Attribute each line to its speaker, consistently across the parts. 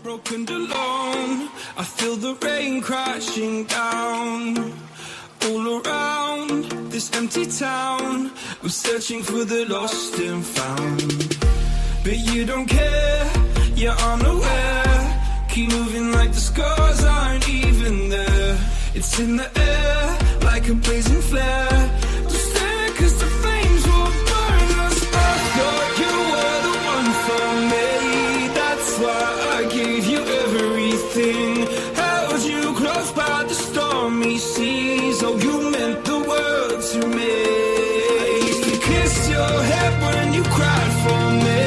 Speaker 1: Broken and alone, I feel the rain crashing down. All around this empty town, I'm searching for the lost and found. But you don't care, you're unaware. Keep moving like the scars aren't even there. It's in the air, like a blazing flare. Don't stare, cause the flames will burn us. I thought you were the one for me. That's why I gave you everything. Held you close by the stormy seas. Oh, you meant the world to me. I used to kiss your head when you cried for me.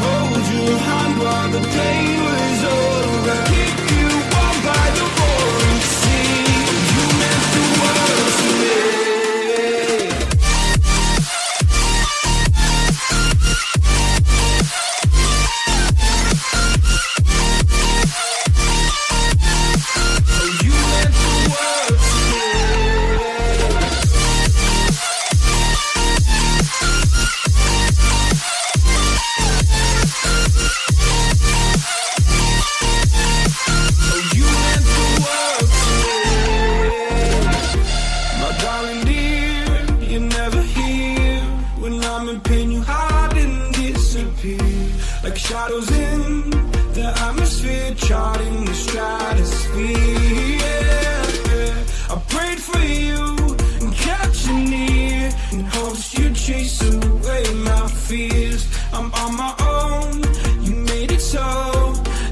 Speaker 1: Hold your hand while the pain was over. Keep you warm by the roaring sea. You meant the world to me. Like shadows in the atmosphere, charting the stratosphere. Yeah. I prayed for you and kept you near in hopes you'd chase away my fears. I'm on my own, you made it so,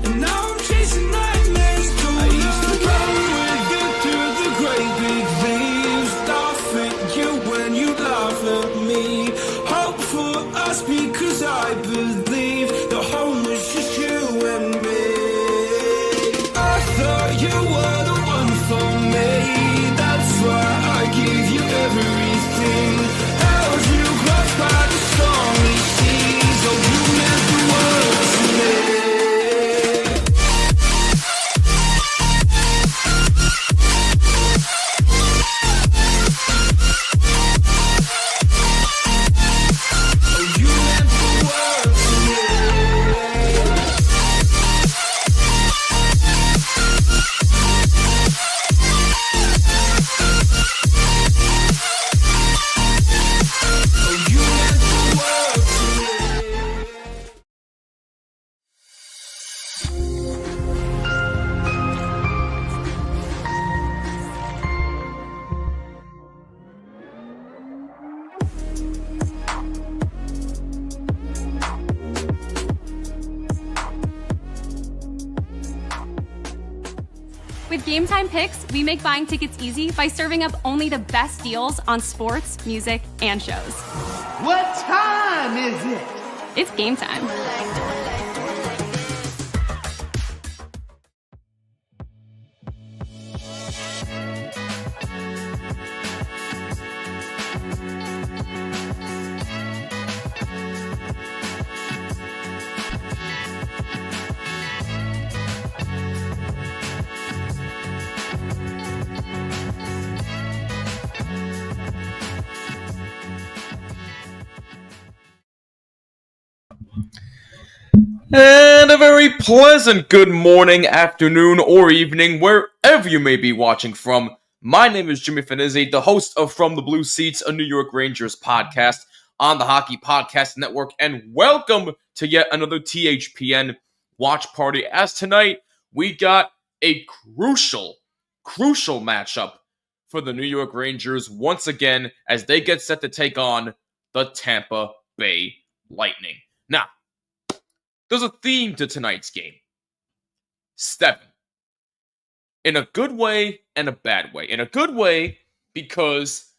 Speaker 1: and now I'm chasing nightmares too. I used to run with you through the great big leaves, laugh at you when you laugh at me. Hope for us because I believe the home was just you and me. I thought you were the one for me. That's why I gave you everything. Held you close by the stormy seas. Oh, you meant the world to me.
Speaker 2: With Game Time Picks, we make buying tickets easy by serving up only the best deals on sports, music, and shows.
Speaker 3: What time is it?
Speaker 2: It's game time.
Speaker 4: And a very pleasant good morning, afternoon, or evening, wherever you may be watching from. My name is Jimmy Finizzi, the host of From the Blue Seats, a New York Rangers podcast on the Hockey Podcast Network, and welcome to yet another THPN watch party. As tonight, we got a crucial matchup for the New York Rangers once again as they get set to take on the Tampa Bay Lightning. Now, there's a theme to tonight's game. 7. In a good way and a bad way. In a good way, because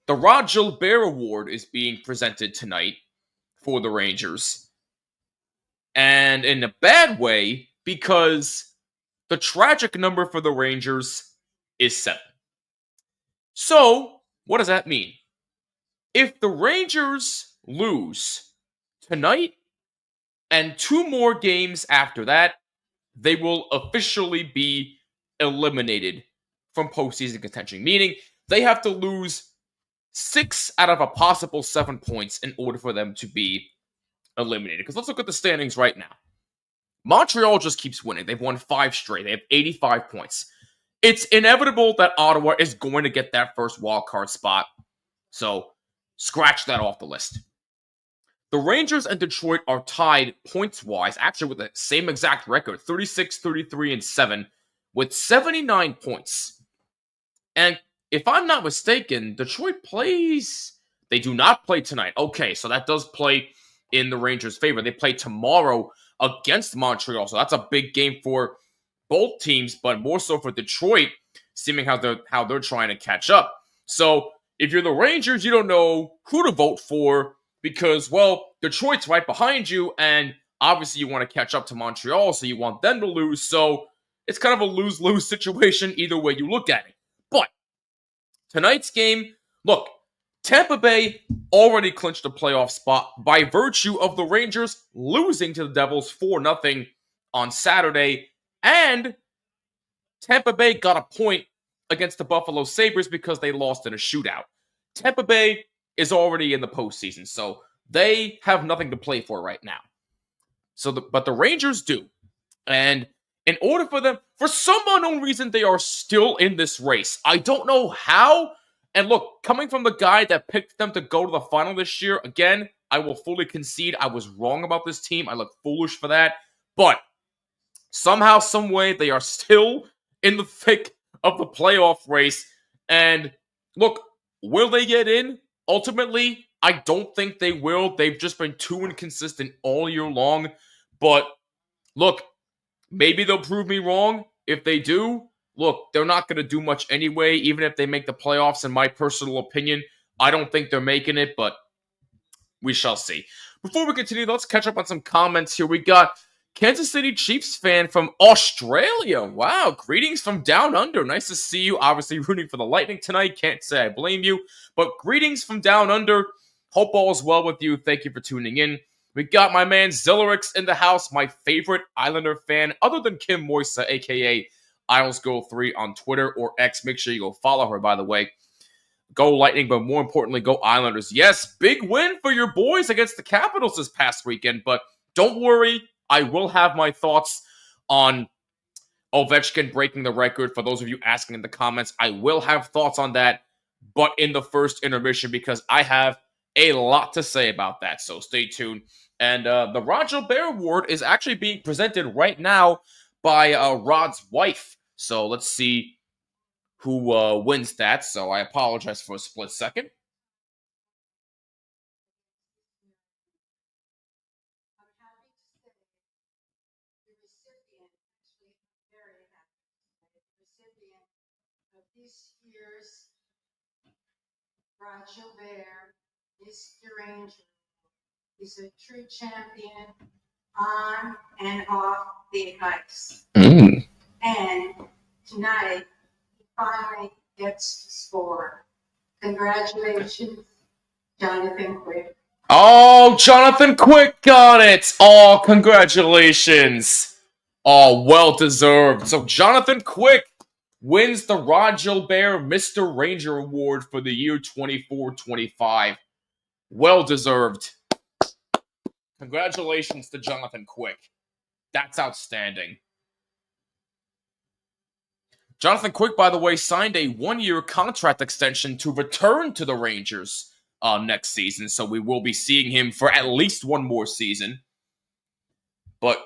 Speaker 4: the Rod Gilbert Award is being presented tonight for the Rangers. And in a bad way, because the tragic number for the Rangers is 7. So, what does that mean? If the Rangers lose tonight, and 2 more games after that, they will officially be eliminated from postseason contention. Meaning, they have to lose 6 out of a possible 7 points in order for them to be eliminated. Because let's look at the standings right now. Montreal just keeps winning. They've won 5 straight. They have 85 points. It's inevitable that Ottawa is going to get that first wildcard spot. So, scratch that off the list. The Rangers and Detroit are tied points-wise, actually with the same exact record, 36, 33, and 7, with 79 points. And if I'm not mistaken, Detroit plays... They do not play tonight. Okay, so that does play in the Rangers' favor. They play tomorrow against Montreal, so that's a big game for both teams, but more so for Detroit, seeming how they're trying to catch up. So if you're the Rangers, you don't know who to vote for because, well, Detroit's right behind you, and obviously you want to catch up to Montreal, so you want them to lose. So it's kind of a lose-lose situation either way you look at it. But tonight's game, look, Tampa Bay already clinched a playoff spot by virtue of the Rangers losing to the Devils 4-0 on Saturday, and Tampa Bay got a point against the Buffalo Sabres because they lost in a shootout. Tampa Bay is already in the postseason, so they have nothing to play for right now. But the Rangers do. And in order for them, for some unknown reason, they are still in this race. I don't know how. And look, coming from the guy that picked them to go to the final this year, again, I will fully concede I was wrong about this team. I look foolish for that. But somehow, some way, they are still in the thick of the playoff race. And look, will they get in? Ultimately, I don't think they will. They've just been too inconsistent all year long. But look, maybe they'll prove me wrong. If they do, look, they're not going to do much anyway, even if they make the playoffs, in my personal opinion. I don't think they're making it, but we shall see. Before we continue, let's catch up on some comments here. We got Kansas City Chiefs fan from Australia. Wow, greetings from down under. Nice to see you. Obviously rooting for the Lightning tonight. Can't say I blame you, but greetings from down under. Hope all is well with you. Thank you for tuning in. We got my man Zillerix in the house, my favorite Islander fan, other than Kim Moisa, a.k.a. IslesGo3 on Twitter or X. Make sure you go follow her, by the way. Go Lightning, but more importantly, go Islanders. Yes, big win for your boys against the Capitals this past weekend, but don't worry, I will have my thoughts on Ovechkin breaking the record. For those of you asking in the comments, I will have thoughts on that, but in the first intermission, because I have a lot to say about that, so stay tuned. And the Roger Bear Award is actually being presented right now by Rod's wife. So let's see who wins that. So I apologize for a split second.
Speaker 5: This year's Roger Bear, Mr. Ranger, is a true champion on and off the ice. And tonight, he finally gets to score. Congratulations, Jonathan Quick.
Speaker 4: Oh, Jonathan Quick got it! Oh, congratulations! Oh, well deserved. So Jonathan Quick wins the Roger Bear Mr. Ranger Award for the year 24-25. Well deserved. Congratulations to Jonathan Quick. That's outstanding. Jonathan Quick, by the way, signed a 1-year contract extension to return to the Rangers next season, so we will be seeing him for at least one more season. But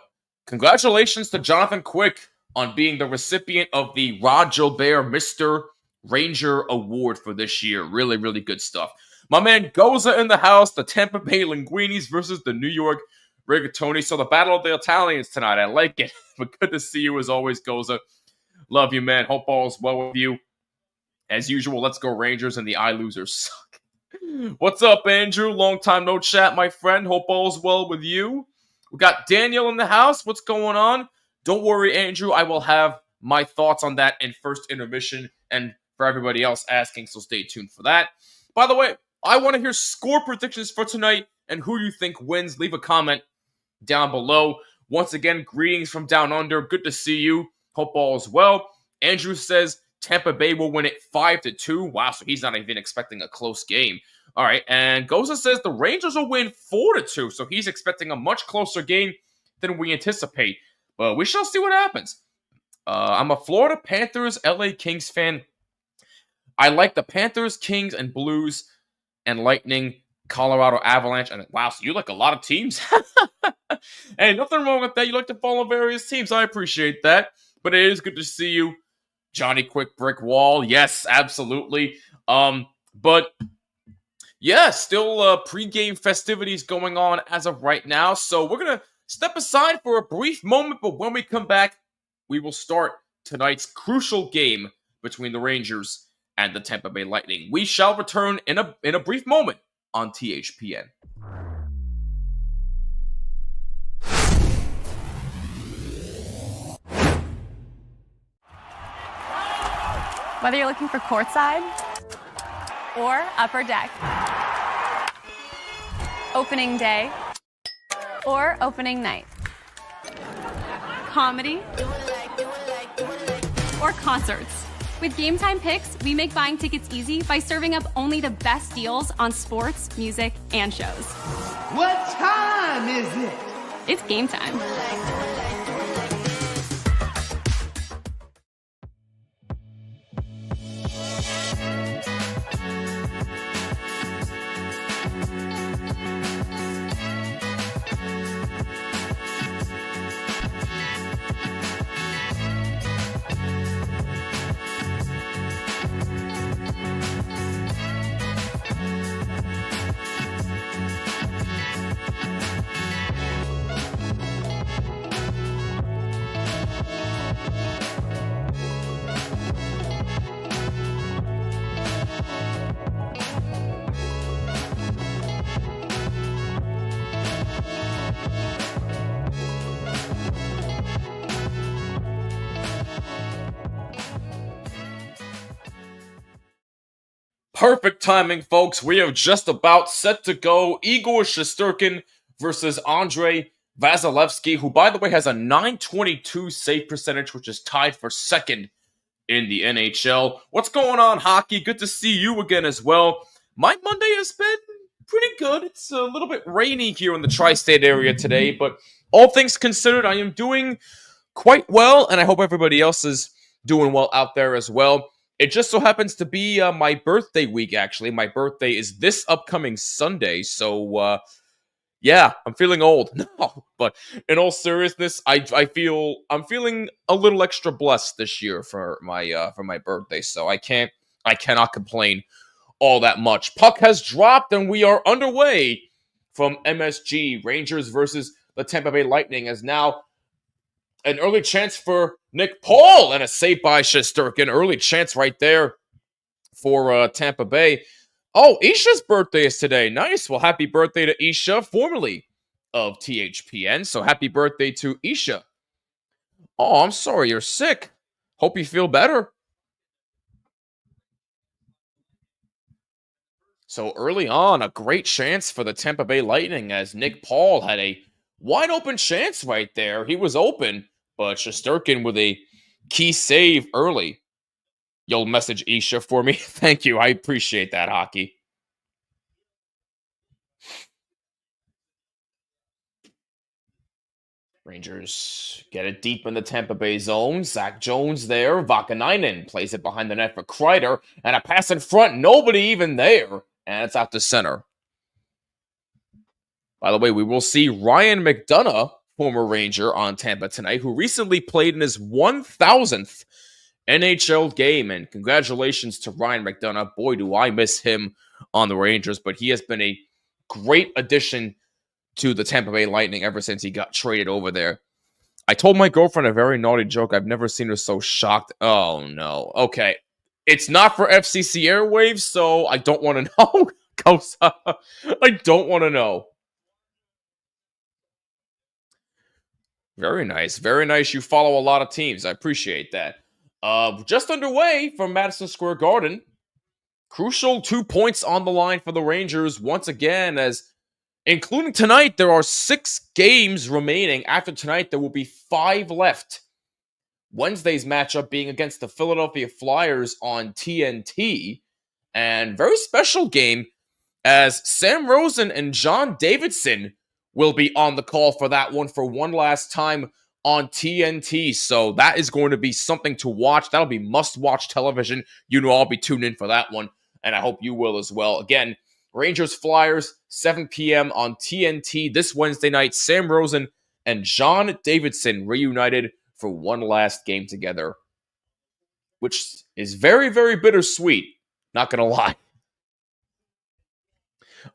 Speaker 4: congratulations to Jonathan Quick on being the recipient of the Roger Bear Mr. Ranger Award for this year. Really, really good stuff. My man Goza in the house, the Tampa Bay Linguinis versus the New York Rigatoni. So the Battle of the Italians tonight. I like it. But good to see you as always, Goza. Love you, man. Hope all is well with you. As usual, let's go Rangers, and the I losers suck. What's up, Andrew? Long time no chat, my friend. Hope all is well with you. We got Daniel in the house. What's going on? Don't worry, Andrew. I will have my thoughts on that in first intermission, and for everybody else asking, so stay tuned for that. By the way, I want to hear score predictions for tonight and who you think wins. Leave a comment down below. Once again, greetings from down under. Good to see you. Hope all is well. Andrew says Tampa Bay will win it 5-2. Wow, so he's not even expecting a close game. All right, and Goza says the Rangers will win 4-2, so he's expecting a much closer game than we anticipate. But we shall see what happens. I'm a Florida Panthers, LA Kings fan. I like the Panthers, Kings, and Blues, and Lightning, Colorado Avalanche. And wow, so you like a lot of teams? Hey, nothing wrong with that. You like to follow various teams. I appreciate that. But it is good to see you. Johnny Quick Brick Wall. Yes, absolutely. But yeah, still pre-game festivities going on as of right now. So we're going to step aside for a brief moment. But when we come back, we will start tonight's crucial game between the Rangers and the Tampa Bay Lightning. We shall return in a brief moment on THPN.
Speaker 2: Whether you're looking for courtside or upper deck, opening day or opening night, comedy or concerts. With Game Time Picks, we make buying tickets easy by serving up only the best deals on sports, music, and shows.
Speaker 3: What time is it?
Speaker 2: It's game time.
Speaker 4: Perfect timing, folks. We are just about set to go. Igor Shesterkin versus Andrei Vasilevsky, who, by the way, has a .922 save percentage, which is tied for second in the NHL. What's going on, hockey? Good to see you again as well. My Monday has been pretty good. It's a little bit rainy here in the tri-state area today, but all things considered, I am doing quite well, and I hope everybody else is doing well out there as well. It just so happens to be my birthday week, actually. My birthday is this upcoming Sunday, so yeah, I'm feeling old. No, but in all seriousness, I'm feeling a little extra blessed this year for my birthday, so I cannot complain all that much. Puck has dropped, and we are underway from MSG. Rangers versus the Tampa Bay Lightning, as now an early chance for Nick Paul and a save by Shesterkin. Early chance right there for Tampa Bay. Oh, Isha's birthday is today. Nice. Well, happy birthday to Isha, formerly of THPN. So happy birthday to Isha. Oh, I'm sorry you're sick. Hope you feel better. So early on, a great chance for the Tampa Bay Lightning as Nick Paul had a wide open chance right there. He was open, but Shesterkin with a key save early. You'll message Isha for me. Thank you. I appreciate that, hockey. Rangers get it deep in the Tampa Bay zone. Zach Jones there. Vakanainen plays it behind the net for Kreider. And a pass in front. Nobody even there. And it's out to center. By the way, we will see Ryan McDonough, former Ranger, on Tampa tonight, who recently played in his 1,000th NHL game. And congratulations to Ryan McDonough. Boy, do I miss him on the Rangers. But he has been a great addition to the Tampa Bay Lightning ever since he got traded over there. I told my girlfriend a very naughty joke. I've never seen her so shocked. Oh, no. Okay. It's not for FCC airwaves, so I don't want to know. I don't want to know. Very nice. Very nice. You follow a lot of teams. I appreciate that. Just underway from Madison Square Garden. Crucial 2 points on the line for the Rangers once again, as including tonight, there are 6 games remaining. After tonight, there will be 5 left. Wednesday's matchup being against the Philadelphia Flyers on TNT. And very special game, as Sam Rosen and John Davidson will be on the call for that one for one last time on TNT. So that is going to be something to watch. That'll be must-watch television. You know I'll be tuned in for that one, and I hope you will as well. Again, Rangers Flyers, 7 p.m. on TNT this Wednesday night. Sam Rosen and John Davidson reunited for one last game together, which is very, very bittersweet. Not going to lie.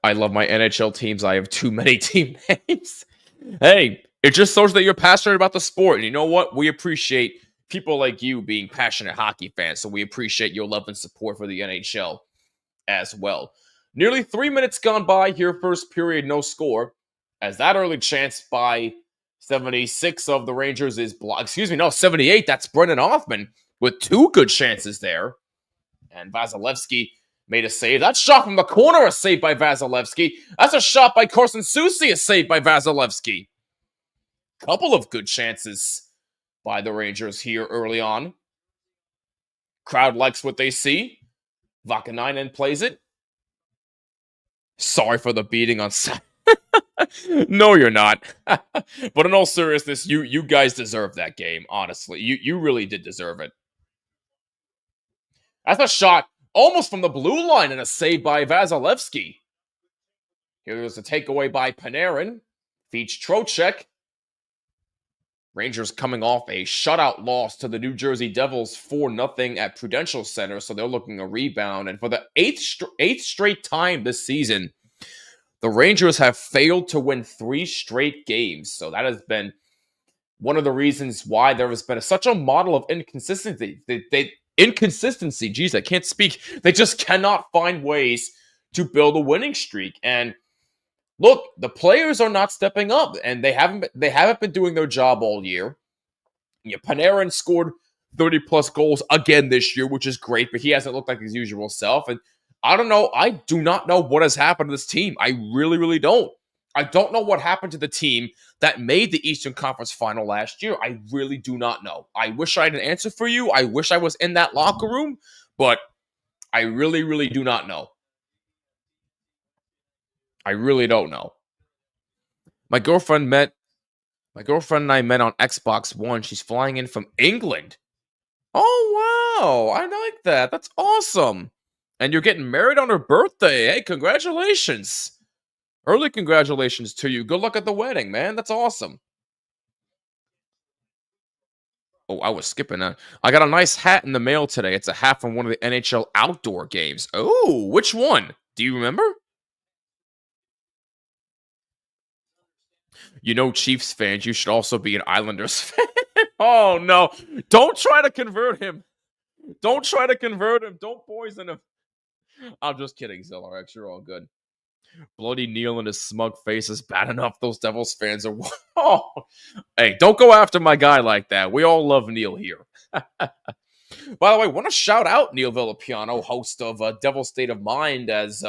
Speaker 4: I love my NHL teams. I have too many team names. Hey, it just shows that you're passionate about the sport. And you know what? We appreciate people like you being passionate hockey fans. So we appreciate your love and support for the NHL as well. Nearly 3 minutes gone by here, first period, no score. As that early chance by 76 of the Rangers is blocked. 78. That's Brendan Hoffman with 2 good chances there. And Vasilevsky made a save. That shot from the corner, a save by Vasilevsky. That's a shot by Carson Soucy, a save by Vasilevsky. Couple of good chances by the Rangers here early on. Crowd likes what they see. Vakanainen plays it. Sorry for the beating on Saturday. No, you're not. But in all seriousness, you guys deserve that game, honestly. You really did deserve it. That's a shot almost from the blue line and a save by Vasilevsky. Here's a takeaway by Panarin. Feeds Trocheck. Rangers coming off a shutout loss to the New Jersey Devils 4-0 at Prudential Center, so they're looking a rebound. And for the eighth straight time this season, the Rangers have failed to win 3 straight games. So that has been one of the reasons why there has been such a model of inconsistency. Inconsistency, geez, I can't speak. They just cannot find ways to build a winning streak. And look, the players are not stepping up, and they haven't been doing their job all year. Panarin scored 30-plus goals again this year, which is great, but he hasn't looked like his usual self. And I don't know. I do not know what has happened to this team. I really, really don't. I don't know what happened to the team that made the Eastern Conference Final last year. I really do not know. I wish I had an answer for you. I wish I was in that locker room, but I really, really do not know. I really don't know. My girlfriend and I met on Xbox One. She's flying in from England. Oh, wow. I like that. That's awesome. And you're getting married on her birthday. Hey, congratulations. Early congratulations to you. Good luck at the wedding, man. That's awesome. Oh, I was skipping that. I got a nice hat in the mail today. It's a hat from one of the NHL outdoor games. Oh, which one? Do you remember? You know, Chiefs fans, you should also be an Islanders fan. Oh, no. Don't try to convert him. Don't try to convert him. Don't poison him. I'm just kidding, Zillarex. You're all good. Bloody Neil and his smug face is bad enough. Those Devils fans are... Oh. Hey, don't go after my guy like that. We all love Neil here. By the way, I want to shout out Neil Villapiano, host of Devil State of Mind, as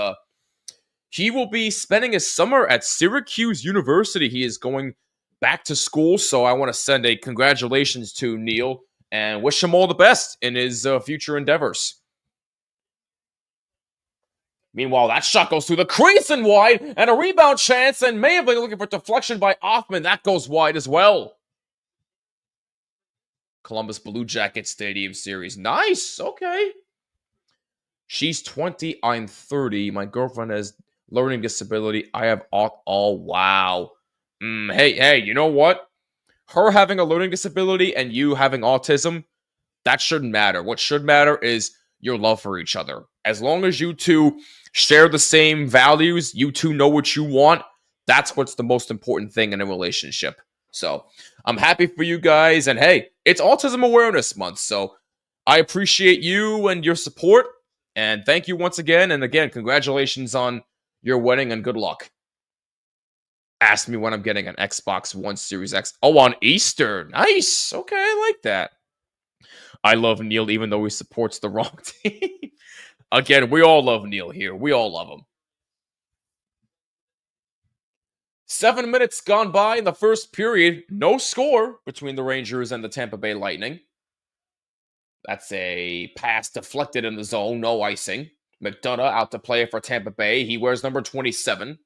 Speaker 4: he will be spending his summer at Syracuse University. He is going back to school, so I want to send a congratulations to Neil and wish him all the best in his future endeavors. Meanwhile, that shot goes through the crease and wide, and a rebound chance, and may have been looking for deflection by Hoffman. That goes wide as well. Columbus Blue Jackets Stadium Series. Nice. Okay. She's 20. I'm 30. My girlfriend has learning disability. I have oh, wow. Hey, you know what? Her having a learning disability and you having autism, that shouldn't matter. What should matter is your love for each other. As long as you two share the same values, you two know what you want, that's what's the most important thing in a relationship. So I'm happy for you guys. And hey, it's Autism Awareness Month. So I appreciate you and your support. And thank you once again. And again, congratulations on your wedding and good luck. Ask me when I'm getting an Xbox One Series X. Oh, on Easter. Nice. Okay, I like that. I love Neil even though he supports the wrong team. Again, we all love Neil here. We all love him. 7 minutes gone by in the first period. No score between the Rangers and the Tampa Bay Lightning. That's a pass deflected in the zone. No icing. McDonough out to play for Tampa Bay. He wears number 27.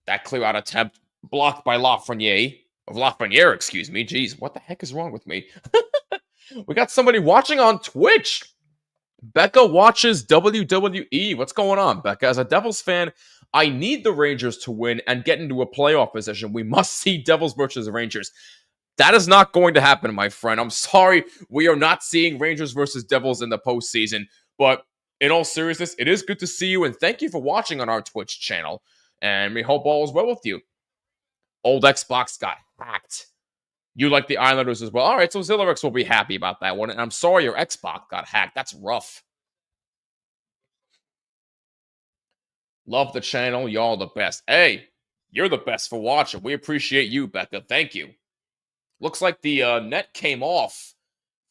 Speaker 4: That clear out attempt blocked by Lafreniere. Of Lafreniere, excuse me. Jeez, what the heck is wrong with me? We got somebody watching on Twitch. Becca watches WWE. What's going on, Becca? As a Devils fan, I need the Rangers to win and get into a playoff position. We must see Devils versus Rangers. That is not going to happen, my friend. I'm sorry. We are not seeing Rangers versus Devils in the postseason. But in all seriousness, it is good to see you. And thank you for watching on our Twitch channel. And we hope all is well with you. Old Xbox got hacked. You like the Islanders as well. All right, so Zillerix will be happy about that one. And I'm sorry your Xbox got hacked. That's rough. Love the channel. Y'all the best. Hey, you're the best for watching. We appreciate you, Becca. Thank you. Looks like the net came off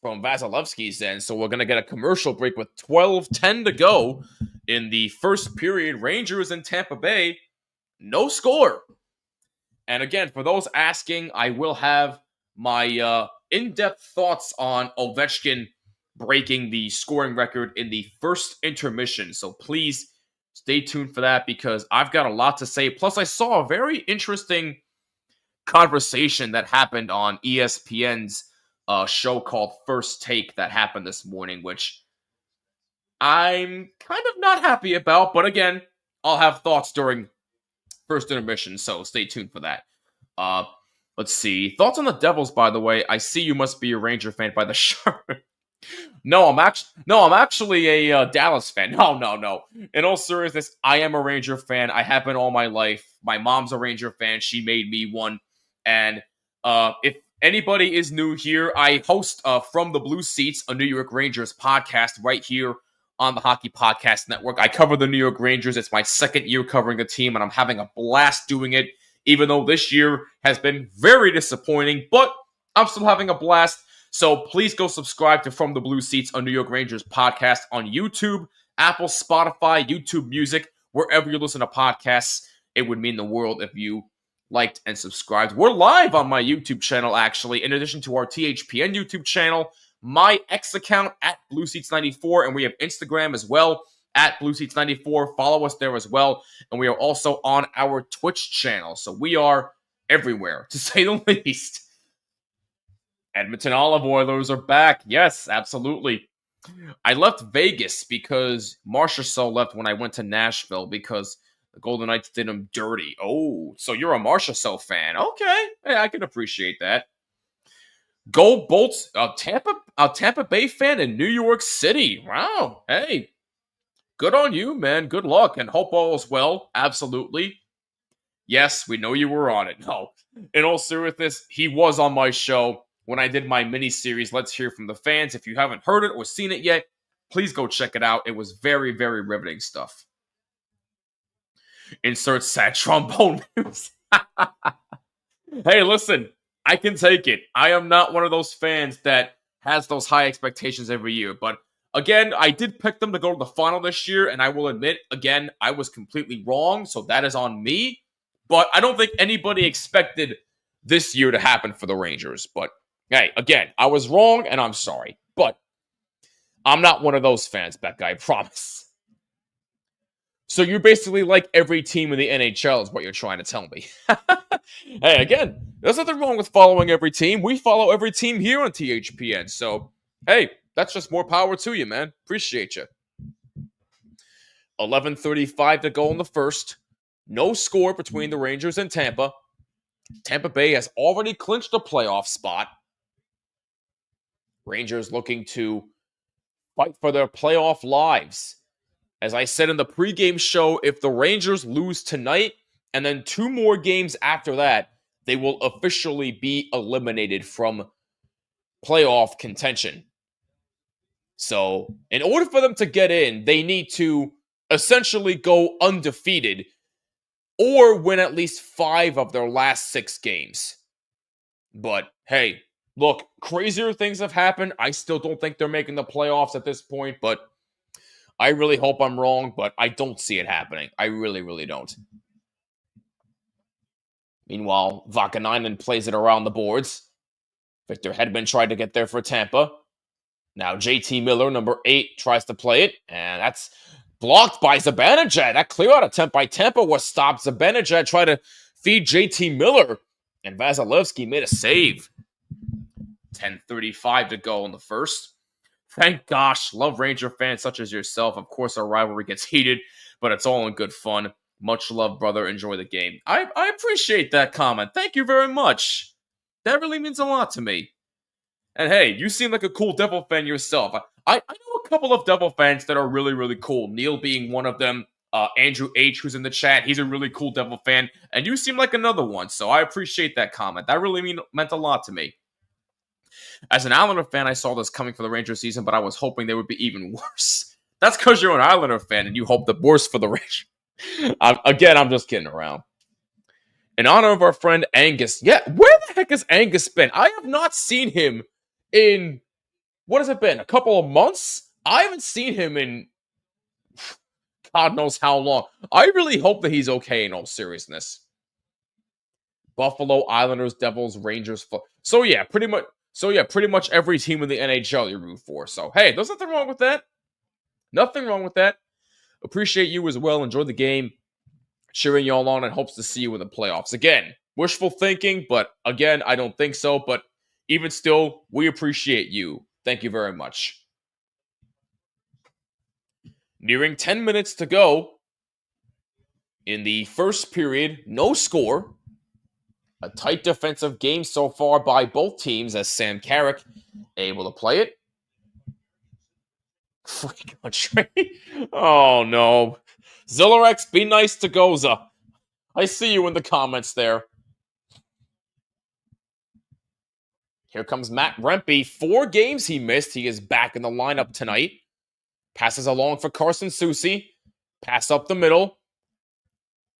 Speaker 4: from Vasilevsky's end, so we're going to get a commercial break with 12:10 to go in the first period. Rangers in Tampa Bay. No score. And again, for those asking, I will have my in-depth thoughts on Ovechkin breaking the scoring record in the first intermission. So please stay tuned for that because I've got a lot to say. Plus, I saw a very interesting conversation that happened on ESPN's show called First Take that happened this morning, which I'm kind of not happy about. But again, I'll have thoughts during first intermission, so stay tuned for that. Let's see. Thoughts on the Devils, by the way. I see you must be a Ranger fan by the shirt. No, I'm actually a Dallas fan. No. In all seriousness, I am a Ranger fan. I have been all my life. My mom's a Ranger fan. She made me one. And if anybody is new here, I host From the Blue Seats, a New York Rangers podcast right here on the Hockey Podcast Network. I cover the New York Rangers. It's my second year covering the team, and I'm having a blast doing it, even though this year has been very disappointing, but I'm still having a blast. So please go subscribe to From the Blue Seats, a New York Rangers podcast on YouTube, Apple, Spotify, YouTube Music, wherever you listen to podcasts. It would mean the world if you liked and subscribed. We're live on my YouTube channel, actually, in addition to our THPN YouTube channel, my X account at BlueSeats94, and we have Instagram as well at BlueSeats94. Follow us there as well, and we are also on our Twitch channel, so we are everywhere, to say the least. Edmonton Olive Oilers are back. Yes, absolutely. I left Vegas because Marchessault left when I went to Nashville because the Golden Knights did him dirty. Oh, so you're a Marchessault fan. Okay, hey, I can appreciate that. Go Bolts, a Tampa Bay fan in New York City. Wow, hey, good on you, man. Good luck, and hope all is well. Absolutely. Yes, we know you were on it. No, in all seriousness, he was on my show when I did my mini-series, Let's Hear from the Fans. If you haven't heard it or seen it yet, please go check it out. It was very, very riveting stuff. Insert sad trombone music. Hey, listen, I can take it. I am not one of those fans that has those high expectations every year. But again, I did pick them to go to the final this year, and I will admit, again, I was completely wrong, so that is on me. But I don't think anybody expected this year to happen for the Rangers. But hey, again, I was wrong, and I'm sorry. But I'm not one of those fans, Becca, I promise. So you're basically like every team in the NHL is what you're trying to tell me. Hey, again, there's nothing wrong with following every team. We follow every team here on THPN. So, hey, that's just more power to you, man. Appreciate you. 11:35 to go in the first. No score between the Rangers and Tampa. Tampa Bay has already clinched a playoff spot. Rangers looking to fight for their playoff lives. As I said in the pregame show, if the Rangers lose tonight and then 2 more games after that, they will officially be eliminated from playoff contention. So, in order for them to get in, they need to essentially go undefeated or win at least 5 of their last 6 games. But, hey, look, crazier things have happened. I still don't think they're making the playoffs at this point, but I really hope I'm wrong, but I don't see it happening. I really, really don't. Meanwhile, Vakanainen plays it around the boards. Victor Hedman tried to get there for Tampa. Now JT Miller, number 8, tries to play it, and that's blocked by Zibanejad. That clear out attempt by Tampa was stopped. Zibanejad tried to feed JT Miller And Vasilevsky made a save. 10:35 to go in the first. Thank gosh, love Ranger fans such as yourself. Of course, our rivalry gets heated, but it's all in good fun. Much love, brother. Enjoy the game. I appreciate that comment. Thank you very much. That really means a lot to me. And hey, you seem like a cool Devil fan yourself. I know a couple of Devil fans that are really, really cool. Neil being one of them. Andrew H, who's in the chat, he's a really cool Devil fan. And you seem like another one, so I appreciate that comment. That really meant a lot to me. As an Islander fan, I saw this coming for the Rangers season, but I was hoping they would be even worse. That's because you're an Islander fan and you hope the worst for the Rangers. I'm just kidding around. In honor of our friend Angus. Yeah, where the heck has Angus been? I have not seen him in, what has it been, a couple of months? I haven't seen him in God knows how long. I really hope that he's okay in all seriousness. Buffalo, Islanders, Devils, Rangers. So yeah, pretty much every team in the NHL you root for. So hey, there's nothing wrong with that. Nothing wrong with that. Appreciate you as well. Enjoy the game. Cheering y'all on and hopes to see you in the playoffs. Again, wishful thinking, but again, I don't think so. But even still, we appreciate you. Thank you very much. Nearing 10 minutes to go in the first period. No score. A tight defensive game so far by both teams as Sam Carrick able to play it. Free country. Oh, no. Zillarex, be nice to Goza. I see you in the comments there. Here comes Matt Rempe. 4 games he missed. He is back in the lineup tonight. Passes along for Carson Soucy. Pass up the middle.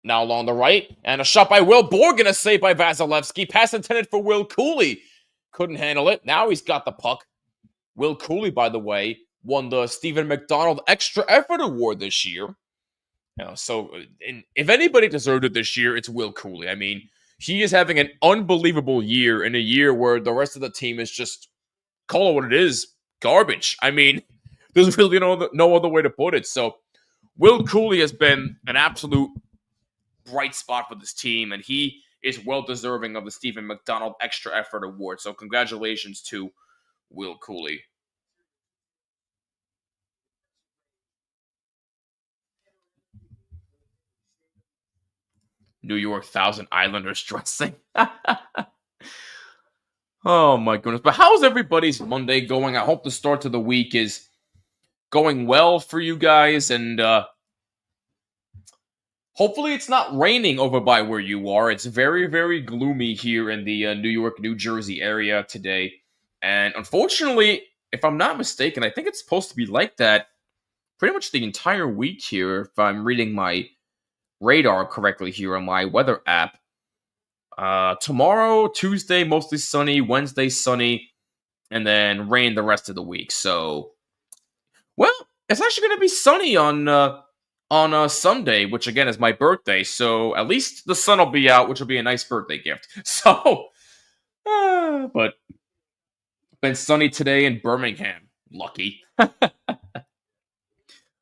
Speaker 4: Now along the right. And a shot by Will Borgen. A save by Vasilevsky. Pass intended for Will Cooley. Couldn't handle it. Now he's got the puck. Will Cooley, by the way, won the Stephen McDonald Extra Effort Award this year. So if anybody deserved it this year, it's Will Cooley. I mean, he is having an unbelievable year in a year where the rest of the team is just, call it what it is, garbage. I mean, there's really no other way to put it. So Will Cooley has been an absolute bright spot for this team, and he is well deserving of the Stephen McDonald Extra Effort Award. So congratulations to Will Cooley. New York Thousand Islanders dressing. Oh my goodness. But how's everybody's Monday going? I hope the start to the week is going well for you guys, and hopefully it's not raining over by where you are. It's very, very gloomy here in the New York, New Jersey area today. And unfortunately, if I'm not mistaken, I think it's supposed to be like that pretty much the entire week here, if I'm reading my radar correctly here on my weather app. Tomorrow, Tuesday, mostly sunny. Wednesday, sunny. And then rain the rest of the week. So, well, it's actually going to be sunny on Sunday, which again is my birthday. So at least the sun will be out, which will be a nice birthday gift. So, but been sunny today in Birmingham. Lucky.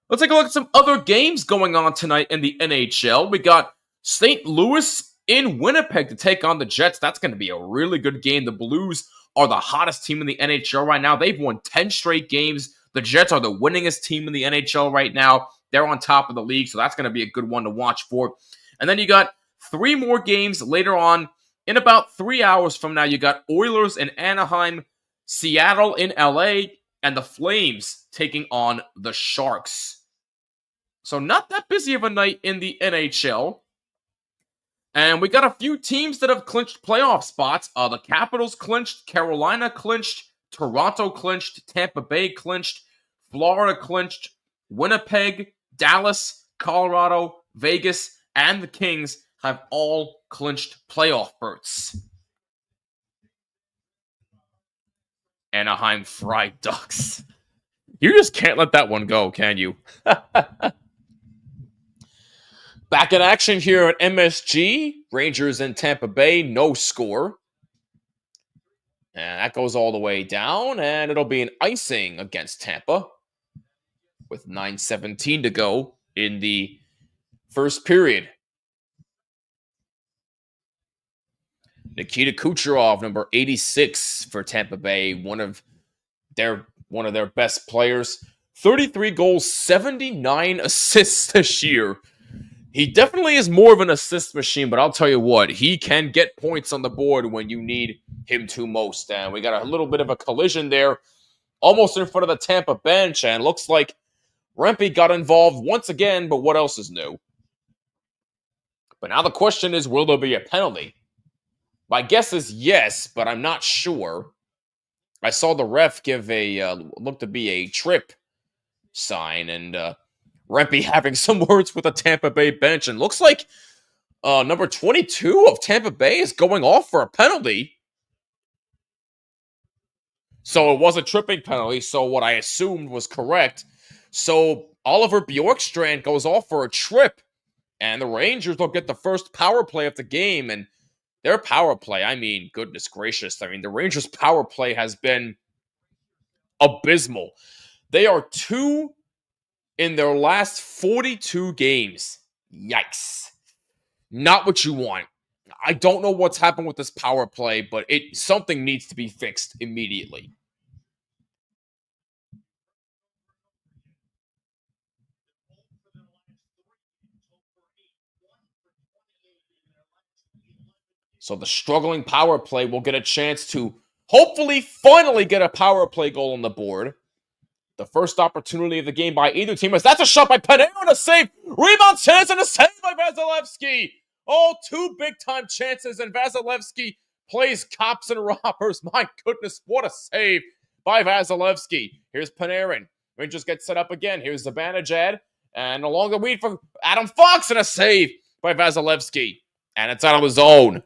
Speaker 4: Let's take a look at some other games going on tonight in the NHL. We got St. Louis in Winnipeg to take on the Jets. That's going to be a really good game. The Blues are the hottest team in the NHL right now. They've won 10 straight games. The Jets are the winningest team in the NHL right now. They're on top of the league, so that's going to be a good one to watch for. And then you got 3 more games later on. In about 3 hours from now, you got Oilers in Anaheim, Seattle in LA, and the Flames taking on the Sharks. So not that busy of a night in the NHL. And we got a few teams that have clinched playoff spots. The Capitals clinched, Carolina clinched, Toronto clinched, Tampa Bay clinched, Florida clinched, Winnipeg, Dallas, Colorado, Vegas, and the Kings have all clinched playoff berths. Anaheim Fried Ducks. You just can't let that one go, can you? Back in action here at MSG. Rangers in Tampa Bay, no score. And that goes all the way down, and it'll be an icing against Tampa with 9:17 to go in the first period. Nikita Kucherov, number 86 for Tampa Bay, one of their best players. 33 goals, 79 assists this year. He definitely is more of an assist machine, but I'll tell you what, he can get points on the board when you need him to most. And we got a little bit of a collision there, almost in front of the Tampa bench, and looks like Rempe got involved once again, but what else is new? But now the question is, will there be a penalty? My guess is yes, but I'm not sure. I saw the ref give looked to be a trip sign, and Rempe having some words with the Tampa Bay bench, and looks like number 22 of Tampa Bay is going off for a penalty. So it was a tripping penalty, so what I assumed was correct. So Oliver Bjorkstrand goes off for a trip, and the Rangers will get the first power play of the game, and their power play, I mean, goodness gracious. I mean, the Rangers' power play has been abysmal. They are 2 in their last 42 games. Yikes. Not what you want. I don't know what's happened with this power play, but something needs to be fixed immediately. So the struggling power play will get a chance to hopefully finally get a power play goal on the board. The first opportunity of the game by either team is that's a shot by Panarin, a save, rebound chance, and a save by Vasilevsky. Oh, 2 big-time chances, and Vasilevsky plays cops and robbers. My goodness, what a save by Vasilevsky. Here's Panarin. Rangers get set up again. Here's Zibanejad, and along the weed for Adam Fox, and a save by Vasilevsky. And it's out of the zone.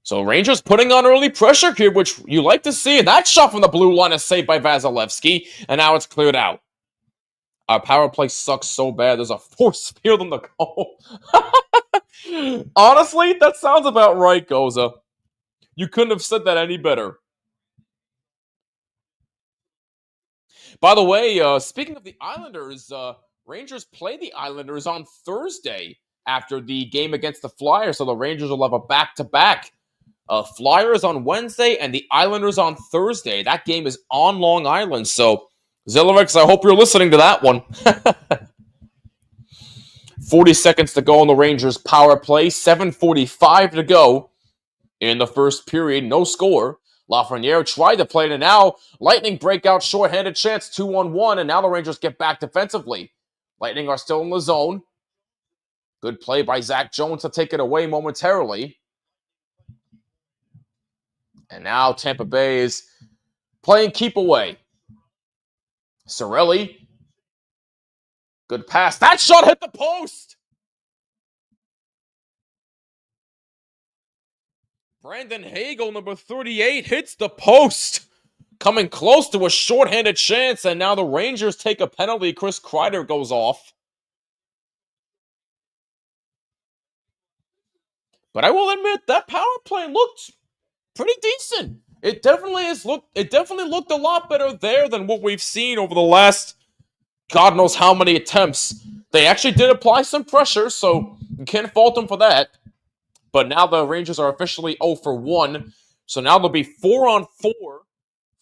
Speaker 4: So Rangers putting on early pressure here, which you like to see. And that shot from the blue line is saved by Vasilevsky, and now it's cleared out. Our power play sucks so bad, there's a force field on the goal. Honestly, that sounds about right, Goza. You couldn't have said that any better. By the way, speaking of the Islanders, Rangers play the Islanders on Thursday after the game against the Flyers, so the Rangers will have a back-to-back. Flyers on Wednesday and the Islanders on Thursday. That game is on Long Island, so Zillerix, I hope you're listening to that one. 40 seconds to go on the Rangers' power play. 7:45 to go in the first period. No score. Lafreniere tried to play it, and now Lightning breakout shorthanded chance 2-on-1, and now the Rangers get back defensively. Lightning are still in the zone. Good play by Zach Jones to take it away momentarily. And now Tampa Bay is playing keep away. Cirelli. Good pass. That shot hit the post. Brandon Hagel, number 38, hits the post. Coming close to a shorthanded chance, and now the Rangers take a penalty. Chris Kreider goes off. But I will admit, that power play looked pretty decent. It definitely looked a lot better there than what we've seen over the last God knows how many attempts. They actually did apply some pressure, so you can't fault them for that. But now the Rangers are officially 0 for 1. So now they'll be 4-on-4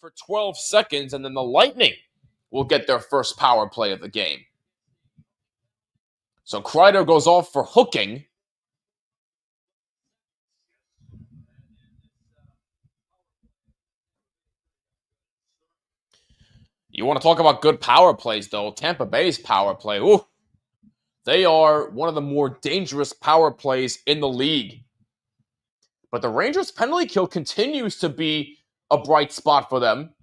Speaker 4: for 12 seconds, and then the Lightning will get their first power play of the game. So Kreider goes off for hooking. You want to talk about good power plays, though. Tampa Bay's power play, ooh, they are one of the more dangerous power plays in the league. But the Rangers' penalty kill continues to be a bright spot for them,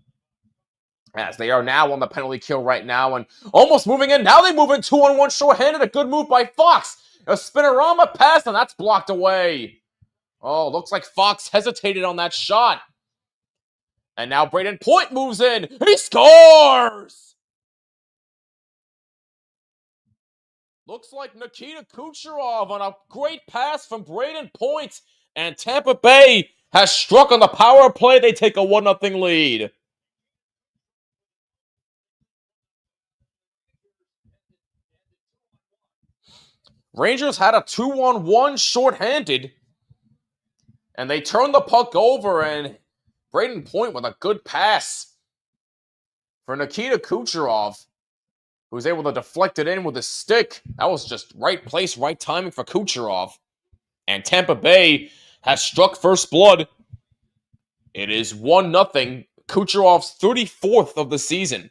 Speaker 4: as they are now on the penalty kill right now and almost moving in. Now they move in 2-on-1 shorthanded. A good move by Fox. A spinorama pass, and that's blocked away. Oh, looks like Fox hesitated on that shot. And now Braden Point moves in. He scores! Looks like Nikita Kucherov on a great pass from Braden Point. And Tampa Bay has struck on the power play. They take a 1-0 lead. Rangers had a 2-on-1 shorthanded. And they turn the puck over, and Braden Point with a good pass for Nikita Kucherov, who's able to deflect it in with his stick. That was just right place, right timing for Kucherov. And Tampa Bay has struck first blood. It is 1-0. Kucherov's 34th of the season.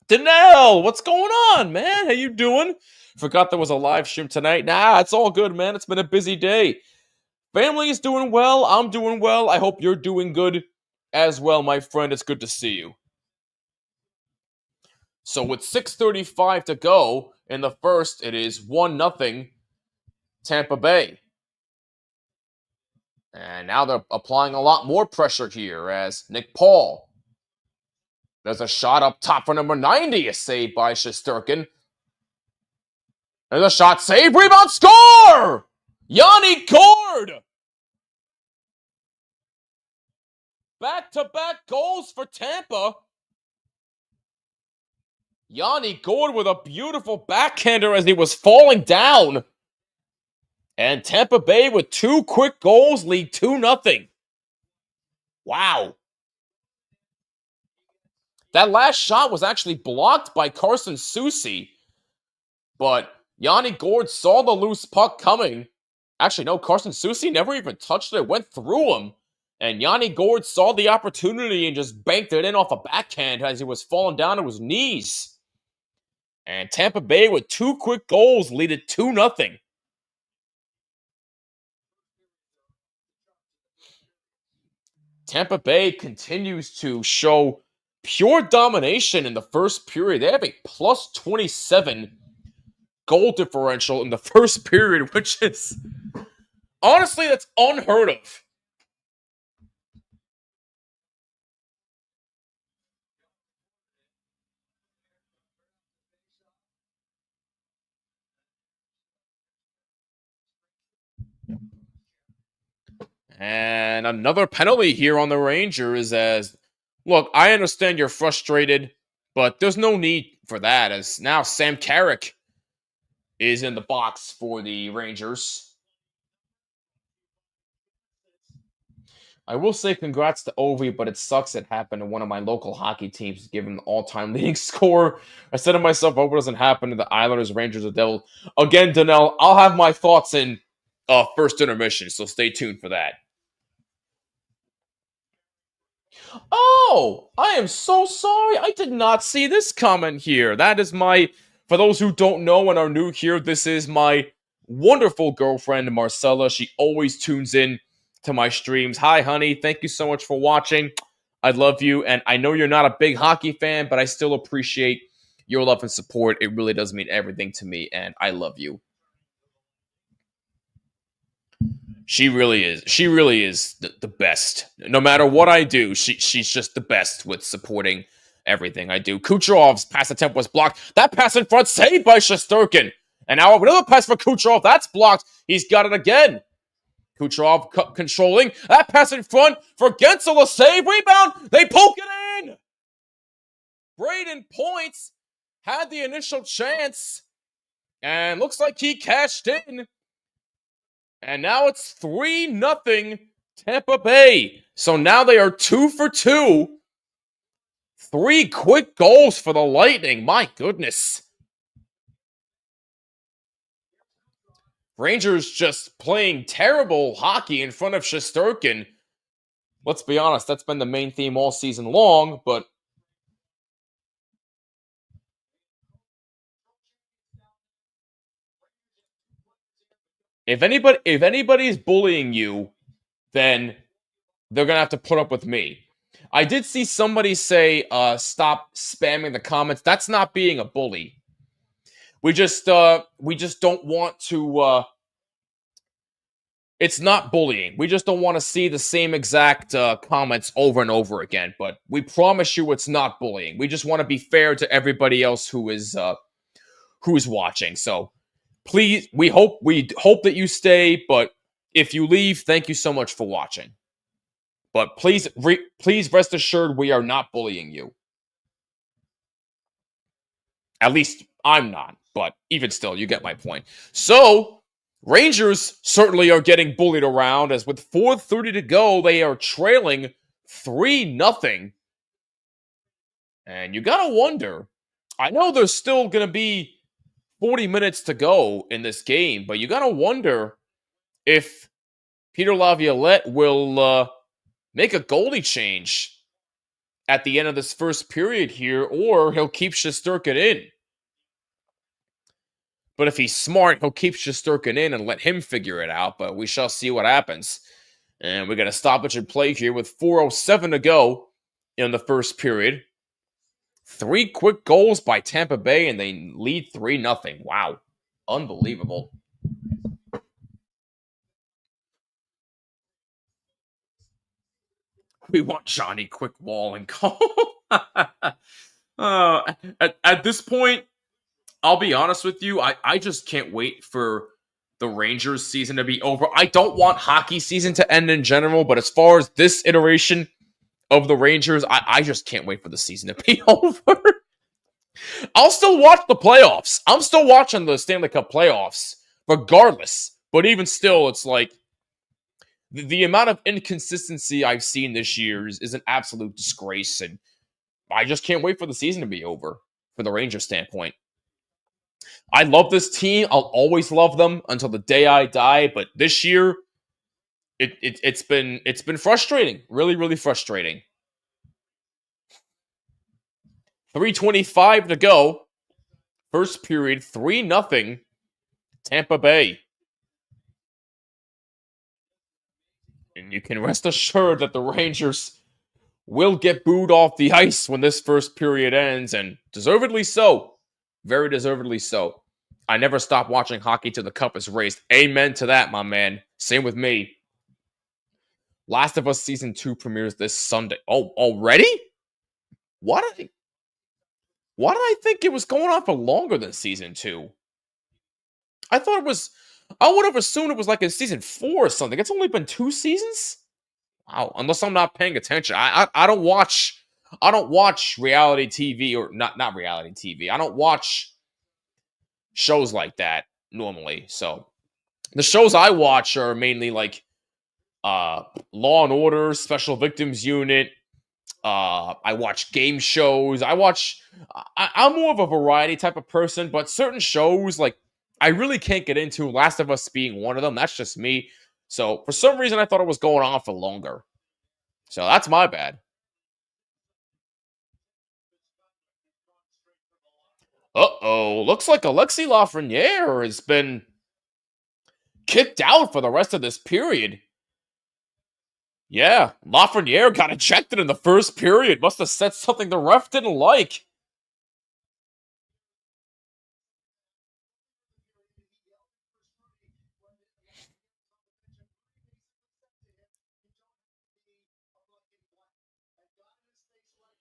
Speaker 4: Danelle, what's going on, man? How you doing? Forgot there was a live stream tonight. Nah, it's all good, man. It's been a busy day. Family is doing well. I'm doing well. I hope you're doing good as well, my friend. It's good to see you. So with 6:35 to go in the first, it is 1-0 Tampa Bay. And now they're applying a lot more pressure here as Nick Paul. There's a shot up top for number 90, a save by Shesterkin. There's a shot, save, rebound, score! Yanni Gourde! Back-to-back goals for Tampa. Yanni Gourde with a beautiful backhander as he was falling down. And Tampa Bay with 2 quick goals lead 2-0. Wow. That last shot was actually blocked by Carson Soucy. But Yanni Gourde saw the loose puck coming. Actually, no, Carson Soucy never even touched it. It went through him. And Yanni Gourde saw the opportunity and just banked it in off a backhand as he was falling down to his knees. And Tampa Bay with 2 quick goals lead it 2-0. Tampa Bay continues to show pure domination in the first period. They have a plus 27 goal differential in the first period, which is, honestly, that's unheard of. And another penalty here on the Rangers as, look, I understand you're frustrated, but there's no need for that as now Sam Carrick is in the box for the Rangers. I will say congrats to Ovi, but it sucks it happened to one of my local hockey teams, given the all-time leading score. I said to myself, I hope it doesn't happen to the Islanders, Rangers, or Devils. Again, Danelle, I'll have my thoughts in first intermission, so stay tuned for that. Oh, I am so sorry. I did not see this comment here. That is for those who don't know and are new here, this is my wonderful girlfriend, Marcella. She always tunes in to my streams. Hi, honey. Thank you so much for watching. I love you. And I know you're not a big hockey fan, but I still appreciate your love and support. It really does mean everything to me, and I love you. She really is. She really is the best. No matter what I do, she's just the best with supporting everything I do. Kucherov's pass attempt was blocked. That pass in front saved by Shesterkin. And now another pass for Kucherov. That's blocked. He's got it again. Kucherov controlling. That pass in front for Gensel. A save. Rebound. They poke it in. Braden Point had the initial chance. And looks like he cashed in. And now it's 3-0 Tampa Bay. So now they are 2 for 2. 3 quick goals for the Lightning. My goodness. Rangers just playing terrible hockey in front of Shesterkin. Let's be honest, that's been the main theme all season long, but if anybody's bullying you, then they're going to have to put up with me. I did see somebody say, stop spamming the comments. That's not being a bully. We just don't want to, it's not bullying. We just don't want to see the same exact comments over and over again. But we promise you it's not bullying. We just want to be fair to everybody else who is watching. So please, we hope that you stay, but if you leave, thank you so much for watching. But please rest assured we are not bullying you. At least I'm not, but even still, you get my point. So, Rangers certainly are getting bullied around, as with 4:30 to go, they are trailing 3-0. And you gotta wonder, I know there's still gonna be 40 minutes to go in this game, but you gotta wonder if Peter Laviolette will make a goalie change at the end of this first period here, or he'll keep Shesterkin in. But if he's smart, he'll keep Shesterkin in and let him figure it out, but we shall see what happens. And we got a stoppage in play here with 4:07 to go in the first period. 3 quick goals by Tampa Bay, and they lead 3-0. Wow. Unbelievable. We want Johnny Quick Wall and goal. At this point, I'll be honest with you, I just can't wait for the Rangers season to be over. I don't want hockey season to end in general, but as far as this iteration of the Rangers, I just can't wait for the season to be over. I'll still watch the playoffs. I'm still watching the Stanley Cup playoffs, regardless. But even still, it's like the amount of inconsistency I've seen this year is an absolute disgrace, and I just can't wait for the season to be over for the Rangers standpoint. I love this team. I'll always love them until the day I die. But this year, it's been frustrating. Really, really frustrating. 3:25 to go. First period, 3-0 Tampa Bay. And you can rest assured that the Rangers will get booed off the ice when this first period ends, and deservedly so. Very deservedly so. I never stop watching hockey till the cup is raised. Amen to that, my man. Same with me. Last of Us Season 2 premieres this Sunday. Oh, already? Why did I think it was going on for longer than Season 2? I would have assumed it was like in Season 4 or something. It's only been 2 seasons? Wow, unless I'm not paying attention. I don't watch reality TV, or not reality TV. I don't watch shows like that normally. So the shows I watch are mainly like Law and Order, Special Victims Unit. I watch game shows. I'm more of a variety type of person, but certain shows like I really can't get into. Last of Us being one of them. That's just me. So for some reason, I thought it was going on for longer. So that's my bad. Uh-oh. Looks like Alexis Lafreniere has been kicked out for the rest of this period. Yeah, Lafreniere got ejected in the first period. Must have said something the ref didn't like.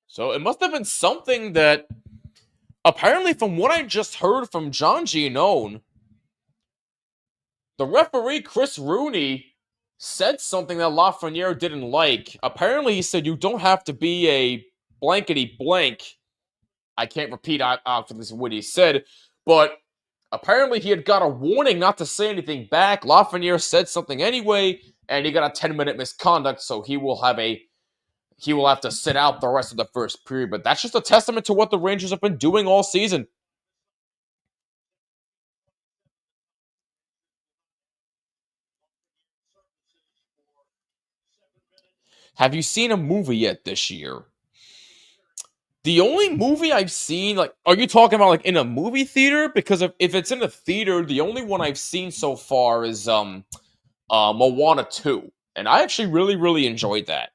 Speaker 4: So it must have been something that, apparently from what I just heard from John Giannone, the referee, Chris Rooney, said something that Lafreniere didn't like. Apparently he said you don't have to be a blankety blank. I can't repeat obviously what he said, but apparently he had got a warning not to say anything back. Lafreniere said something anyway, and he got a 10-minute misconduct, so he will have to sit out the rest of the first period. But that's just a testament to what the Rangers have been doing all season. Have you seen a movie yet this year? The only movie I've seen, like, are you talking about like in a movie theater? Because if it's in a theater, the only one I've seen so far is Moana 2. And I actually really, really enjoyed that.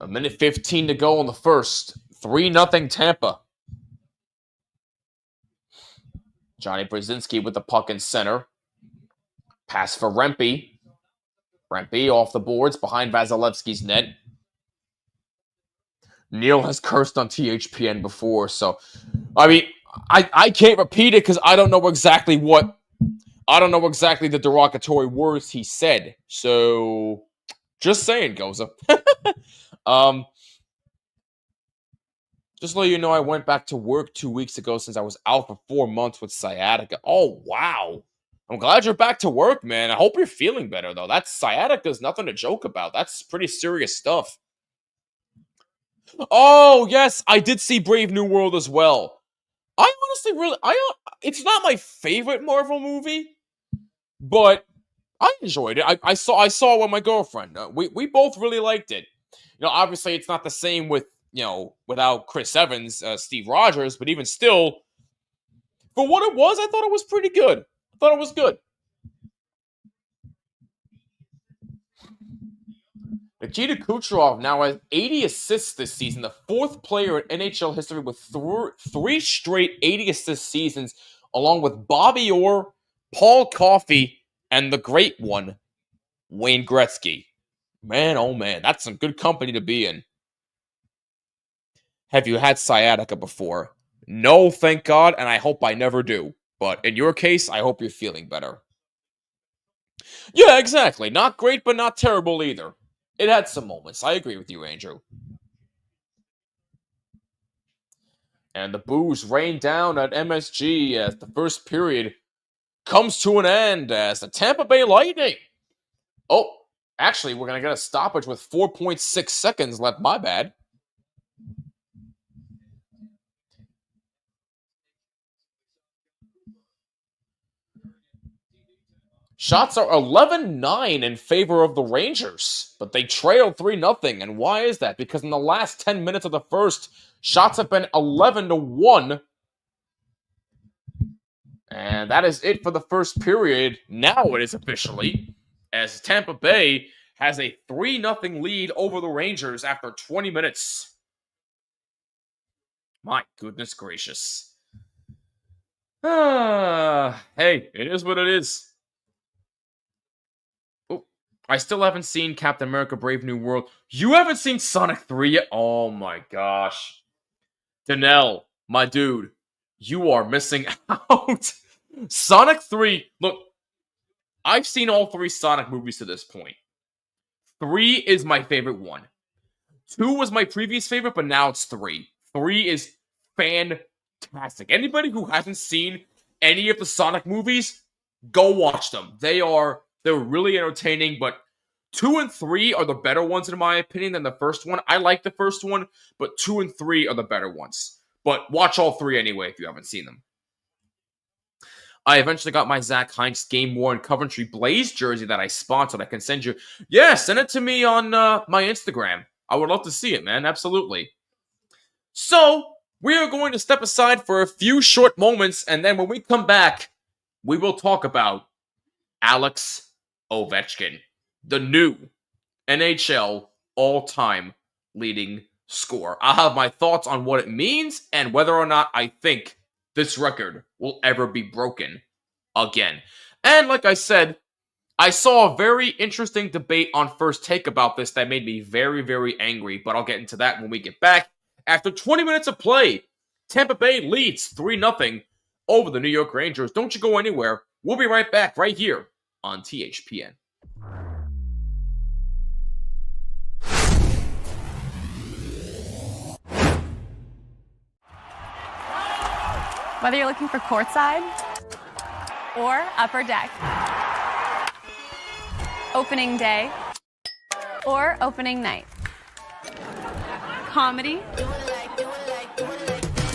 Speaker 4: A minute 15 to go in the first. 3-0 Tampa. Johnny Brzezinski with the puck in center. Pass for Rempe. Rempe off the boards behind Vasilevsky's net. Neil has cursed on THPN before, so I mean, I can't repeat it because I don't know exactly the derogatory words he said. So, just saying, Goza. Just to let you know, I went back to work 2 weeks ago since I was out for 4 months with sciatica. Oh, wow. I'm glad you're back to work, man. I hope you're feeling better, though. That sciatica is nothing to joke about. That's pretty serious stuff. Oh, yes, I did see Brave New World as well. I honestly really, it's not my favorite Marvel movie, but I enjoyed it. I saw it with my girlfriend. We both really liked it. You know, obviously it's not the same with, without Chris Evans, Steve Rogers, but even still, for what it was, I thought it was pretty good. I thought it was good. Nikita Kucherov now has 80 assists this season, the fourth player in NHL history with three straight 80 assist seasons, along with Bobby Orr, Paul Coffey, and the great one, Wayne Gretzky. Man, oh man, that's some good company to be in. Have you had sciatica before? No, thank God, and I hope I never do. But in your case, I hope you're feeling better. Yeah, exactly. Not great, but not terrible either. It had some moments. I agree with you, Andrew. And the boos rain down at MSG as the first period comes to an end as the Tampa Bay Lightning. Oh, actually, we're going to get a stoppage with 4.6 seconds left. My bad. Shots are 11-9 in favor of the Rangers, but they trailed 3-0. And why is that? Because in the last 10 minutes of the first, shots have been 11-1. And that is it for the first period. Now it is officially, as Tampa Bay has a 3-0 lead over the Rangers after 20 minutes. My goodness gracious. Hey, it is what it is. I still haven't seen Captain America Brave New World. You haven't seen Sonic 3 yet? Oh my gosh. Danelle, my dude, you are missing out. Sonic 3, look, I've seen all 3 Sonic movies to this point. 3 is my favorite one. 2 was my previous favorite, but now it's 3. 3 is fantastic. Anybody who hasn't seen any of the Sonic movies, go watch them. They're really entertaining, but 2 and 3 are the better ones in my opinion than the first one. I like the first one, but 2 and 3 are the better ones. But watch all 3 anyway if you haven't seen them. I eventually got my Zach Heinz Game Worn Coventry Blaze jersey that I sponsored. I can send you. Yeah, send it to me on my Instagram. I would love to see it, man. Absolutely. So, we are going to step aside for a few short moments, and then when we come back, we will talk about Alex Ovechkin, the new NHL all-time leading scorer. I'll have my thoughts on what it means and whether or not I think this record will ever be broken again. And like I said, I saw a very interesting debate on First Take about this that made me very, very angry, but I'll get into that when we get back. After 20 minutes of play, Tampa Bay leads 3-0 over the New York Rangers. Don't you go anywhere. We'll be right back right here on THPN.
Speaker 2: Whether you're looking for courtside or upper deck, opening day or opening night, comedy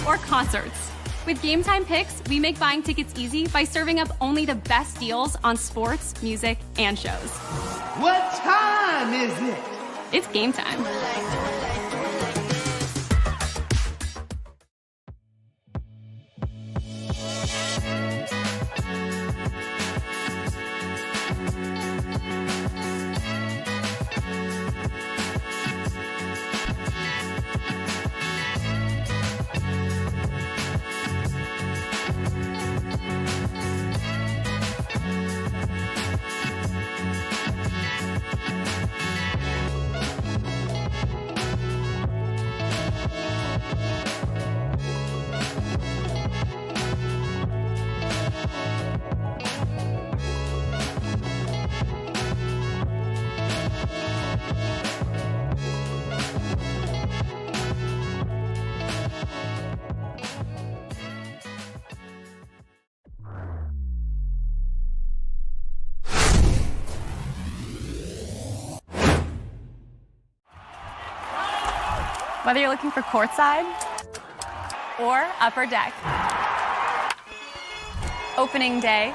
Speaker 2: or concerts. With Game Time Picks, we make buying tickets easy by serving up only the best deals on sports, music, and shows.
Speaker 3: What time is it?
Speaker 2: It's game time. Whether you're looking for courtside or upper deck, opening day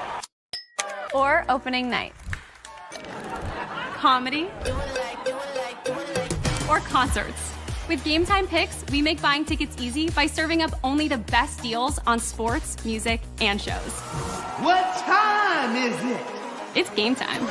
Speaker 2: or opening night, comedy or concerts. With Game Time Picks, we make buying tickets easy by serving up only the best deals on sports, music, and shows.
Speaker 3: What time is it?
Speaker 2: It's game time.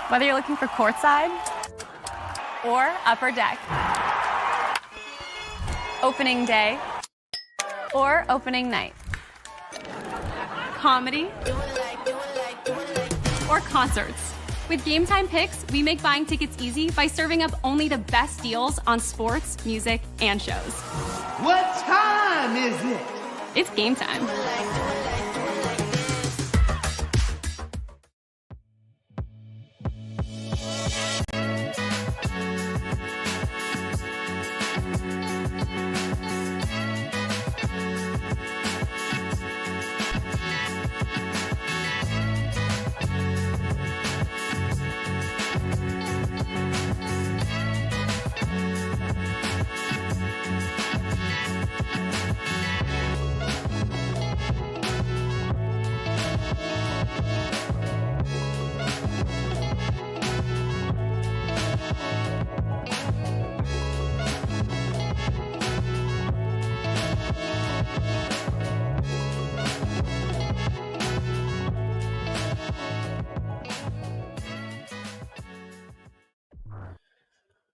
Speaker 2: Whether you're looking for courtside or upper deck, opening day or opening night, comedy or concerts. With Game Time Picks, we make buying tickets easy by serving up only the best deals on sports, music, and shows.
Speaker 3: What time is it?
Speaker 2: It's game time.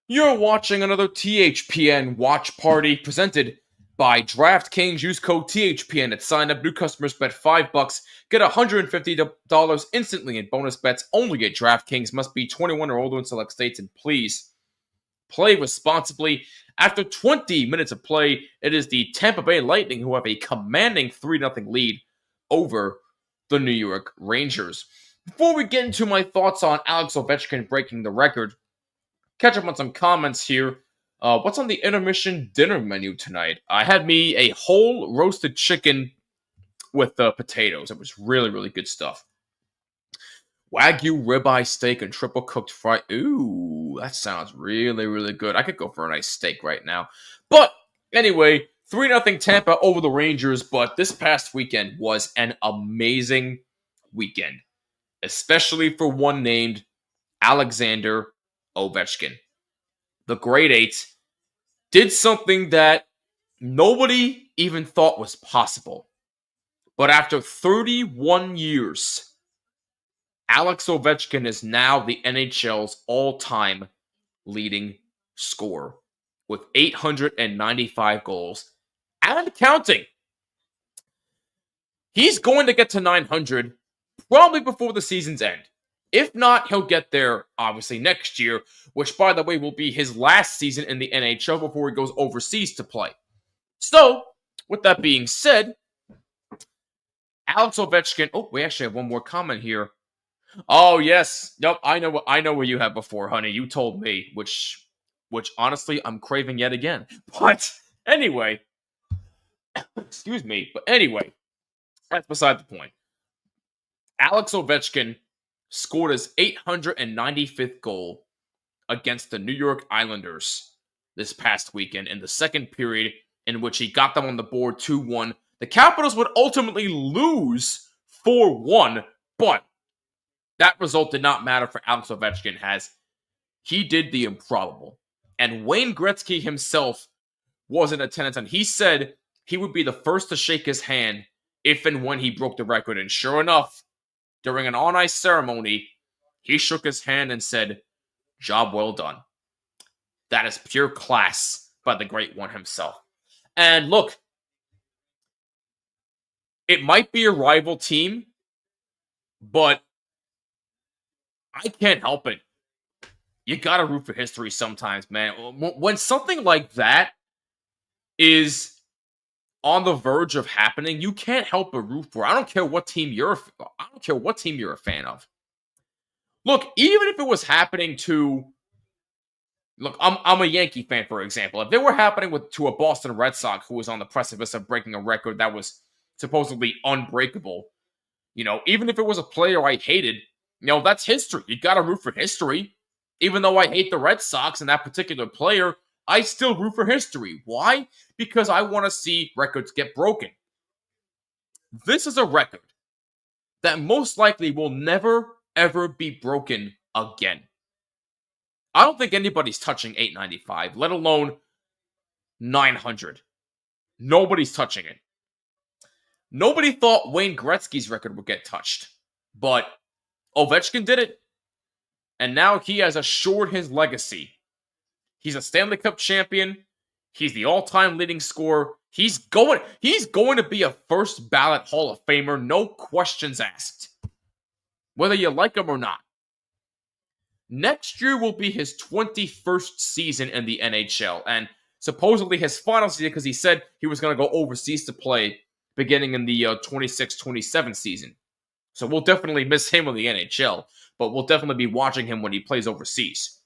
Speaker 4: You're watching another THPN watch party presented by DraftKings. Use code THPN at sign up. New customers bet $5, get $150 instantly in bonus bets only at DraftKings. Must be 21 or older in select states, and please play responsibly. After 20 minutes of play, it is the Tampa Bay Lightning who have a commanding 3-0 lead over the New York Rangers. Before we get into my thoughts on Alex Ovechkin breaking the record, catch up on some comments here. What's on the intermission dinner menu tonight? I had me a whole roasted chicken with potatoes. It was really, really good stuff. Wagyu ribeye steak and triple cooked fry. Ooh, that sounds really, really good. I could go for a nice steak right now. But anyway, 3-0 Tampa over the Rangers. But this past weekend was an amazing weekend, especially for one named Alexander Ovechkin. The Great Eight did something that nobody even thought was possible. But after 31 years, Alex Ovechkin is now the NHL's all-time leading scorer with 895 goals and counting. He's going to get to 900 probably before the season's end. If not, he'll get there, obviously, next year, which, by the way, will be his last season in the NHL before he goes overseas to play. So, with that being said, Alex Ovechkin... Oh, we actually have one more comment here. Oh, yes. Nope, I know what you have before, honey. You told me, which honestly, I'm craving yet again. But, anyway... Excuse me. But anyway, that's beside the point. Alex Ovechkin scored his 895th goal against the New York Islanders this past weekend in the second period, in which he got them on the board 2-1. The Capitals would ultimately lose 4-1, but that result did not matter for Alex Ovechkin, as he did the improbable. And Wayne Gretzky himself was in attendance, and he said he would be the first to shake his hand if and when he broke the record. And sure enough, during an on-ice ceremony, he shook his hand and said, "Job well done." That is pure class by the great one himself. And look, it might be a rival team, but I can't help it. You gotta root for history sometimes, man. When something like that is on the verge of happening, you can't help but root for. I don't care what team you're a fan of. Look, even if it was happening to, look, I'm a Yankee fan, for example. If they were happening to a Boston Red Sox who was on the precipice of breaking a record that was supposedly unbreakable, even if it was a player I hated, that's history. You got to root for history. Even though I hate the Red Sox and that particular player, I still root for history. Why? Because I want to see records get broken. This is a record that most likely will never, ever be broken again. I don't think anybody's touching 895, let alone 900. Nobody's touching it. Nobody thought Wayne Gretzky's record would get touched, but Ovechkin did it, and now he has assured his legacy. He's a Stanley Cup champion. He's the all-time leading scorer. He's going to be a first ballot Hall of Famer, no questions asked, whether you like him or not. Next year will be his 21st season in the NHL, and supposedly his final season because he said he was going to go overseas to play beginning in the 26-27 season. So we'll definitely miss him in the NHL, but we'll definitely be watching him when he plays overseas.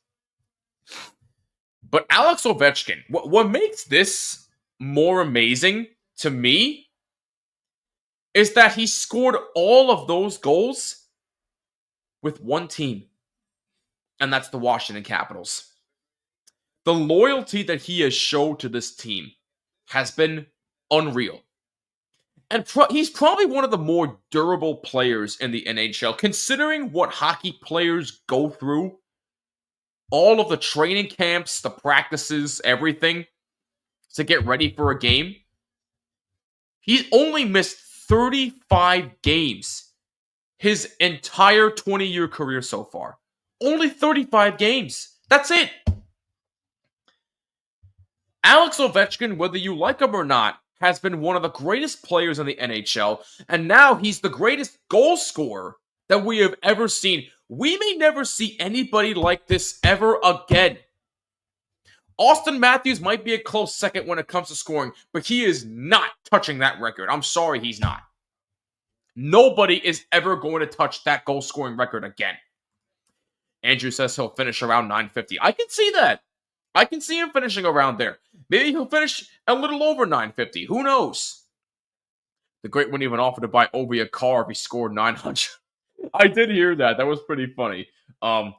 Speaker 4: But Alex Ovechkin, what makes this more amazing to me is that he scored all of those goals with one team, and that's the Washington Capitals. The loyalty that he has showed to this team has been unreal. And he's probably one of the more durable players in the NHL, considering what hockey players go through. All of the training camps, the practices, everything to get ready for a game. He's only missed 35 games his entire 20-year career so far. Only 35 games. That's it. Alex Ovechkin, whether you like him or not, has been one of the greatest players in the NHL, and now he's the greatest goal scorer that we have ever seen. We may never see anybody like this ever again. Austin Matthews might be a close second when it comes to scoring, but he is not touching that record. I'm sorry, he's not. Nobody is ever going to touch that goal-scoring record again. Andrew says he'll finish around 950. I can see that. I can see him finishing around there. Maybe he'll finish a little over 950. Who knows? The great one even offered to buy Ovi a car if he scored 900. I did hear that. That was pretty funny. He'll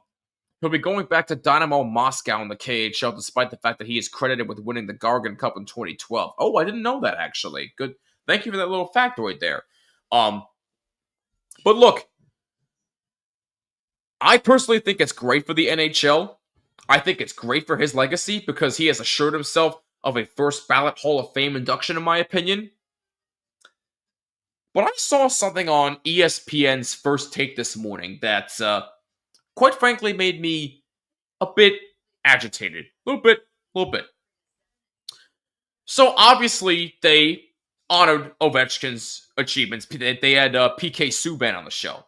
Speaker 4: be going back to Dynamo Moscow in the KHL, despite the fact that he is credited with winning the Gargan Cup in 2012. Oh, I didn't know that, actually. Good. Thank you for that little factoid there. But look, I personally think it's great for the NHL. I think it's great for his legacy because he has assured himself of a first ballot Hall of Fame induction, in my opinion. But I saw something on ESPN's First Take this morning that, quite frankly, made me a bit agitated. A little bit. So, obviously, they honored Ovechkin's achievements. They had PK Subban on the show.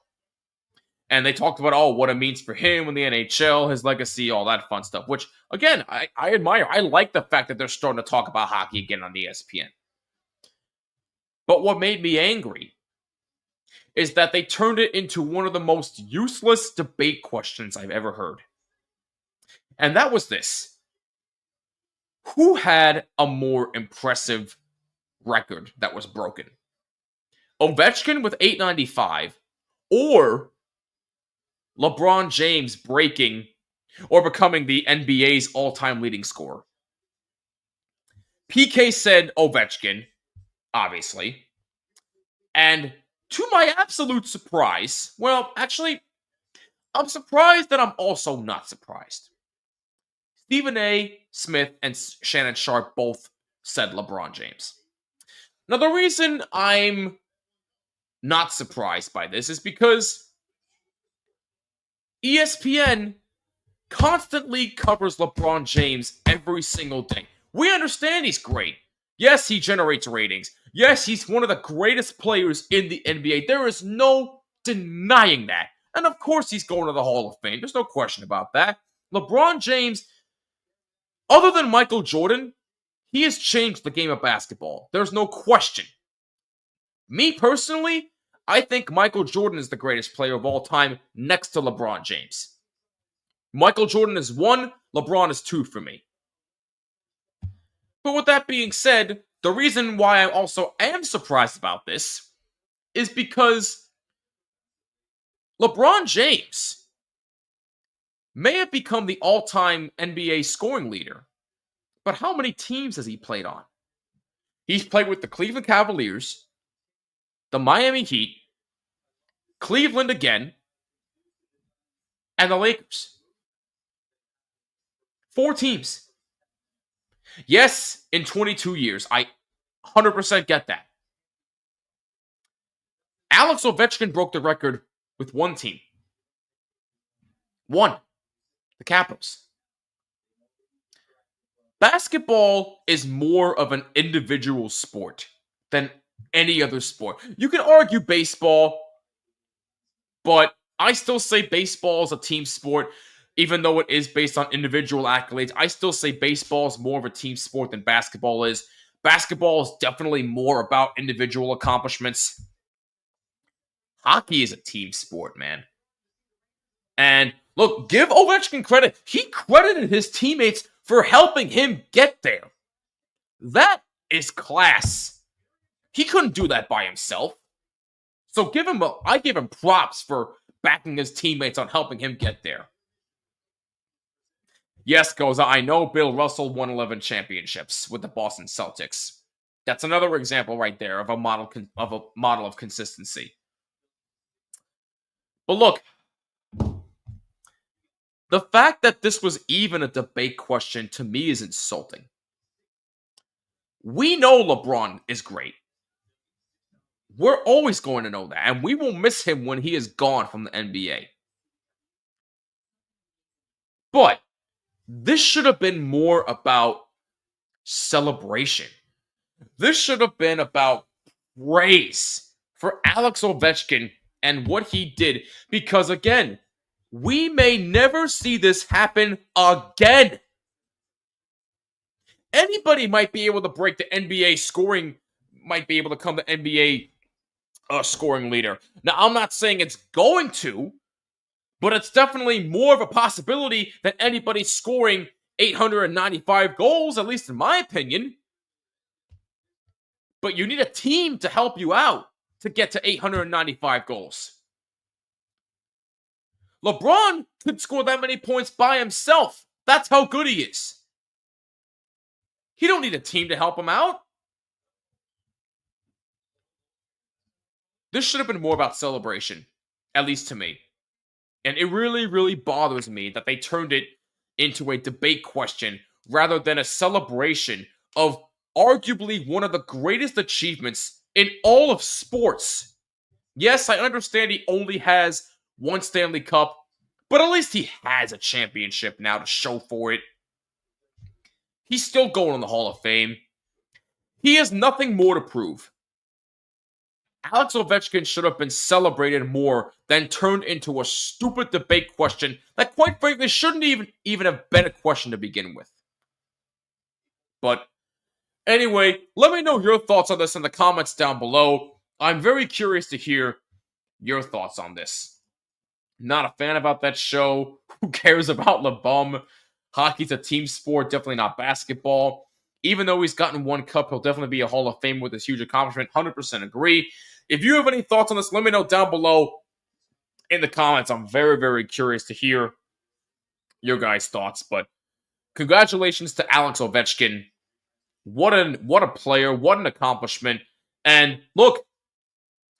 Speaker 4: And they talked about, what it means for him in the NHL, his legacy, all that fun stuff. Which, again, I admire. I like the fact that they're starting to talk about hockey again on ESPN. But what made me angry is that they turned it into one of the most useless debate questions I've ever heard. And that was this. Who had a more impressive record that was broken? Ovechkin with 895 or LeBron James breaking or becoming the NBA's all-time leading scorer? PK said Ovechkin, obviously. And to my absolute surprise, well, actually, I'm surprised that I'm also not surprised. Stephen A. Smith and Shannon Sharp both said LeBron James. Now, the reason I'm not surprised by this is because ESPN constantly covers LeBron James every single day. We understand he's great. Yes, he generates ratings. Yes, he's one of the greatest players in the NBA. There is no denying that. And of course, he's going to the Hall of Fame. There's no question about that. LeBron James, other than Michael Jordan, he has changed the game of basketball. There's no question. Me personally, I think Michael Jordan is the greatest player of all time next to LeBron James. Michael Jordan is 1, LeBron is 2 for me. But with that being said, the reason why I also am surprised about this is because LeBron James may have become the all-time NBA scoring leader, but how many teams has he played on? He's played with the Cleveland Cavaliers, the Miami Heat, Cleveland again, and the Lakers. 4 teams. Yes, in 22 years. I 100% get that. Alex Ovechkin broke the record with 1 team. 1. The Capitals. Basketball is more of an individual sport than any other sport. You can argue baseball, but I still say baseball is a team sport. Even though it is based on individual accolades, I still say baseball is more of a team sport than basketball is. Basketball is definitely more about individual accomplishments. Hockey is a team sport, man. And look, give Ovechkin credit. He credited his teammates for helping him get there. That is class. He couldn't do that by himself. So I give him props for backing his teammates on helping him get there. Yes, Goza, I know Bill Russell won 11 championships with the Boston Celtics. That's another example right there of a model of consistency. But look, the fact that this was even a debate question to me is insulting. We know LeBron is great. We're always going to know that, and we will miss him when he is gone from the NBA. But this should have been more about celebration. This should have been about praise for Alex Ovechkin and what he did. Because again, we may never see this happen again. Anybody might be able to break the NBA scoring, might be able to become the NBA scoring leader. Now, I'm not saying it's going to, but it's definitely more of a possibility than anybody scoring 895 goals, at least in my opinion. But you need a team to help you out to get to 895 goals. LeBron could score that many points by himself. That's how good he is. He don't need a team to help him out. This should have been more about celebration, at least to me. And it really, really bothers me that they turned it into a debate question rather than a celebration of arguably one of the greatest achievements in all of sports. Yes, I understand he only has 1 Stanley Cup, but at least he has a championship now to show for it. He's still going in the Hall of Fame. He has nothing more to prove. Alex Ovechkin should have been celebrated more than turned into a stupid debate question that, quite frankly, shouldn't even have been a question to begin with. But anyway, let me know your thoughts on this in the comments down below. I'm very curious to hear your thoughts on this. Not a fan about that show. Who cares about LeBum? Hockey's a team sport, definitely not basketball. Even though he's gotten 1 cup, he'll definitely be a Hall of Fame with this huge accomplishment. 100% agree. If you have any thoughts on this, let me know down below in the comments. I'm very, very curious to hear your guys' thoughts. But congratulations to Alex Ovechkin. What a player. What an accomplishment. And look,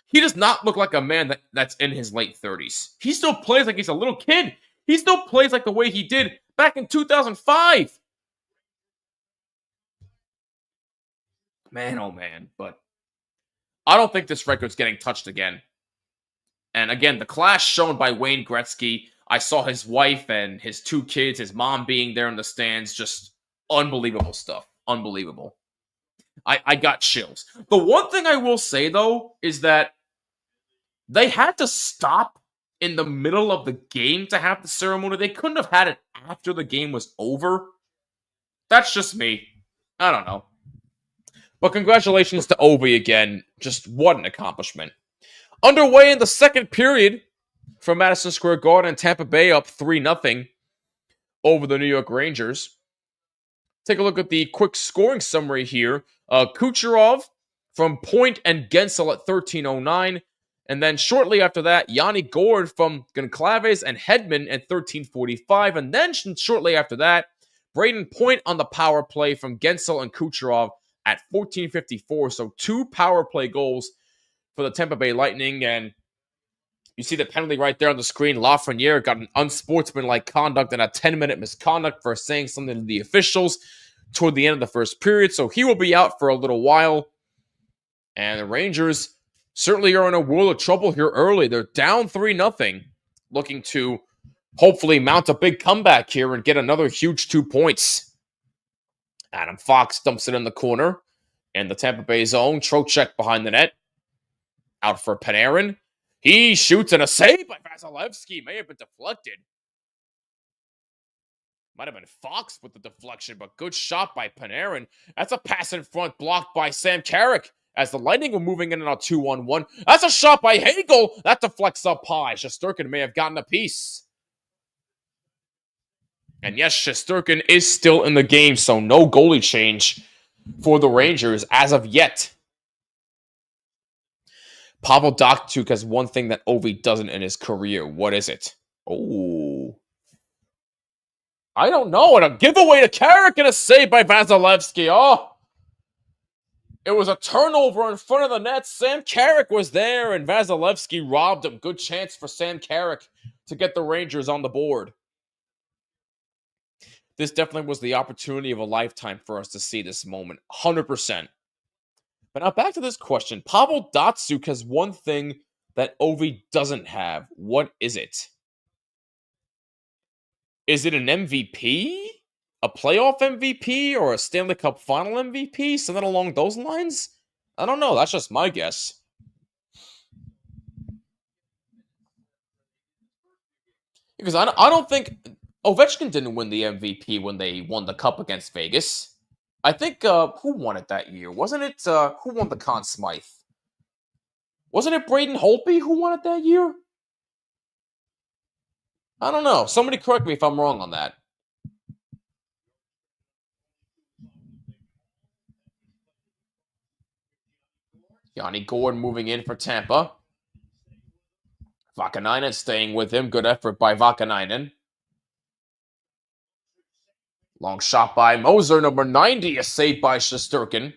Speaker 4: he does not look like a man that's in his late 30s. He still plays like he's a little kid. He still plays like the way he did back in 2005. Man, oh man. But I don't think this record's getting touched again. And again, the class shown by Wayne Gretzky. I saw his wife and his 2 kids, his mom being there in the stands. Just unbelievable stuff. Unbelievable. I got chills. The one thing I will say, though, is that they had to stop in the middle of the game to have the ceremony. They couldn't have had it after the game was over. That's just me. I don't know. But congratulations to Ovi again. Just what an accomplishment. Underway in the second period from Madison Square Garden, Tampa Bay up 3-0 over the New York Rangers. Take a look at the quick scoring summary here. Kucherov from Point and Gensel at 13:09. And then shortly after that, Yanni Gourde from Goncalves and Hedman at 13:45. And then shortly after that, Braden Point on the power play from Gensel and Kucherov at 14:54. So 2 power play goals for the Tampa Bay Lightning. And you see the penalty right there on the screen. Lafreniere got an unsportsmanlike conduct and a 10-minute misconduct for saying something to the officials toward the end of the first period. So he will be out for a little while. And the Rangers certainly are in a world of trouble here early. They're down 3-0, looking to hopefully mount a big comeback here and get another huge 2 points. Adam Fox dumps it in the corner. In the Tampa Bay zone, Trocheck behind the net. Out for Panarin. He shoots and a save by Vasilevsky. May have been deflected. Might have been Fox with the deflection, but good shot by Panarin. That's a pass in front blocked by Sam Carrick as the Lightning were moving in on a 2-on-1. That's a shot by Hagel. That deflects up high. Shesterkin may have gotten a piece. And yes, Shesterkin is still in the game, so no goalie change for the Rangers as of yet. Pavel Datsyuk has one thing that Ovi doesn't in his career. What is it? Oh. I don't know. And a giveaway to Carrick and a save by Vasilevsky. Oh. It was a turnover in front of the net. Sam Carrick was there, and Vasilevsky robbed him. Good chance for Sam Carrick to get the Rangers on the board. This definitely was the opportunity of a lifetime for us to see this moment. 100%. But now back to this question. Pavel Datsyuk has one thing that Ovi doesn't have. What is it? Is it an MVP? A playoff MVP? Or a Stanley Cup final MVP? Something along those lines? I don't know. That's just my guess. Because I don't think Ovechkin didn't win the MVP when they won the Cup against Vegas. I think, who won it that year? Wasn't it, who won the Conn Smythe? Wasn't it Braden Holtby who won it that year? I don't know. Somebody correct me if I'm wrong on that. Yanni Gourde moving in for Tampa. Vakanainen staying with him. Good effort by Vakanainen. Long shot by Moser, number 90, a save by Shesterkin.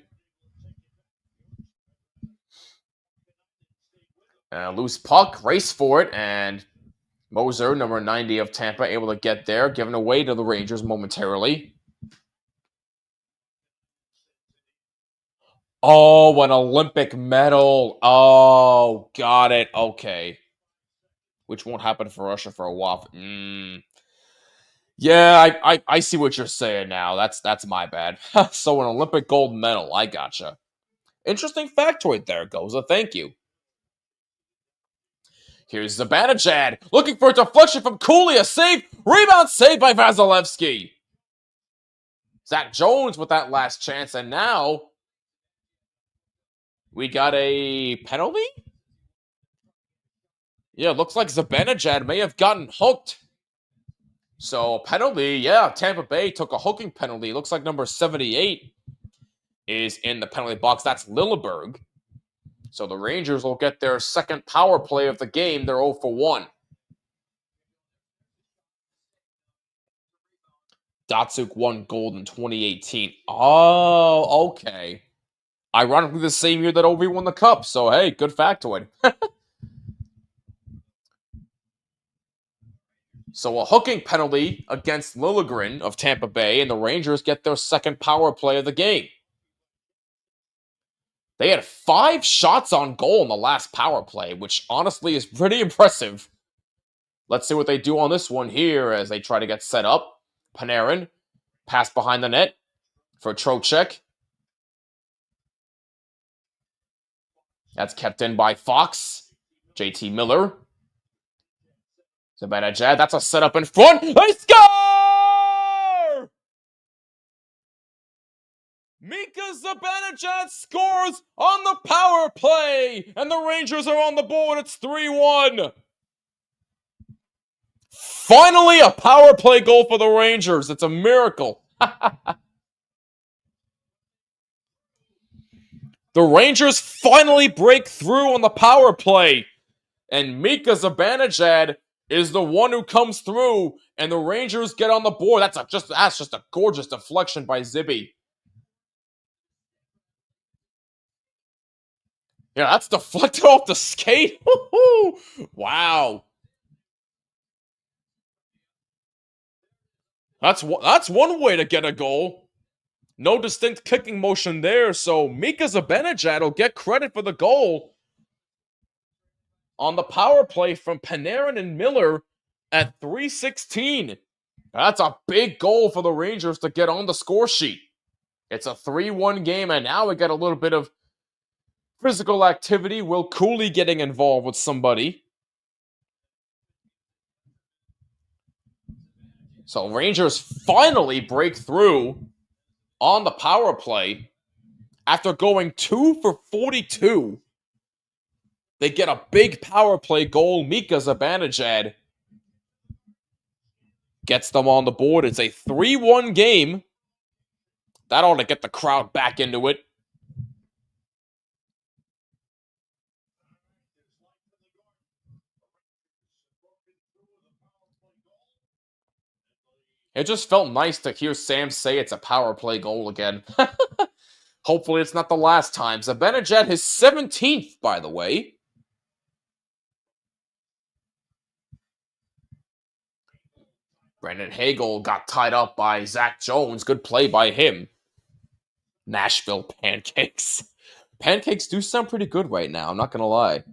Speaker 4: Loose puck, race for it, and Moser, number 90 of Tampa, able to get there, giving away to the Rangers momentarily. Oh, an Olympic medal. Oh, got it. Okay. Which won't happen for Russia for a while. Yeah, I see what you're saying now. That's my bad. So an Olympic gold medal. I gotcha. Interesting factoid there, Goza. Thank you. Here's Zibanejad looking for a deflection from Cooley. A save. Rebound save by Vasilevsky. Zach Jones with that last chance. And now we got a penalty? Yeah, looks like Zibanejad may have gotten hooked. So, a penalty, yeah, Tampa Bay took a hooking penalty. Looks like number 78 is in the penalty box. That's Lilleberg. So, the Rangers will get their second power play of the game. They're 0 for 1. Datsyuk won gold in 2018. Oh, okay. Ironically, the same year that Ovi won the Cup. So, hey, good factoid. So a hooking penalty against Liljegren of Tampa Bay, and the Rangers get their second power play of the game. They had 5 shots on goal in the last power play, which honestly is pretty impressive. Let's see what they do on this one here as they try to get set up. Panarin, pass behind the net for Trocheck. That's kept in by Fox. JT Miller. Zibanejad, that's a setup in front. They score! Mika Zibanejad scores on the power play, and the Rangers are on the board. It's 3-1. Finally, a power play goal for the Rangers. It's a miracle. The Rangers finally break through on the power play. And Mika Zibanejad is the one who comes through, and the Rangers get on the board. That's just a gorgeous deflection by Zibby. Yeah, that's deflected off the skate. Wow. That's one way to get a goal. No distinct kicking motion there, so Mika Zibanejad will get credit for the goal on the power play from Panarin and Miller at 3:16. That's a big goal for the Rangers to get on the score sheet. It's a 3-1 game, and now we get a little bit of physical activity. Will Cooley getting involved with somebody. So Rangers finally break through on the power play after going 2 for 42. They get a big power play goal. Mika Zibanejad gets them on the board. It's a 3-1 game. That ought to get the crowd back into it. It just felt nice to hear Sam say it's a power play goal again. Hopefully it's not the last time. Zibanejad, his 17th, by the way. Brandon Hagel got tied up by Zach Jones. Good play by him. Nashville Pancakes. Pancakes do sound pretty good right now, I'm not going to lie.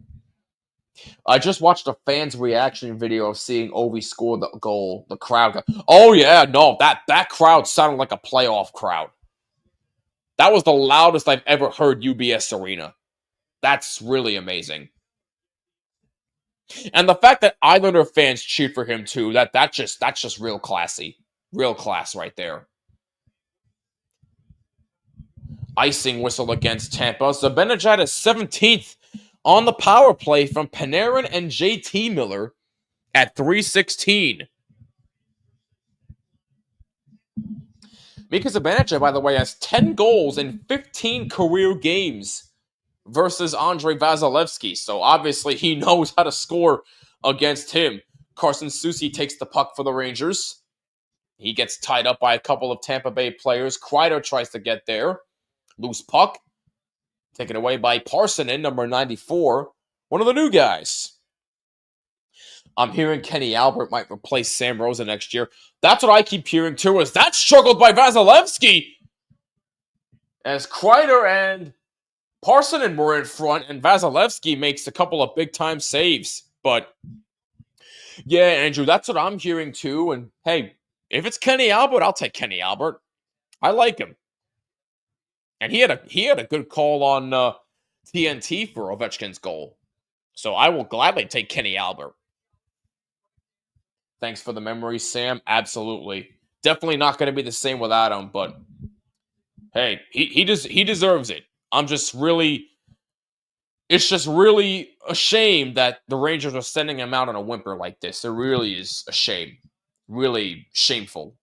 Speaker 4: I just watched a fan's reaction video of seeing Ovi score the goal. The crowd got, oh yeah, no, that crowd sounded like a playoff crowd. That was the loudest I've ever heard UBS Arena. That's really amazing. And the fact that Islander fans cheered for him too, that's just real classy. Real class right there. Icing whistle against Tampa. Zibanejad is 17th on the power play from Panarin and JT Miller at 3:16. Mika Zibanejad, by the way, has 10 goals in 15 career games versus Andrei Vasilevsky. So obviously he knows how to score against him. Carson Soucy takes the puck for the Rangers. He gets tied up by a couple of Tampa Bay players. Kreider tries to get there. Loose puck. Taken away by Parsonen, number 94. One of the new guys. I'm hearing Kenny Albert might replace Sam Rosa next year. That's what I keep hearing too, is that struggled by Vasilevsky. As Kreider and Parsonen were in front, and Vasilevsky makes a couple of big-time saves. But, yeah, Andrew, that's what I'm hearing too. And, hey, if it's Kenny Albert, I'll take Kenny Albert. I like him. And he had a good call on TNT for Ovechkin's goal. So I will gladly take Kenny Albert. Thanks for the memory, Sam. Absolutely. Definitely not going to be the same without him, but hey, he deserves it. It's just really a shame that the Rangers are sending him out on a whimper like this. It really is a shame. Really shameful.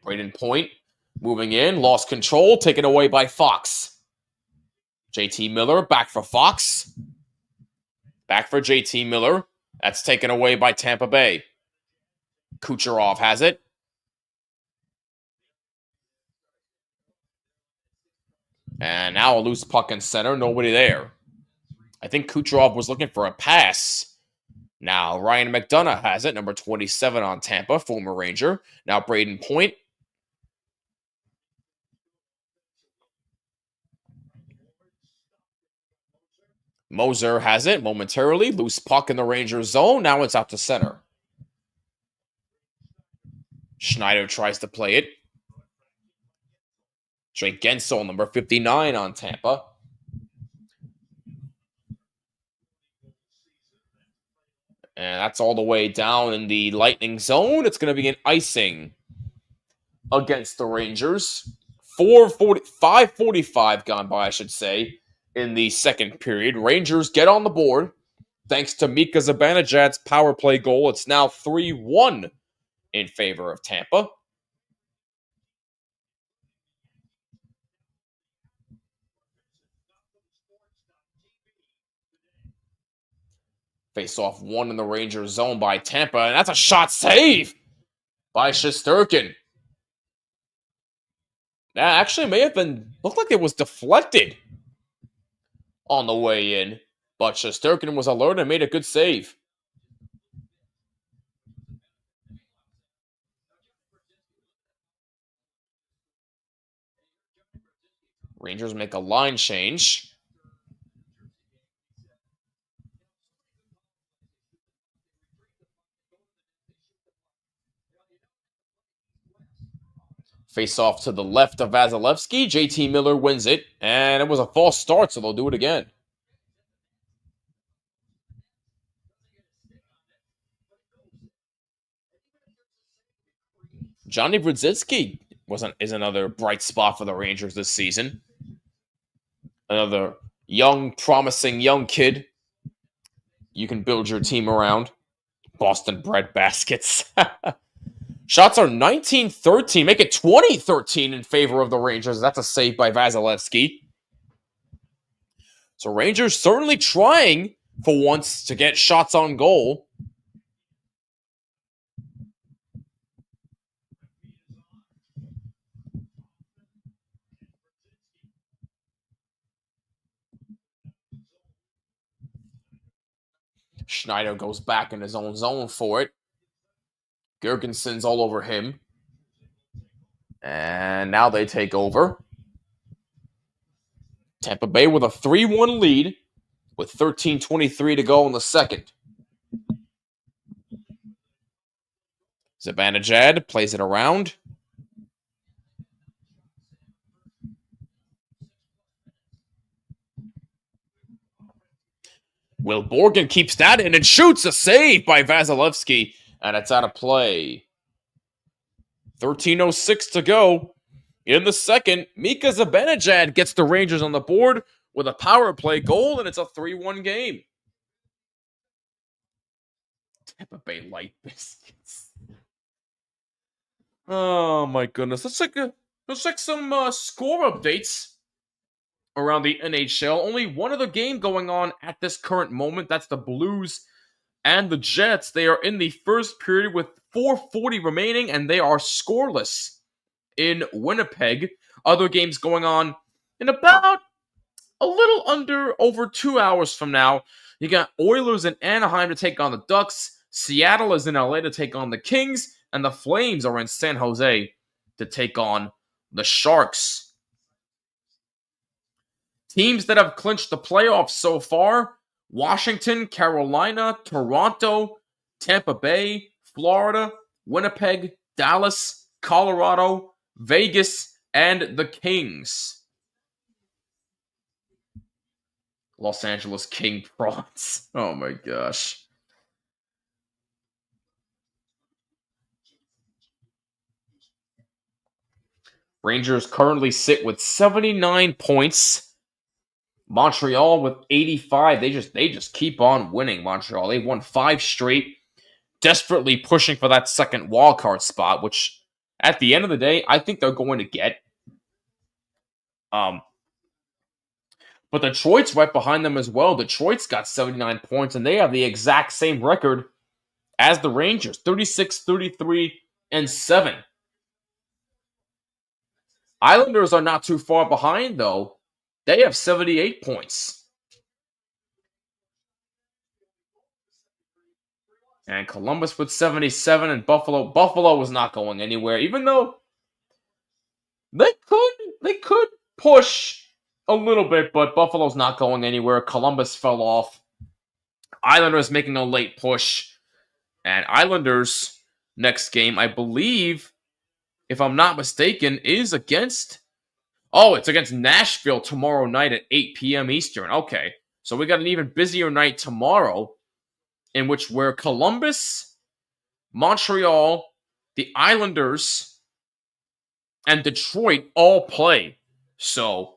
Speaker 4: Braden Point moving in, lost control, taken away by Fox. JT Miller back for Fox. Back for JT Miller. That's taken away by Tampa Bay. Kucherov has it. And now a loose puck in center, nobody there. I think Kucherov was looking for a pass. Now Ryan McDonough has it, number 27 on Tampa, former Ranger. Now Braden Point. Moser has it momentarily. Loose puck in the Rangers zone. Now it's out to center. Schneider tries to play it. Drake Gensel, number 59 on Tampa. And that's all the way down in the Lightning zone. It's going to be an icing against the Rangers. 5:45 gone by, I should say, in the second period. Rangers get on the board thanks to Mika Zibanejad's power play goal. It's now 3-1 in favor of Tampa. Face-off one in the Rangers zone by Tampa, and that's a shot save by Shesterkin. That actually may have been, looked like it was deflected on the way in, but Shesterkin was alert and made a good save. Rangers make a line change. Face off to the left of Vasilevsky. JT Miller wins it, and it was a false start, so they'll do it again. Johnny Brodzinski is another bright spot for the Rangers this season. Another young, promising young kid you can build your team around. Boston bread baskets. Shots are 19-13. Make it 20-13 in favor of the Rangers. That's a save by Vasilevsky. So Rangers certainly trying for once to get shots on goal. Schneider goes back in his own zone for it. Gergensen's all over him. And now they take over. Tampa Bay with a 3-1 lead with 13:23 to go in the second. Zibanejad plays it around. Will Borgen keeps that in and shoots a save by Vasilevsky, and it's out of play. 13:06 to go in the second. Mika Zibanejad gets the Rangers on the board with a power play goal, and it's a 3-1 game. Tampa Bay Light Biscuits. Oh my goodness. Let's check some score updates around the NHL. Only one other game going on at this current moment. That's the Blues and the Jets. They are in the first period with 4:40 remaining, and they are scoreless in Winnipeg. Other games going on in about a little over 2 hours from now. You got Oilers in Anaheim to take on the Ducks. Seattle is in LA to take on the Kings, and the Flames are in San Jose to take on the Sharks. Teams that have clinched the playoffs so far: Washington, Carolina, Toronto, Tampa Bay, Florida, Winnipeg, Dallas, Colorado, Vegas, and the Kings. Los Angeles King Prawns. Oh my gosh. Rangers currently sit with 79 points. Montreal with 85. They just keep on winning, Montreal. They've won 5 straight, desperately pushing for that second wildcard spot, which at the end of the day, I think they're going to get. But Detroit's right behind them as well. Detroit's got 79 points, and they have the exact same record as the Rangers, 36, 33, and 7. Islanders are not too far behind, though. They have 78 points. And Columbus with 77, and Buffalo. Buffalo was not going anywhere, even though they could push a little bit, but Buffalo's not going anywhere. Columbus fell off. Islanders making a late push. And Islanders next game, I believe, if I'm not mistaken, is against... Oh, it's against Nashville tomorrow night at 8 p.m. Eastern. Okay, so we got an even busier night tomorrow, in which where Columbus, Montreal, the Islanders, and Detroit all play. So,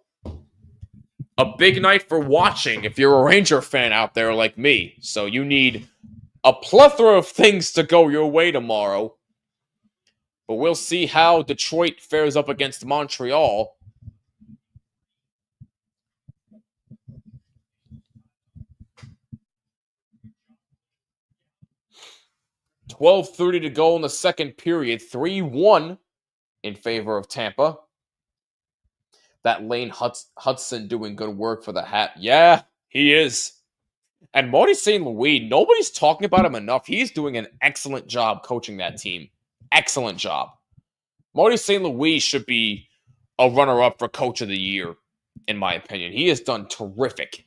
Speaker 4: a big night for watching if you're a Ranger fan out there like me. So you need a plethora of things to go your way tomorrow. But we'll see how Detroit fares up against Montreal. $12:30 to go in the second period. 3-1 in favor of Tampa. That Lane Hudson doing good work for the Hat. Yeah, he is. And Marty St. Louis, nobody's talking about him enough. He's doing an excellent job coaching that team. Excellent job. Marty St. Louis should be a runner-up for Coach of the Year, in my opinion. He has done terrific.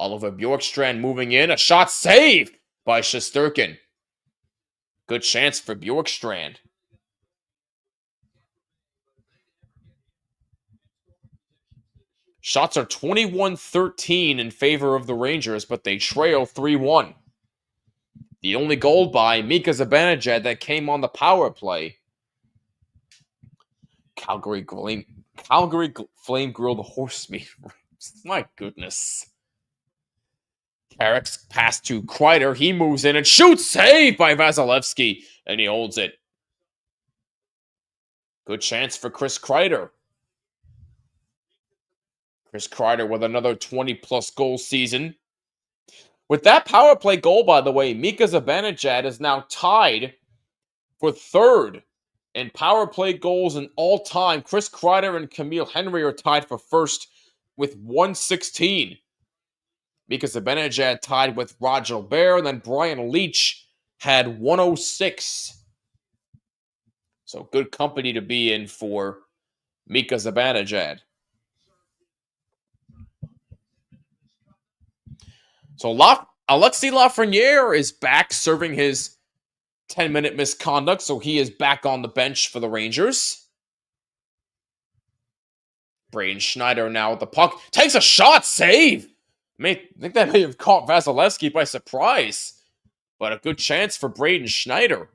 Speaker 4: Oliver Bjorkstrand moving in. A shot saved by Shesterkin. Good chance for Bjorkstrand. Shots are 21-13 in favor of the Rangers, but they trail 3-1. The only goal by Mika Zibanejad that came on the power play. Calgary Flame Grilled Horse Meat. My goodness. Carrick's pass to Kreider. He moves in and shoots. Saved by Vasilevsky. And he holds it. Good chance for Chris Kreider. Chris Kreider with another 20-plus goal season. With that power play goal, by the way, Mika Zibanejad is now tied for third in power play goals in all time. Chris Kreider and Camille Henry are tied for first with 116. Mika Zibanejad tied with Rod Gilbert, and then Brian Leetch had 106. So good company to be in for Mika Zibanejad. So Alexis Lafreniere is back serving his 10-minute misconduct, so he is back on the bench for the Rangers. Braden Schneider now with the puck. Takes a shot, save! I think that may have caught Vasilevsky by surprise. But a good chance for Braden Schneider.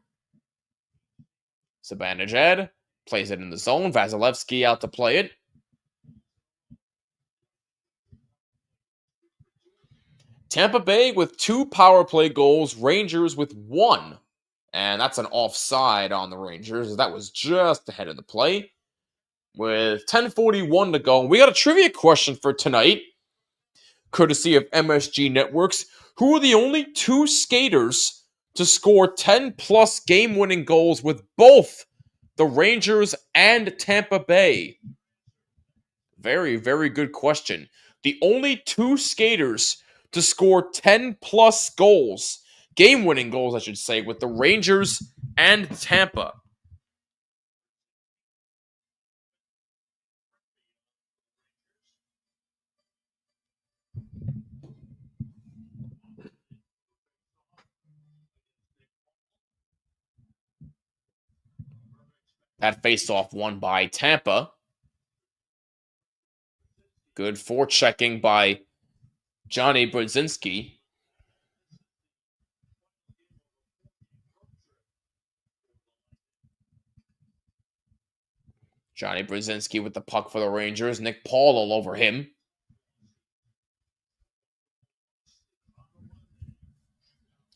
Speaker 4: Zibanejad plays it in the zone. Vasilevsky out to play it. Tampa Bay with 2 power play goals. Rangers with 1. And that's an offside on the Rangers. That was just ahead of the play. With 10:41 to go. We got a trivia question for tonight. Courtesy of MSG Networks. Who are the only 2 skaters to score 10-plus game-winning goals with both the Rangers and Tampa Bay? Very, very good question. The only 2 skaters to score 10-plus goals, game-winning goals, I should say, with the Rangers and Tampa. That face-off won by Tampa. Good forechecking by Johnny Brzezinski. Johnny Brzezinski with the puck for the Rangers. Nick Paul all over him.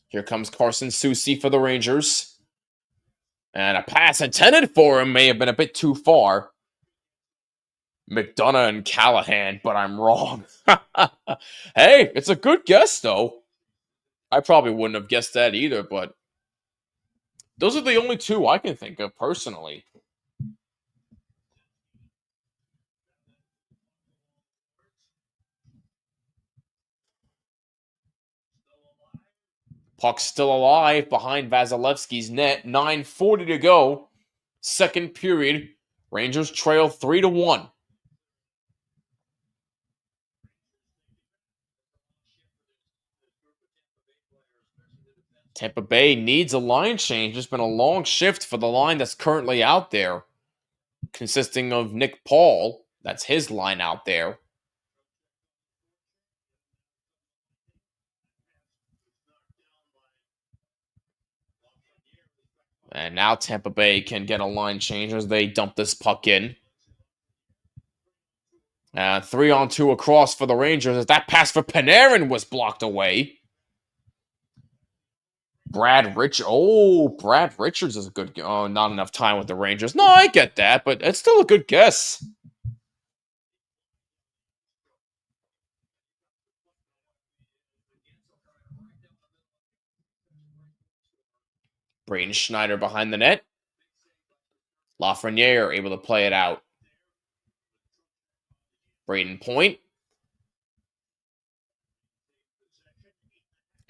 Speaker 4: Here comes Carson Soucy for the Rangers. And a pass intended for him may have been a bit too far. McDonough and Callahan, but I'm wrong. Hey, it's a good guess, though. I probably wouldn't have guessed that either, but those are the only two I can think of personally. Puck still alive behind Vasilevsky's net. 9:40 to go. Second period. Rangers trail 3-1. Tampa Bay needs a line change. There's been a long shift for the line that's currently out there, consisting of Nick Paul. That's his line out there. And now Tampa Bay can get a line change as they dump this puck in. 3-on-2 across for the Rangers as that pass for Panarin was blocked away. Brad Richards is a good... Oh, not enough time with the Rangers. No, I get that, but it's still a good guess. Braden Schneider behind the net. Lafreniere able to play it out. Braden Point.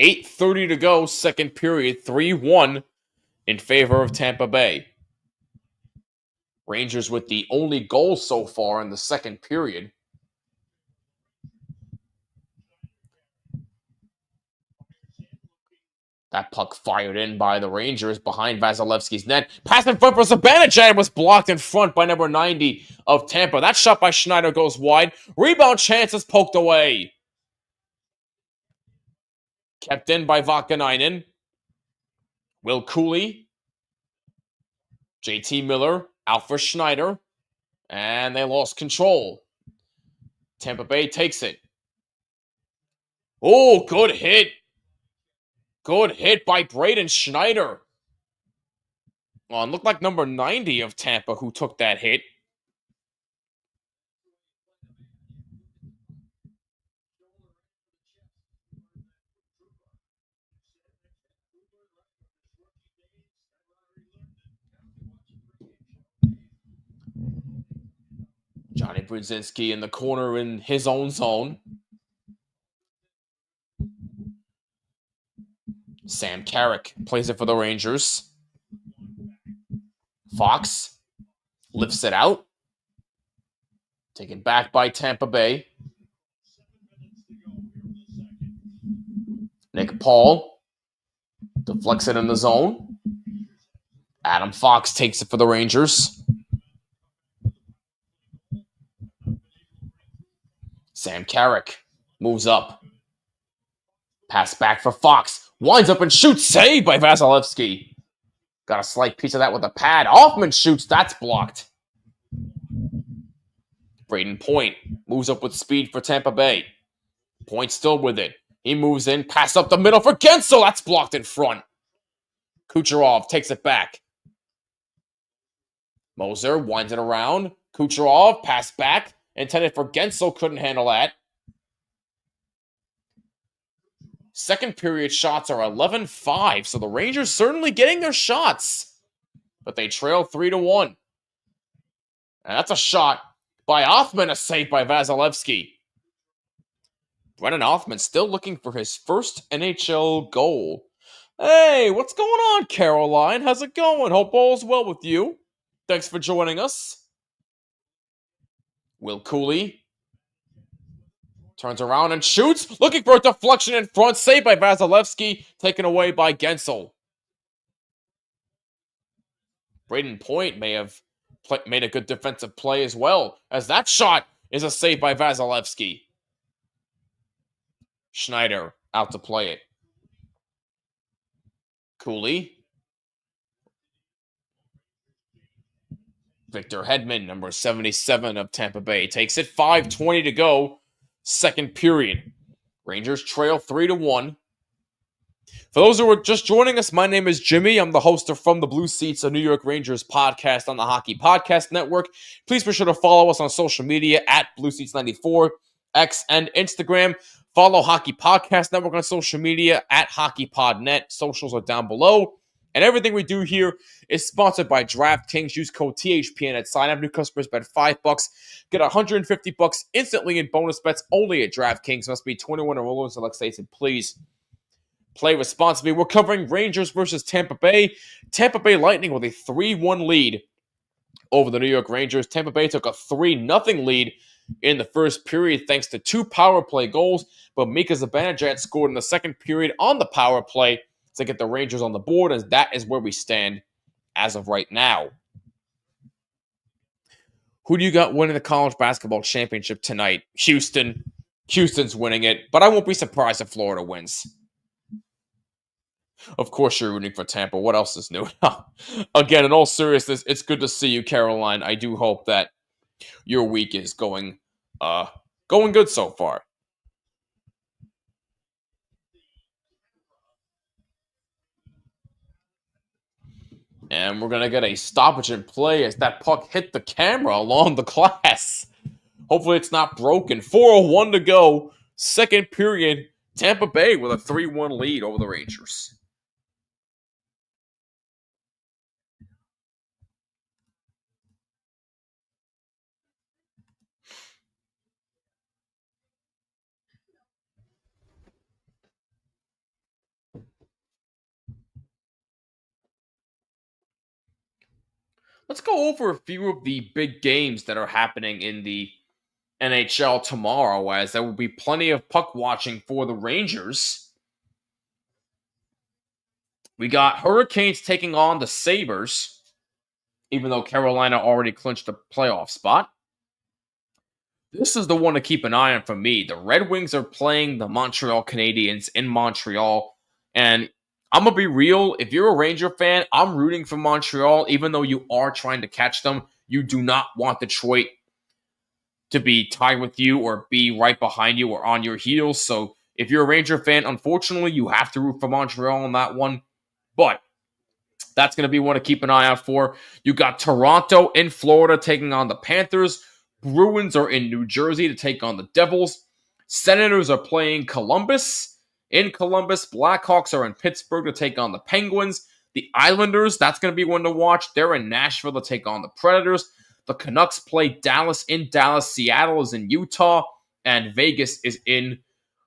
Speaker 4: 8:30 to go, second period, 3-1 in favor of Tampa Bay. Rangers with the only goal so far in the second period. That puck fired in by the Rangers behind Vasilevsky's net. Pass in front for Zibanejad was blocked in front by number 90 of Tampa. That shot by Schneider goes wide. Rebound chance is poked away. Kept in by Vakanainen. Will Cooley. JT Miller. Out for Schneider. And they lost control. Tampa Bay takes it. Oh, good hit. Good hit by Braden Schneider. Oh, it looked like number 90 of Tampa who took that hit. Johnny Brzezinski in the corner in his own zone. Sam Carrick plays it for the Rangers. Fox lifts it out. Taken back by Tampa Bay. Nick Paul deflects it in the zone. Adam Fox takes it for the Rangers. Sam Carrick moves up. Pass back for Fox. Winds up and shoots. Saved by Vasilevsky. Got a slight piece of that with a pad. Hoffman shoots. That's blocked. Braden Point moves up with speed for Tampa Bay. Point still with it. He moves in. Pass up the middle for Gensel. That's blocked in front. Kucherov takes it back. Moser winds it around. Kucherov, pass back. Intended for Gensel. Couldn't handle that. Second period shots are 11-5, so the Rangers certainly getting their shots. But they trail 3-1. And that's a shot by Othman, a save by Vasilevsky. Brennan Othman still looking for his first NHL goal. Hey, what's going on, Caroline? How's it going? Hope all's well with you. Thanks for joining us. Will Cooley turns around and shoots. Looking for a deflection in front. Saved by Vasilevsky. Taken away by Gensel. Braden Point may have made a good defensive play as well, as that shot is a save by Vasilevsky. Schneider out to play it. Cooley. Victor Hedman, number 77 of Tampa Bay, takes it. 5:20 to go. Second period. Rangers trail 3-1. For those who are just joining us, my name is Jimmy. I'm the host of From the Blue Seats, a New York Rangers podcast on the Hockey Podcast Network. Please be sure to follow us on social media at Blue Seats 94 X, and Instagram. Follow Hockey Podcast Network on social media at HockeyPodNet. Socials are down below. And everything we do here is sponsored by DraftKings. Use code THPN at sign up. New customers bet $5. Get $150 instantly in bonus bets only at DraftKings. Must be 21 or older in select states. And please play responsibly. We're covering Rangers versus Tampa Bay. Tampa Bay Lightning with a 3-1 lead over the New York Rangers. Tampa Bay took a 3-0 lead in the first period thanks to 2 power play goals, but Mika Zibanejad scored in the second period on the power play to get the Rangers on the board, and that is where we stand as of right now. Who do you got winning the college basketball championship tonight? Houston. Houston's winning it, but I won't be surprised if Florida wins. Of course you're rooting for Tampa. What else is new? Again, in all seriousness, it's good to see you, Caroline. I do hope that your week is going good so far. And we're going to get a stoppage in play as that puck hit the camera along the glass. Hopefully it's not broken. 4:01 to go. Second period. Tampa Bay with a 3-1 lead over the Rangers. Let's go over a few of the big games that are happening in the NHL tomorrow, as there will be plenty of puck watching for the Rangers. We got Hurricanes taking on the Sabres, even though Carolina already clinched a playoff spot. This is the one to keep an eye on for me. The Red Wings are playing the Montreal Canadiens in Montreal, and I'm going to be real. If you're a Ranger fan, I'm rooting for Montreal, even though you are trying to catch them. You do not want Detroit to be tied with you or be right behind you or on your heels. So if you're a Ranger fan, unfortunately, you have to root for Montreal on that one. But that's going to be one to keep an eye out for. You got Toronto in Florida taking on the Panthers. Bruins are in New Jersey to take on the Devils. Senators are playing Columbus. In Columbus, Blackhawks are in Pittsburgh to take on the Penguins. The Islanders, that's going to be one to watch. They're in Nashville to take on the Predators. The Canucks play Dallas in Dallas. Seattle is in Utah. And Vegas is in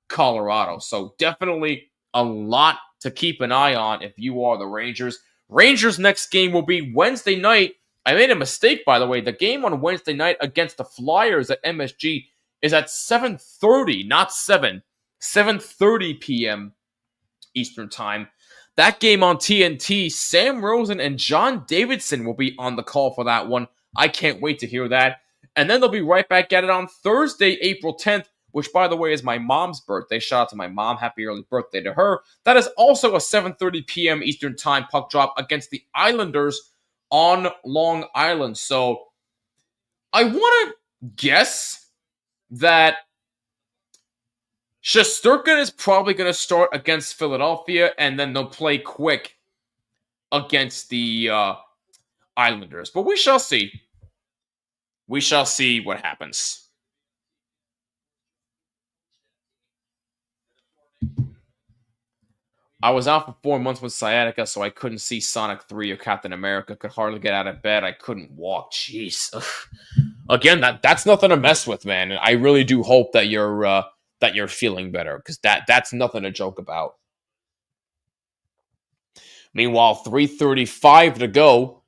Speaker 4: Colorado. So definitely a lot to keep an eye on if you are the Rangers. Rangers' next game will be Wednesday night. I made a mistake, by the way. The game on Wednesday night against the Flyers at MSG is at 7:30, not 7. 7:30 p.m. Eastern Time. That game on TNT, Sam Rosen and John Davidson will be on the call for that one. I can't wait to hear that. And then they'll be right back at it on Thursday, April 10th, which, by the way, is my mom's birthday. Shout out to my mom. Happy early birthday to her. That is also a 7:30 p.m. Eastern Time puck drop against the Islanders on Long Island. So I want to guess that Shesterkin is probably going to start against Philadelphia, and then they'll play quick against the Islanders. But we shall see. We shall see what happens. I was out for 4 months with sciatica, so I couldn't see Sonic 3 or Captain America. Could hardly get out of bed. I couldn't walk. Jeez. Again, that's nothing to mess with, man. And I really do hope that you're feeling better, because that's nothing to joke about. Meanwhile, 3:35 to go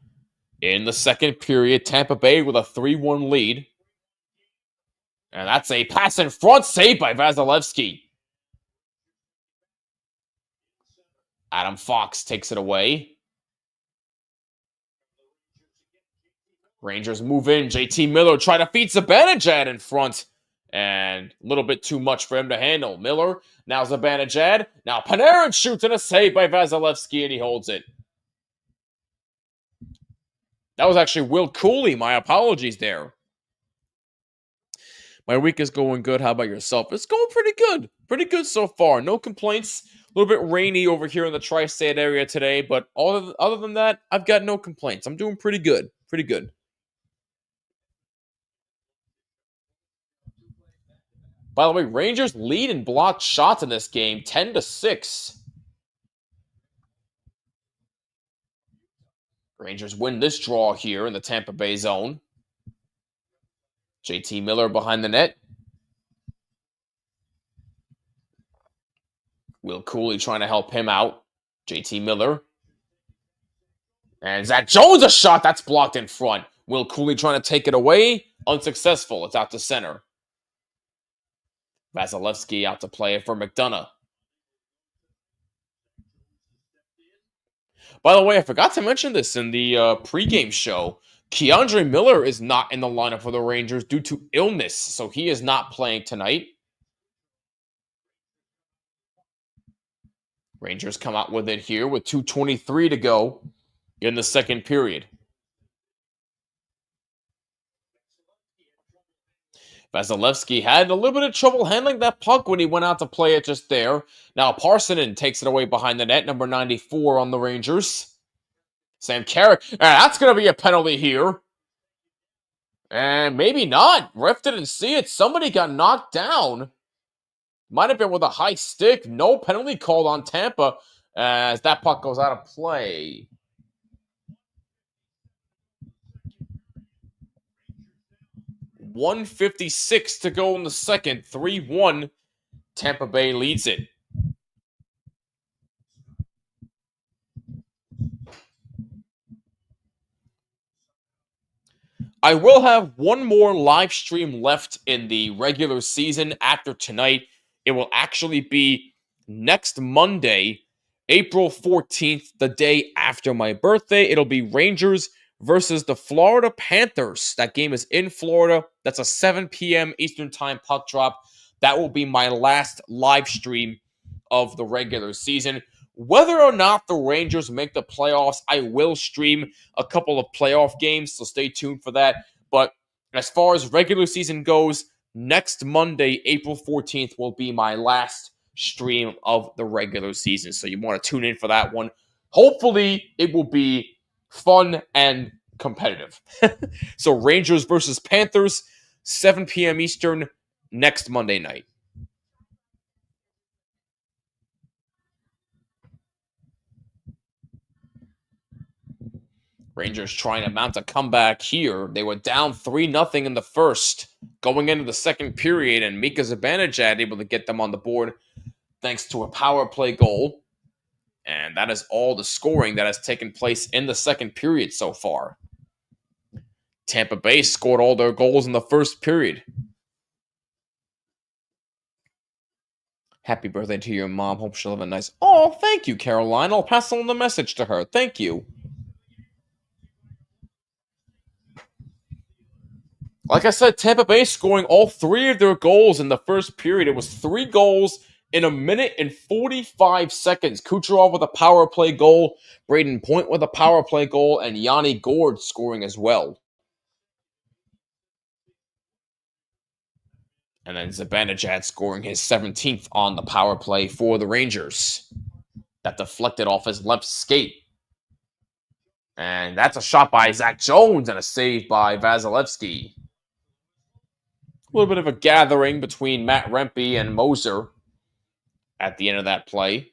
Speaker 4: in the second period. Tampa Bay with a 3-1 lead. And that's a pass in front, saved by Vasilevsky. Adam Fox takes it away. Rangers move in. JT Miller try to feed Zibanejad in front. And a little bit too much for him to handle. Miller, now Zibanejad. Now Panarin shoots, and a save by Vasilevsky, and he holds it. That was actually Will Cooley. My apologies there. My week is going good. How about yourself? It's going pretty good. Pretty good so far. No complaints. A little bit rainy over here in the tri-state area today, but other than that, I've got no complaints. I'm doing pretty good. Pretty good. By the way, Rangers lead in blocked shots in this game, 10-6. Rangers win this draw here in the Tampa Bay zone. JT Miller behind the net. Will Cooley trying to help him out. JT Miller. And Zach Jones, a shot that's blocked in front. Will Cooley trying to take it away. Unsuccessful. It's out to center. Vasilevsky out to play it for McDonough. By the way, I forgot to mention this in the pregame show. Keandre Miller is not in the lineup for the Rangers due to illness, so he is not playing tonight. Rangers come out with it here with 2:23 to go in the second period. Vasilevsky had a little bit of trouble handling that puck when he went out to play it just there. Now Parsonen takes it away behind the net, number 94 on the Rangers. Sam Carrick, that's going to be a penalty here. And maybe not. Ref didn't see it. Somebody got knocked down. Might have been with a high stick. No penalty called on Tampa as that puck goes out of play. .156 to go in the second. 3-1. Tampa Bay leads it. I will have one more live stream left in the regular season after tonight. It will actually be next Monday, April 14th, the day after my birthday. It'll be Rangers versus the Florida Panthers. That game is in Florida. That's a 7 p.m. Eastern Time puck drop. That will be my last live stream of the regular season. Whether or not the Rangers make the playoffs, I will stream a couple of playoff games, so stay tuned for that. But as far as regular season goes, next Monday, April 14th, will be my last stream of the regular season. So you want to tune in for that one. Hopefully, it will be fun and competitive. So Rangers versus Panthers, 7 p.m. Eastern, next Monday night. Rangers trying to mount a comeback here. They were down 3-0 in the first, going into the second period, and Mika Zibanejad able to get them on the board thanks to a power play goal. And that is all the scoring that has taken place in the second period so far. Tampa Bay scored all their goals in the first period. Happy birthday to your mom. Hope she'll have a nice... Oh, thank you, Caroline. I'll pass on the message to her. Thank you. Like I said, Tampa Bay scoring all three of their goals in the first period. It was 3 goals in 1 minute and 45 seconds. Kucherov with a power play goal, Braden Point with a power play goal, and Yanni Gourde scoring as well. And then Zibanejad scoring his 17th on the power play for the Rangers. That deflected off his left skate. And that's a shot by Zach Jones and a save by Vasilevsky. A little bit of a gathering between Matt Rempe and Moser at the end of that play.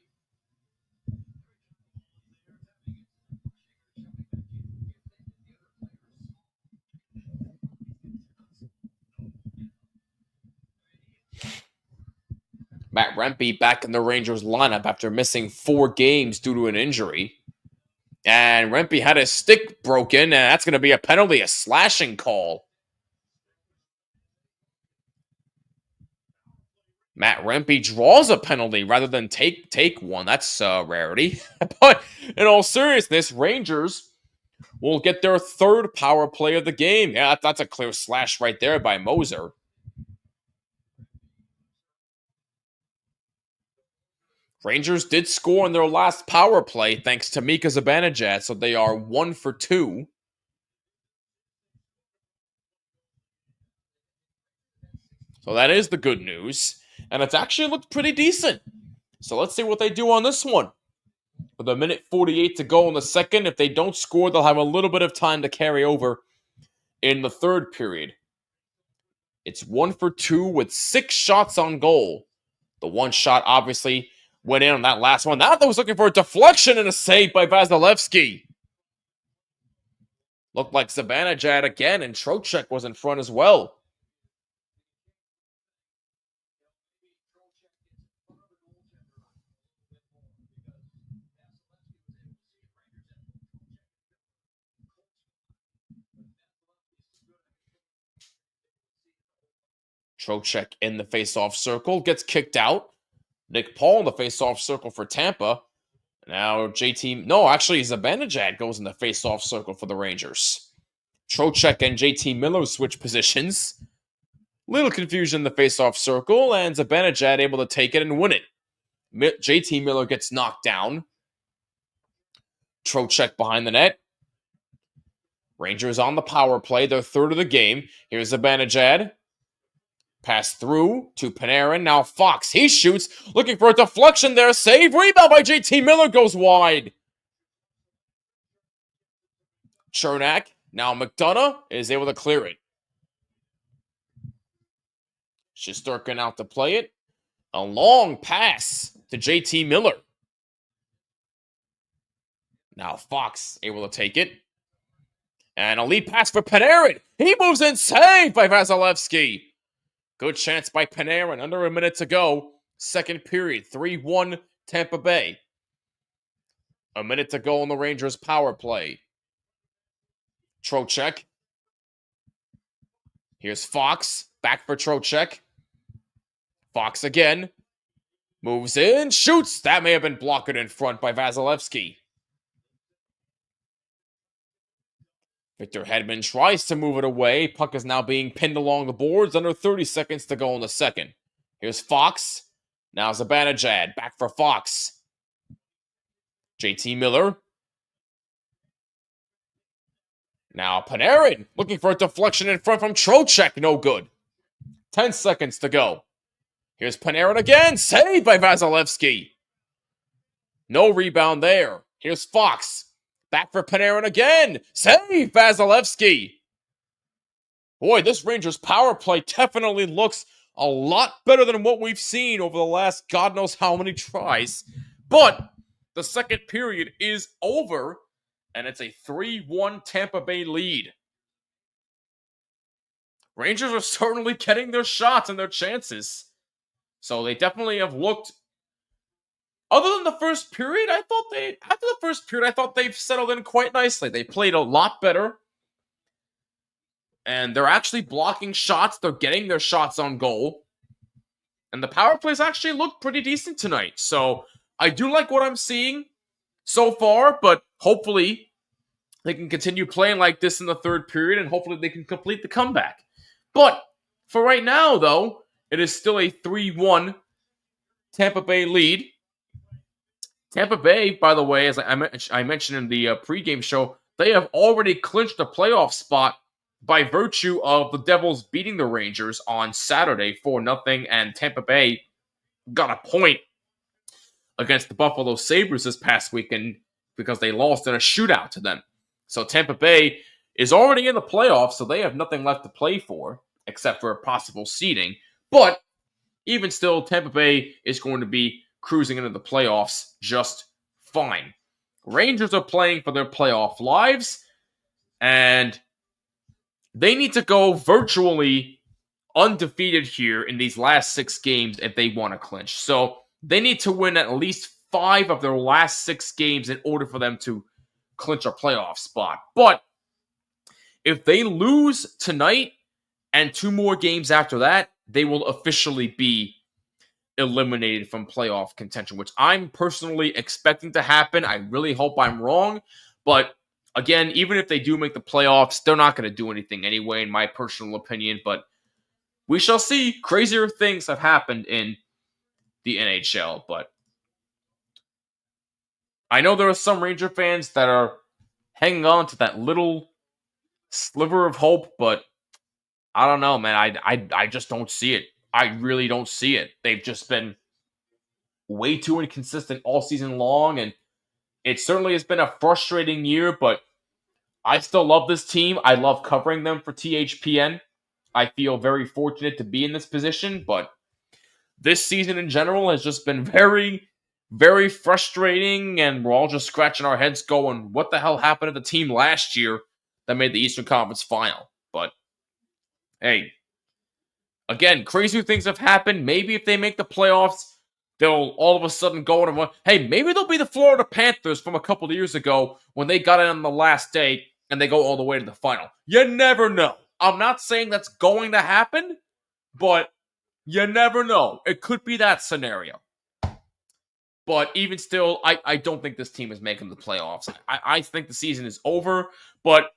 Speaker 4: Matt Rempe back in the Rangers lineup after missing 4 games due to an injury. And Rempe had his stick broken, and that's going to be a penalty, a slashing call. Matt Rempe draws a penalty rather than take one. That's a rarity. But in all seriousness, Rangers will get their 3rd power play of the game. Yeah, that's a clear slash right there by Moser. Rangers did score in their last power play thanks to Mika Zibanejad, so they are 1 for 2. So that is the good news. And it's actually looked pretty decent. So let's see what they do on this one. With 1 minute 48 to go in the second, if they don't score, they'll have a little bit of time to carry over in the third period. It's 1 for 2 with 6 shots on goal. The one shot obviously went in on that last one. That was looking for a deflection and a save by Vasilevsky. Looked like Zibanejad again, and Trocheck was in front as well. Trocheck in the face-off circle, gets kicked out. Nick Paul in the face-off circle for Tampa. Now Zibanejad goes in the face-off circle for the Rangers. Trocheck and JT Miller switch positions. Little confusion in the face-off circle, and Zibanejad able to take it and win it. JT Miller gets knocked down. Trocheck behind the net. Rangers on the power play, their third of the game. Here's Zibanejad. Pass through to Panarin. Now Fox, he shoots, looking for a deflection there. Save, rebound by JT Miller goes wide. Chernak, now McDonough is able to clear it. Shesterkin out to play it. A long pass to JT Miller. Now Fox able to take it. And a lead pass for Panarin. He moves in, saved by Vasilevsky. Good chance by Panarin. Under a minute to go. Second period. 3-1 Tampa Bay. A minute to go on the Rangers' power play. Trocheck. Here's Fox. Back for Trocheck. Fox again. Moves in. Shoots. That may have been blocked in front by Vasilevsky. Victor Hedman tries to move it away. Puck is now being pinned along the boards. Under 30 seconds to go in the second. Here's Fox. Now Zibanejad. Back for Fox. JT Miller. Now Panarin. Looking for a deflection in front from Trocheck. No good. 10 seconds to go. Here's Panarin again. Saved by Vasilevsky. No rebound there. Here's Fox. Back for Panarin again. Save Vasilevsky. Boy, this Rangers power play definitely looks a lot better than what we've seen over the last God knows how many tries. But the second period is over, and it's a 3-1 Tampa Bay lead. Rangers are certainly getting their shots and their chances. So they definitely have looked. Other than the first period, I thought they've settled in quite nicely. They played a lot better. And they're actually blocking shots. They're getting their shots on goal. And the power plays actually look pretty decent tonight. So I do like what I'm seeing so far, but hopefully they can continue playing like this in the third period, and hopefully they can complete the comeback. But for right now, though, it is still a 3-1 Tampa Bay lead. Tampa Bay, by the way, as I mentioned in the pregame show, they have already clinched a playoff spot by virtue of the Devils beating the Rangers on Saturday 4-0, and Tampa Bay got a point against the Buffalo Sabres this past weekend because they lost in a shootout to them. So Tampa Bay is already in the playoffs, so they have nothing left to play for except for a possible seeding. But even still, Tampa Bay is going to be cruising into the playoffs just fine. Rangers are playing for their playoff lives, and they need to go virtually undefeated here in these last 6 games if they want to clinch. So they need to win at least 5 of their last 6 games in order for them to clinch a playoff spot. But if they lose tonight and 2 more games after that, they will officially be eliminated from playoff contention, which I'm personally expecting to happen. I really hope I'm wrong. But again, even if they do make the playoffs, they're not going to do anything anyway, in my personal opinion. But we shall see. Crazier things have happened in the NHL. But I know there are some Ranger fans that are hanging on to that little sliver of hope, but I don't know, man. I just don't see it. I really don't see it. They've just been way too inconsistent all season long, and it certainly has been a frustrating year, but I still love this team. I love covering them for THPN. I feel very fortunate to be in this position, but this season in general has just been very, very frustrating, and we're all just scratching our heads going, what the hell happened to the team last year that made the Eastern Conference Final? But, hey, again, crazy things have happened. Maybe if they make the playoffs, they'll all of a sudden go and hey, maybe they'll be the Florida Panthers from a couple of years ago when they got in on the last day and they go all the way to the final. You never know. I'm not saying that's going to happen, but you never know. It could be that scenario. But even still, I don't think this team is making the playoffs. I think the season is over. But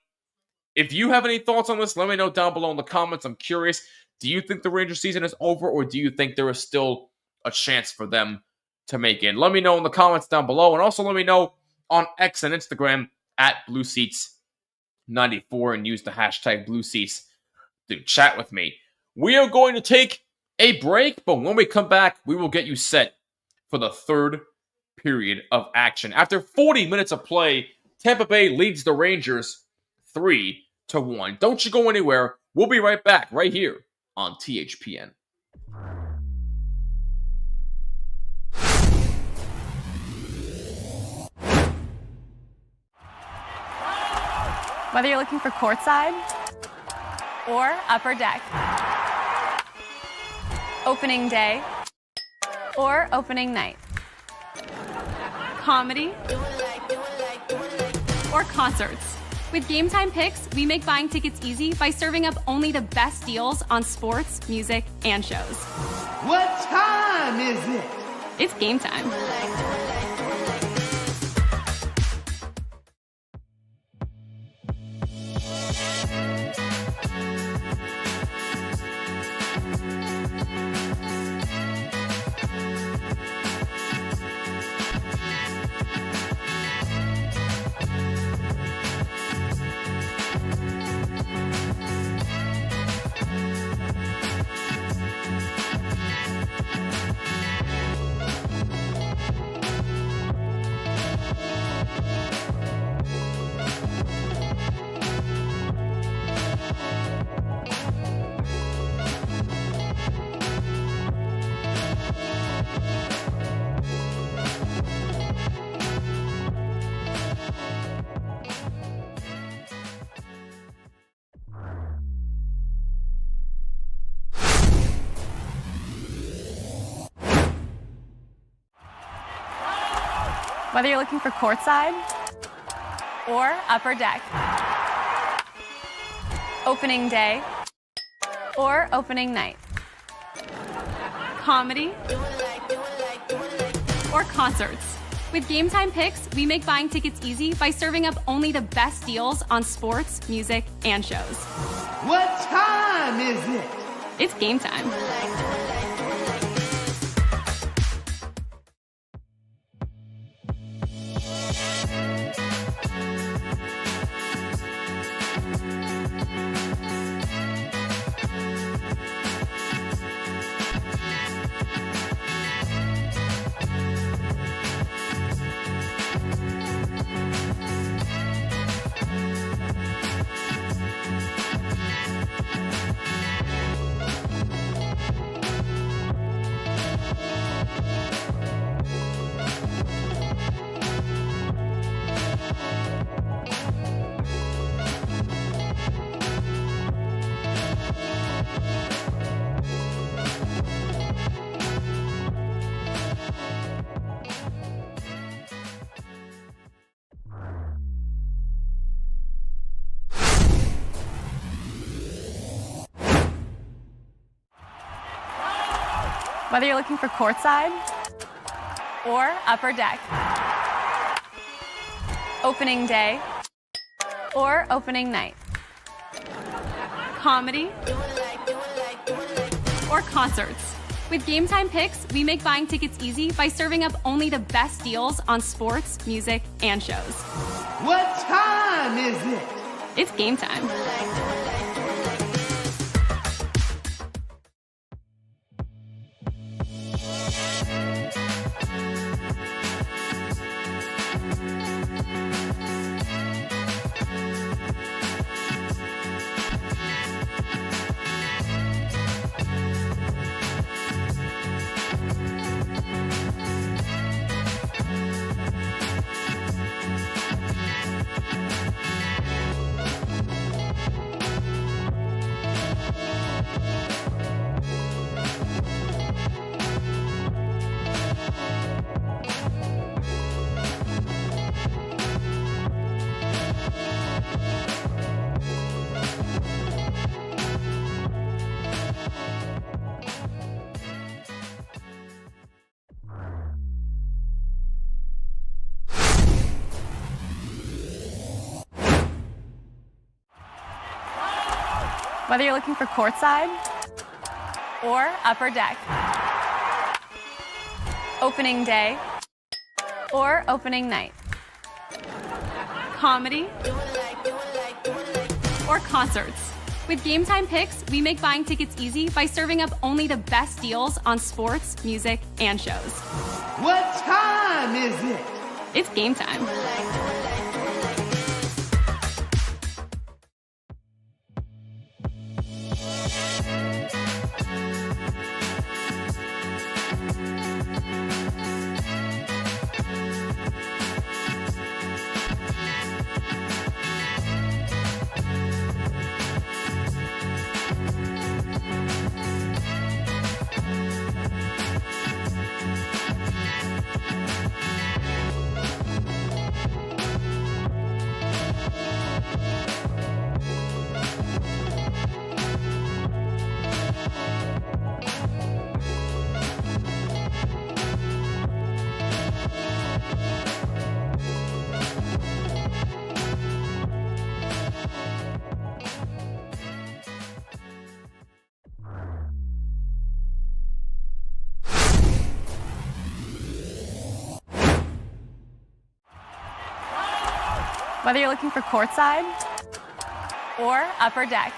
Speaker 4: if you have any thoughts on this, let me know down below in the comments. I'm curious. Do you think the Rangers season is over, or do you think there is still a chance for them to make it? Let me know in the comments down below. And also let me know on X and Instagram at BlueSeats94 and use the hashtag BlueSeats to chat with me. We are going to take a break, but when we come back, we will get you set for the third period of action. After 40 minutes of play, Tampa Bay leads the Rangers 3-1. Don't you go anywhere. We'll be right back right here on THPN.
Speaker 2: Whether you're looking for courtside or upper deck, opening day or opening night, comedy or concerts. With Game Time Picks, we make buying tickets easy by serving up only the best deals on sports, music, and shows.
Speaker 3: What time is it?
Speaker 2: It's game time. Whether you're looking for courtside or upper deck, opening day or opening night, comedy or concerts. With Game Time Picks, we make buying tickets easy by serving up only the best deals on sports, music, and shows.
Speaker 3: What time is it?
Speaker 2: It's game time. Whether you're looking for courtside or upper deck, opening day or opening night, comedy or concerts. With Game Time Picks, we make buying tickets easy by serving up only the best deals on sports, music, and shows.
Speaker 3: What time is it?
Speaker 2: It's game time. Whether you're looking for courtside or upper deck, opening day or opening night, comedy or concerts. With Game Time Picks, we make buying tickets easy by serving up only the best deals on sports, music, and shows.
Speaker 3: What time is it?
Speaker 2: It's game time. Whether you're looking for courtside or upper deck,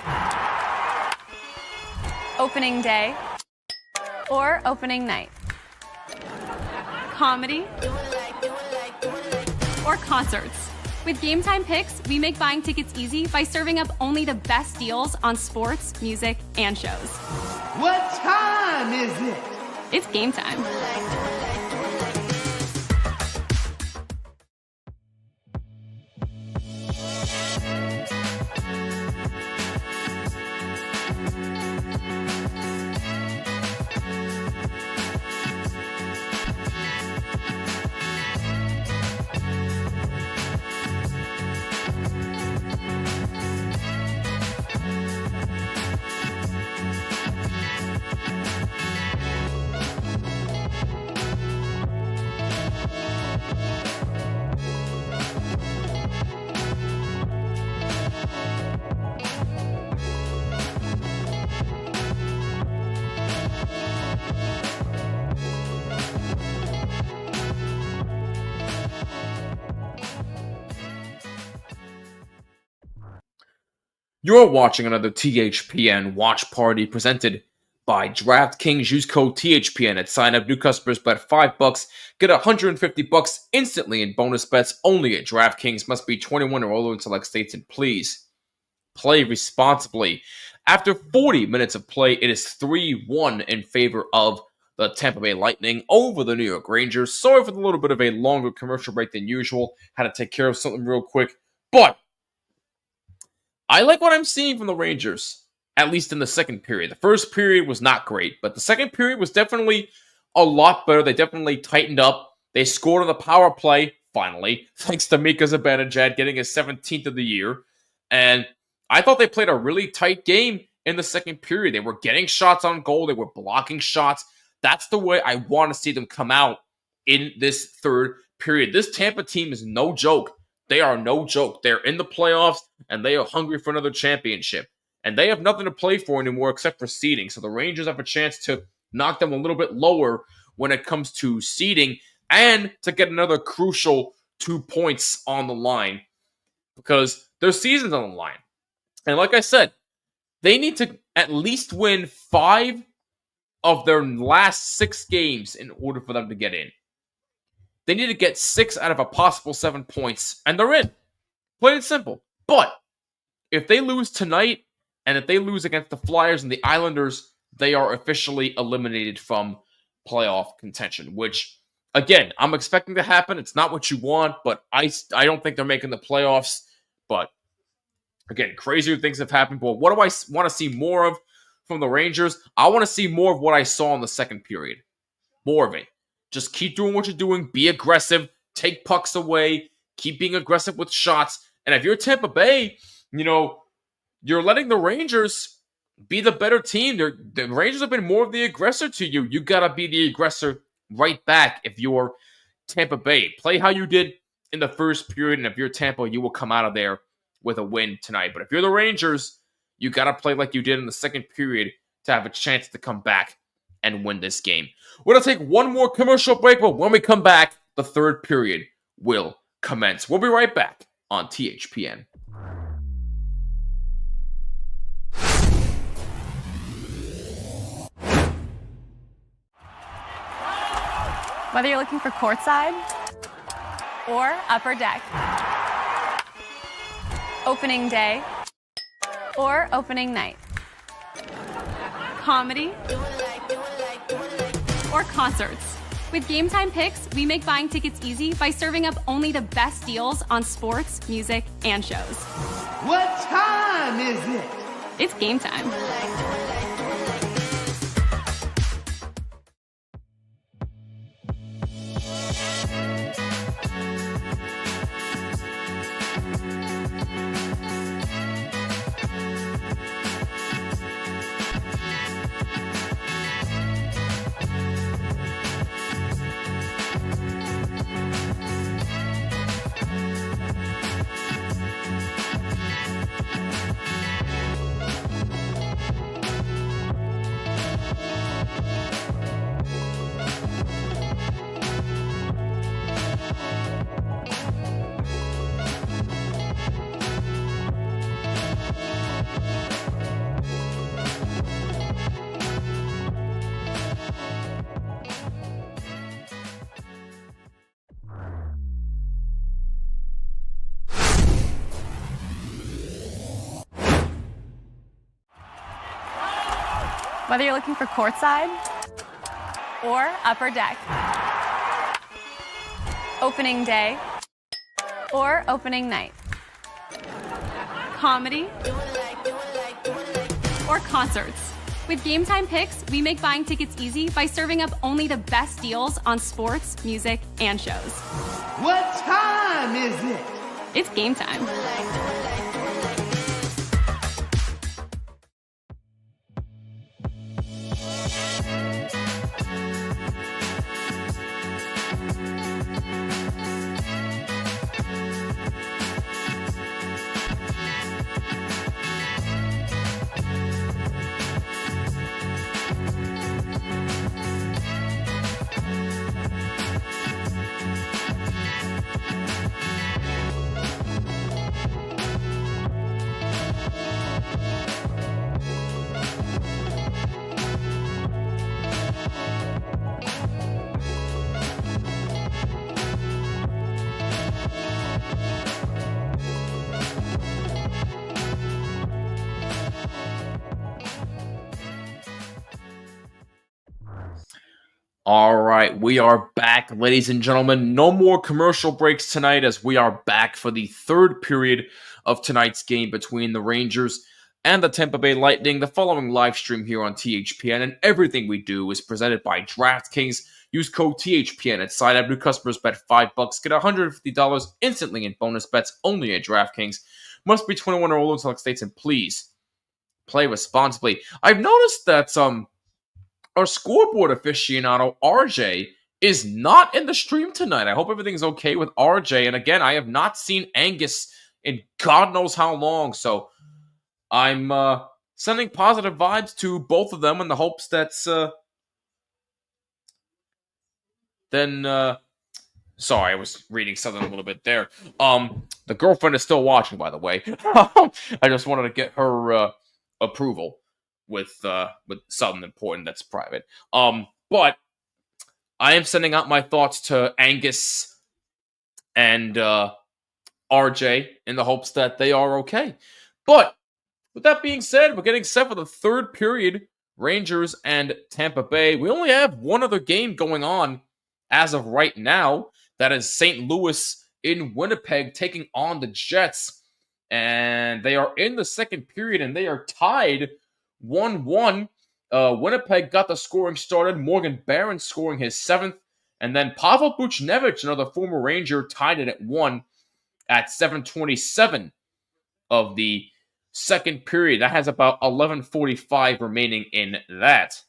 Speaker 2: opening day or opening night, comedy or concerts. With Game Time Picks, we make buying tickets easy by serving up only the best deals on sports, music, and shows.
Speaker 3: What time is it?
Speaker 2: It's game time.
Speaker 4: You're watching another THPN watch party presented by DraftKings. Use code THPN at sign up. New customers bet $5, get $150 instantly in bonus bets only at DraftKings. Must be 21 or older in select states, and please play responsibly. After 40 minutes of play, it is 3-1 in favor of the Tampa Bay Lightning over the New York Rangers. Sorry for the little bit of a longer commercial break than usual. Had to take care of something real quick, but I like what I'm seeing from the Rangers, at least in the second period. The first period was not great, but the second period was definitely a lot better. They definitely tightened up. They scored on the power play, finally, thanks to Mika Zibanejad getting his 17th of the year. And I thought they played a really tight game in the second period. They were getting shots on goal. They were blocking shots. That's the way I want to see them come out in this third period. This Tampa team is no joke. They are no joke. They're in the playoffs, and they are hungry for another championship. And they have nothing to play for anymore except for seeding. So the Rangers have a chance to knock them a little bit lower when it comes to seeding and to get another crucial 2 points on the line because their season's on the line. And like I said, they need to at least win 5 of their last 6 games in order for them to get in. They need to get 6 out of a possible 7 points, and they're in. Plain and simple. But if they lose tonight, and if they lose against the Flyers and the Islanders, they are officially eliminated from playoff contention, which, again, I'm expecting to happen. It's not what you want, but I don't think they're making the playoffs. But, again, crazier things have happened. But what do I want to see more of from the Rangers? I want to see more of what I saw in the second period. More of it. Just keep doing what you're doing. Be aggressive. Take pucks away. Keep being aggressive with shots. And if you're Tampa Bay, you're letting the Rangers be the better team. The Rangers have been more of the aggressor to you. You got to be the aggressor right back if you're Tampa Bay. Play how you did in the first period. And if you're Tampa, you will come out of there with a win tonight. But if you're the Rangers, You got to play like you did in the second period to have a chance to come back and win this game. We're going to take one more commercial break, but when we come back, the third period will commence. We'll be right back on THPN.
Speaker 2: Whether you're looking for courtside or upper deck, opening day or opening night, comedy or concerts. With Game Time Picks, we make buying tickets easy by serving up only the best deals on sports, music, and shows.
Speaker 3: What time is it?
Speaker 2: It's game time. Whether you're looking for courtside or upper deck, opening day or opening night, comedy or concerts. With Game Time Picks, we make buying tickets easy by serving up only the best deals on sports, music, and shows.
Speaker 3: What time is it?
Speaker 2: It's game time.
Speaker 4: All right, we are back, ladies and gentlemen. No more commercial breaks tonight as we are back for the third period of tonight's game between the Rangers and the Tampa Bay Lightning. The following live stream here on THPN and everything we do is presented by DraftKings. Use code THPN at sign up. New customers bet $5, get $150 instantly in bonus bets only at DraftKings. Must be 21 or older in select states, and please play responsibly. I've noticed that our scoreboard aficionado, RJ, is not in the stream tonight. I hope everything's okay with RJ. And again, I have not seen Angus in God knows how long. So I'm sending positive vibes to both of them in the hopes that sorry, I was reading something a little bit there. The girlfriend is still watching, by the way. I just wanted to get her approval with something important that's private. But I am sending out my thoughts to Angus and RJ in the hopes that they are okay. But with that being said, we're getting set for the third period. Rangers and Tampa Bay. We only have one other game going on as of right now. That is St. Louis in Winnipeg taking on the Jets. And they are in the second period and they are tied 1-1. Winnipeg got the scoring started. Morgan Barron scoring his 7th. And then Pavel Buchnevich, another former Ranger, tied it at 1 at 7:27 of the second period. That has about 11:45 remaining in that.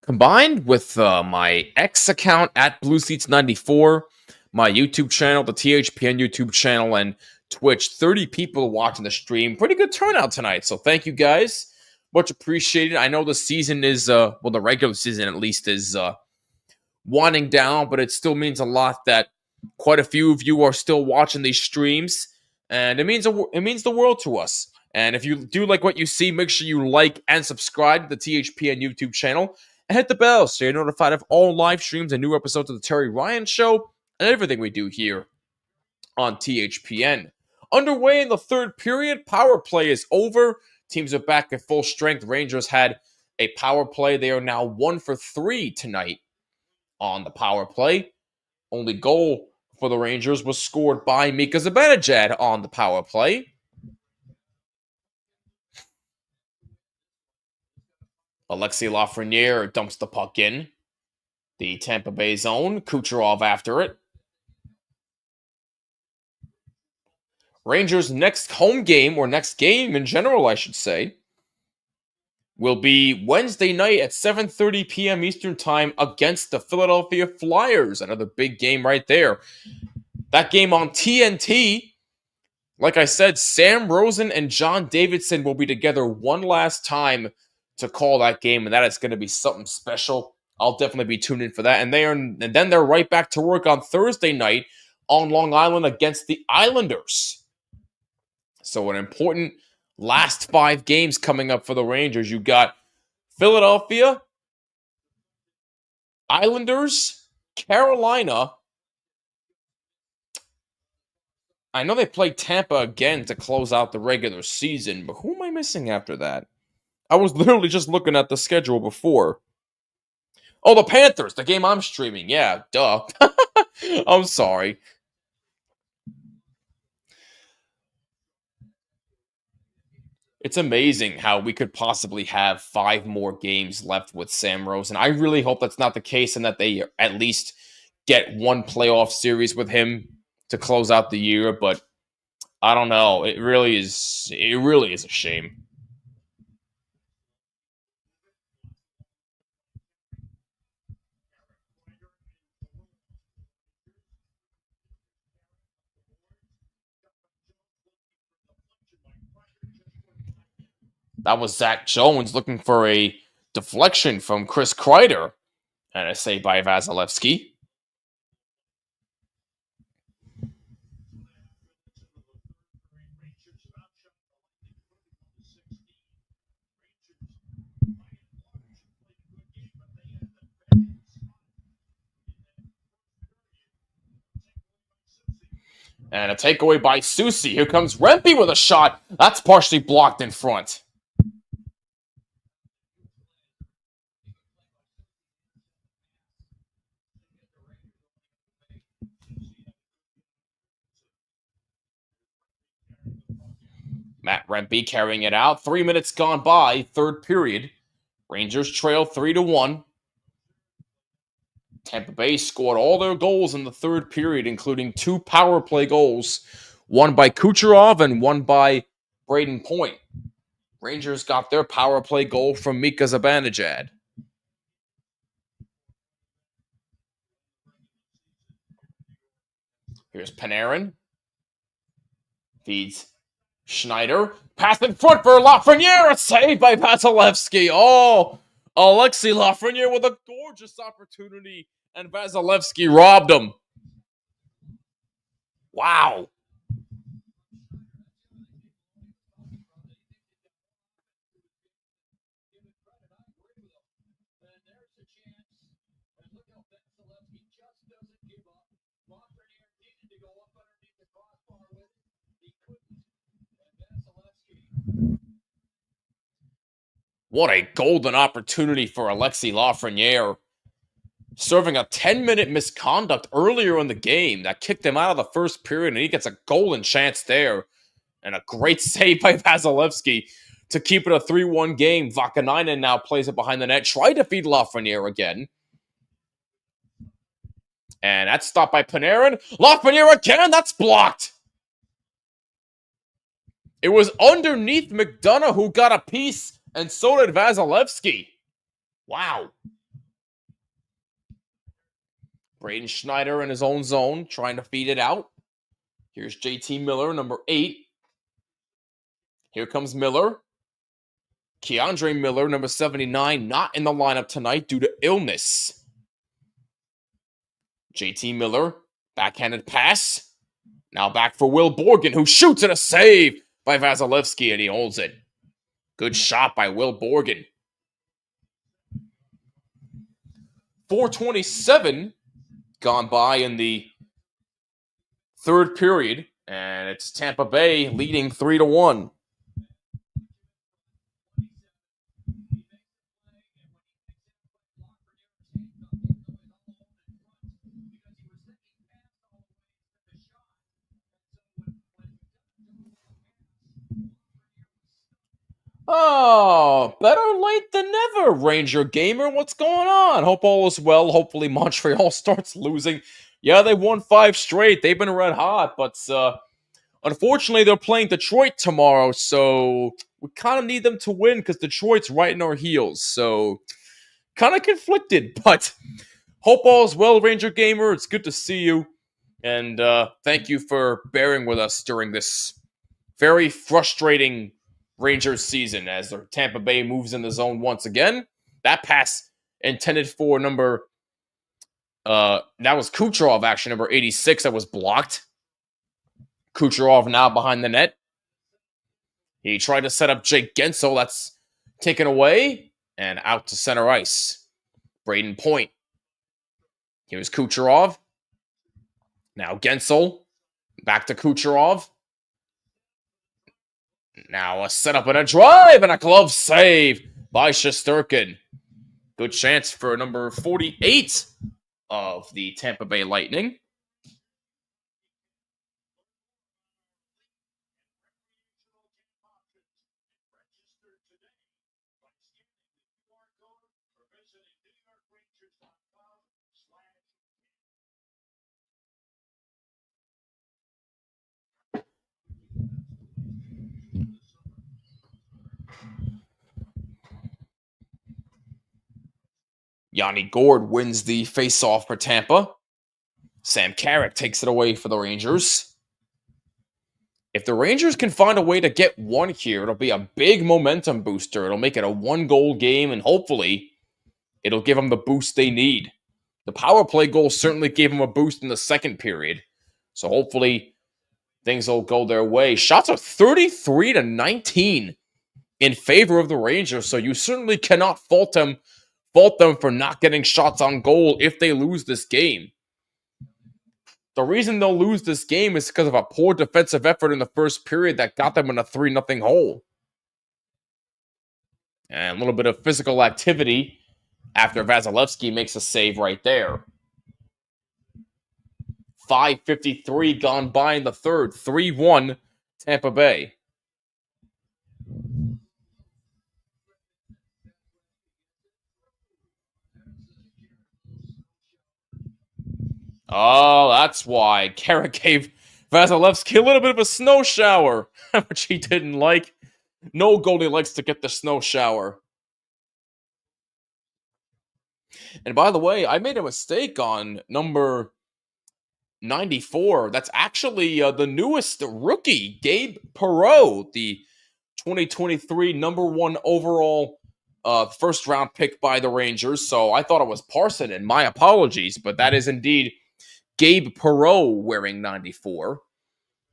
Speaker 4: Combined with my X account at BlueSeats94, my YouTube channel, the THPN YouTube channel, and Twitch, 30 people watching the stream. Pretty good turnout tonight, so thank you guys. Much appreciated. I know the season is, well, the regular season at least is winding down, but it still means a lot that quite a few of you are still watching these streams, and it means the world to us. And if you do like what you see, make sure you like and subscribe to the THPN YouTube channel. And hit the bell so you're notified of all live streams and new episodes of the Terry Ryan Show and everything we do here on THPN. Underway in the third period, power play is over. Teams are back at full strength. Rangers had a power play. They are now 1 for 3 tonight on the power play. Only goal for the Rangers was scored by Mika Zibanejad on the power play. Alexei Lafreniere dumps the puck in the Tampa Bay zone. Kucherov after it. Rangers' next home game, or next game in general, I should say, will be Wednesday night at 7:30 p.m. Eastern Time against the Philadelphia Flyers. Another big game right there. That game on TNT. Like I said, Sam Rosen and John Davidson will be together one last time to call that game, and that is going to be something special. I'll definitely be tuned in for that. And then they're right back to work on Thursday night on Long Island against the Islanders. So an important last 5 games coming up for the Rangers. You got Philadelphia, Islanders, Carolina. I know they play Tampa again to close out the regular season, but who am I missing after that? I was literally just looking at the schedule before. Oh, the Panthers, the game I'm streaming. Yeah, duh. I'm sorry. It's amazing how we could possibly have 5 more games left with Sam Rosen. I really hope that's not the case and that they at least get one playoff series with him to close out the year, but I don't know. It really is a shame. That was Zach Jones looking for a deflection from Chris Kreider. And a save by Vasilevsky. And a takeaway by Soucy. Here comes Rempe with a shot. That's partially blocked in front. Matt Rempe carrying it out. 3 minutes gone by, third period. Rangers trail 3-1. Tampa Bay scored all their goals in the third period, including 2 power play goals. One by Kucherov and one by Braden Point. Rangers got their power play goal from Mika Zibanejad. Here's Panarin. Feeds Schneider. Pass in front for Lafreniere. A save by Vasilevsky. Oh, Alexei Lafreniere with a gorgeous opportunity, and Vasilevsky robbed him. Wow. What a golden opportunity for Alexei Lafreniere. Serving a 10-minute misconduct earlier in the game that kicked him out of the first period, and he gets a golden chance there. And a great save by Vasilevsky to keep it a 3-1 game. Vakanainen now plays it behind the net. Tried to feed Lafreniere again. And that's stopped by Panarin. Lafreniere again. That's blocked. It was underneath McDonough who got a piece, and so did Vasilevsky. Wow. Braden Schneider in his own zone, trying to feed it out. Here's JT Miller, number 8. Here comes Miller. Keandre Miller, number 79, not in the lineup tonight due to illness. JT Miller, backhanded pass. Now back for Will Borgen, who shoots at a save by Vasilevsky, and he holds it. Good shot by Will Borgen. 4:27 gone by in the third period, and it's Tampa Bay leading 3-1. Oh, better late than never, Ranger Gamer. What's going on? Hope all is well. Hopefully Montreal starts losing. Yeah, they won 5 straight. They've been red hot, but unfortunately they're playing Detroit tomorrow, so we kind of need them to win because Detroit's right in our heels. So kind of conflicted, but hope all is well, Ranger Gamer. It's good to see you, and thank you for bearing with us during this very frustrating Rangers season as their Tampa Bay moves in the zone once again. That pass intended for that was Kucherov, actually, number 86, that was blocked. Kucherov now behind the net. He tried to set up Jake Gensel. That's taken away and out to center ice. Braden Point. Here's Kucherov. Now Gensel. Back to Kucherov. Now a setup and a drive and a glove save by Shesterkin. Good chance for number 48 of the Tampa Bay Lightning. Yanni Gourde wins the faceoff for Tampa. Sam Carrick takes it away for the Rangers. If the Rangers can find a way to get one here, it'll be a big momentum booster. It'll make it a 1-goal game, and hopefully it'll give them the boost they need. The power play goal certainly gave them a boost in the second period. So hopefully things will go their way. Shots are 33-19 in favor of the Rangers, so you certainly cannot fault them for not getting shots on goal if they lose this game. The reason they'll lose this game is because of a poor defensive effort in the first period that got them in a 3-0 hole. And a little bit of physical activity after Vasilevsky makes a save right there. 5:53 gone by in the third. 3-1 Tampa Bay. Oh, that's why. Carrick gave Vasilevsky a little bit of a snow shower, which he didn't like. No goalie likes to get the snow shower. And by the way, I made a mistake on number 94. That's actually the newest rookie, Gabe Perreault, the 2023 number 1 overall first round pick by the Rangers. So I thought it was Parson, and my apologies, but that is indeed Gabe Perreault wearing 94,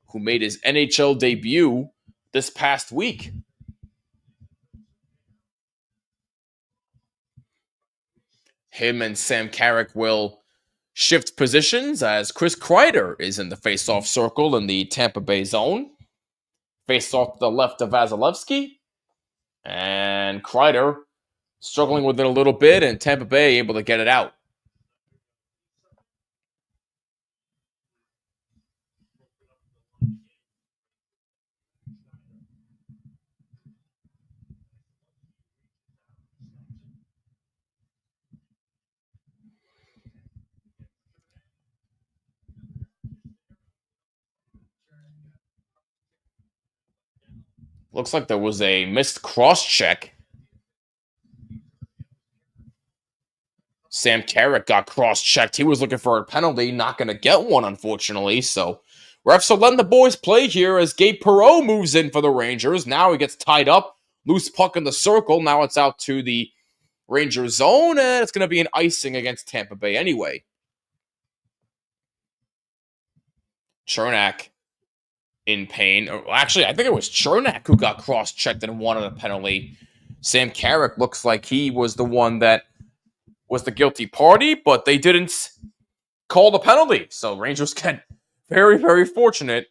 Speaker 4: who made his NHL debut this past week. Him and Sam Carrick will shift positions as Chris Kreider is in the face-off circle in the Tampa Bay zone. Face-off to the left of Vasilevsky. And Kreider struggling with it a little bit, and Tampa Bay able to get it out. Looks like there was a missed cross-check. Sam Carrick got cross-checked. He was looking for a penalty, not going to get one, unfortunately. So, refs are letting the boys play here as Gabe Perreault moves in for the Rangers. Now he gets tied up. Loose puck in the circle. Now it's out to the Rangers zone, and it's going to be an icing against Tampa Bay anyway. Chernak in pain. Actually, I think it was Chernak who got cross-checked and wanted a penalty. Sam Carrick looks like he was the one that was the guilty party, but they didn't call the penalty. So Rangers get very, very fortunate.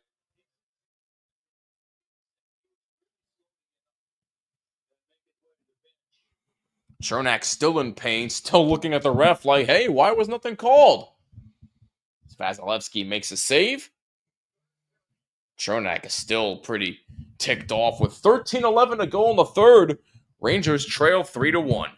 Speaker 4: Chernak still in pain, still looking at the ref like, hey, why was nothing called? Vasilevsky makes a save. Chernak is still pretty ticked off with 13:11 to go in the third. Rangers trail 3-1.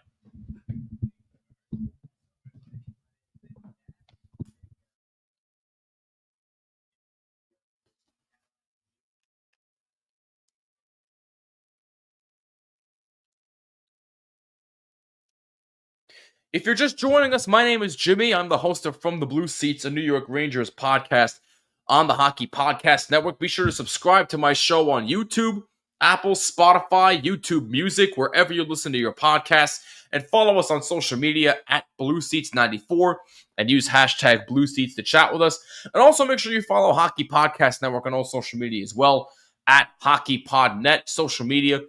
Speaker 4: If you're just joining us, my name is Jimmy. I'm the host of From the Blue Seats, a New York Rangers podcast on the Hockey Podcast Network. Be sure to subscribe to my show on YouTube, Apple, Spotify, YouTube Music, wherever you listen to your podcasts, and follow us on social media at BlueSeats94 and use hashtag BlueSeats to chat with us. And also make sure you follow Hockey Podcast Network on all social media as well at HockeyPodNet. Social media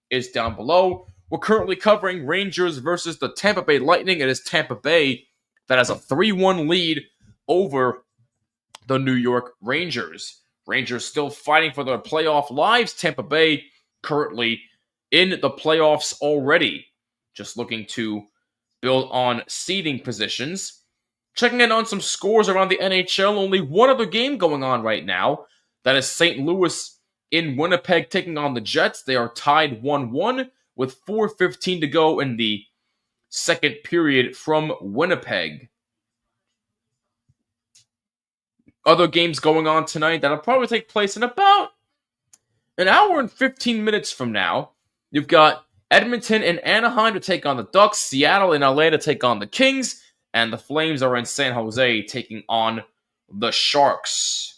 Speaker 4: is down below. We're currently covering Rangers versus the Tampa Bay Lightning. It is Tampa Bay that has a 3-1 lead over the New York Rangers. Rangers still fighting for their playoff lives. Tampa Bay currently in the playoffs already. Just looking to build on seeding positions. Checking in on some scores around the NHL. Only one other game going on right now. That is St. Louis in Winnipeg taking on the Jets. They are tied 1-1 with 4:15 to go in the second period from Winnipeg. Other games going on tonight that'll probably take place in about an hour and 15 minutes from now. You've got Edmonton and Anaheim to take on the Ducks, Seattle and LA to take on the Kings, and the Flames are in San Jose taking on the Sharks.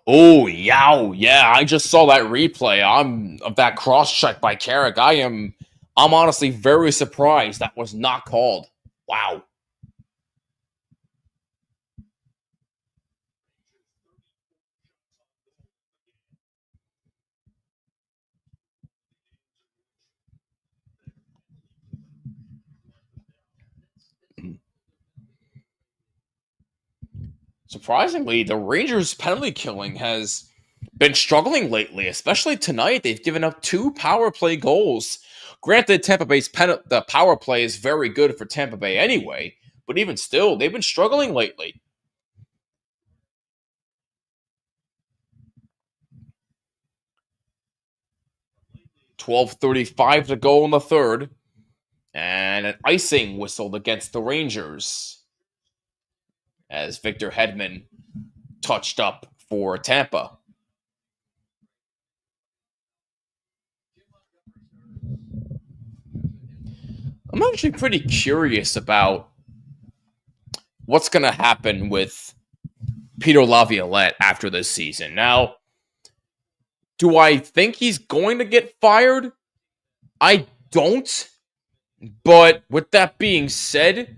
Speaker 4: Oh, yow, yeah, I just saw that replay. Of that cross-check by Carrick. I'm honestly very surprised that was not called. Wow. Surprisingly, the Rangers' penalty killing has been struggling lately, especially tonight. They've given up 2 power play goals. Granted, Tampa Bay's the power play is very good for Tampa Bay anyway, but even still, they've been struggling lately. $12:35 to go in the third, and an icing whistled against the Rangers as Victor Hedman touched up for Tampa. I'm actually pretty curious about what's going to happen with Peter Laviolette after this season. Now, do I think he's going to get fired? I don't. But with that being said,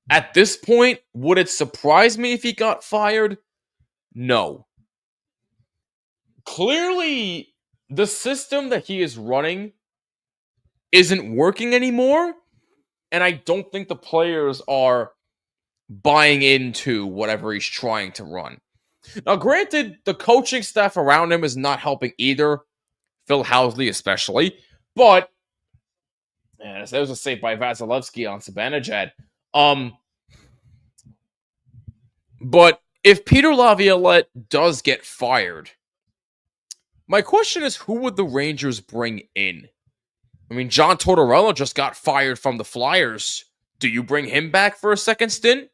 Speaker 4: at this point, would it surprise me if he got fired? No. Clearly, the system that he is running isn't working anymore, and I don't think the players are buying into whatever he's trying to run. Now, granted, the coaching staff around him is not helping either, Phil Housley especially, but And that was a save by Vasilevsky on Zibanejad. But if Peter Laviolette does get fired, my question is, who would the Rangers bring in? I mean, John Tortorella just got fired from the Flyers. Do you bring him back for a second stint?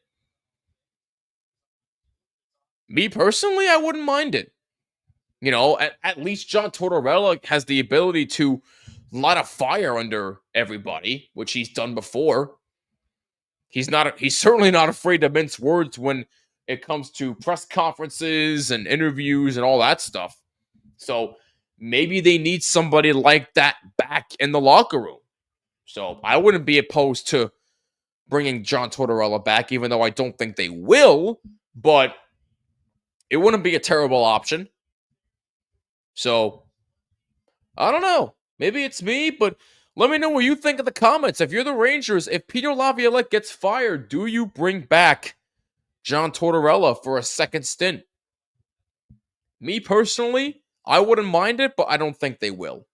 Speaker 4: Me personally, I wouldn't mind it. You know, at least John Tortorella has the ability to light a fire under everybody, which he's done before. He's certainly not afraid to mince words when it comes to press conferences and interviews and all that stuff. So maybe they need somebody like that back in the locker room. So I wouldn't be opposed to bringing John Tortorella back, even though I don't think they will, but it wouldn't be a terrible option. So I don't know. Maybe it's me, but let me know what you think in the comments. If you're the Rangers, if Peter Laviolette gets fired, do you bring back John Tortorella for a second stint? Me personally, I wouldn't mind it, but I don't think they will.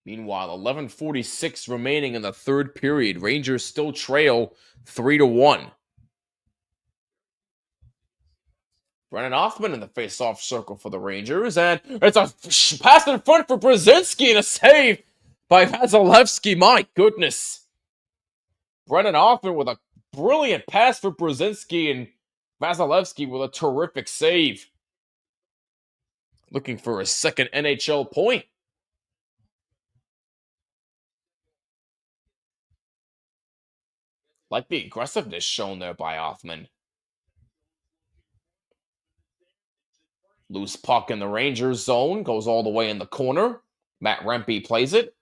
Speaker 4: Meanwhile, 11:46 remaining in the third period. Rangers still trail 3-1. Brennan Othmann in the face-off circle for the Rangers, and it's a pass in front for Brzezinski and a save by Vasilevsky. My goodness. Brennan Othmann with a brilliant pass for Brzezinski and Vasilevsky with a terrific save. Looking for a second NHL point. Like the aggressiveness shown there by Othmann. Loose puck in the Rangers zone. Goes all the way in the corner. Matt Rempe plays it.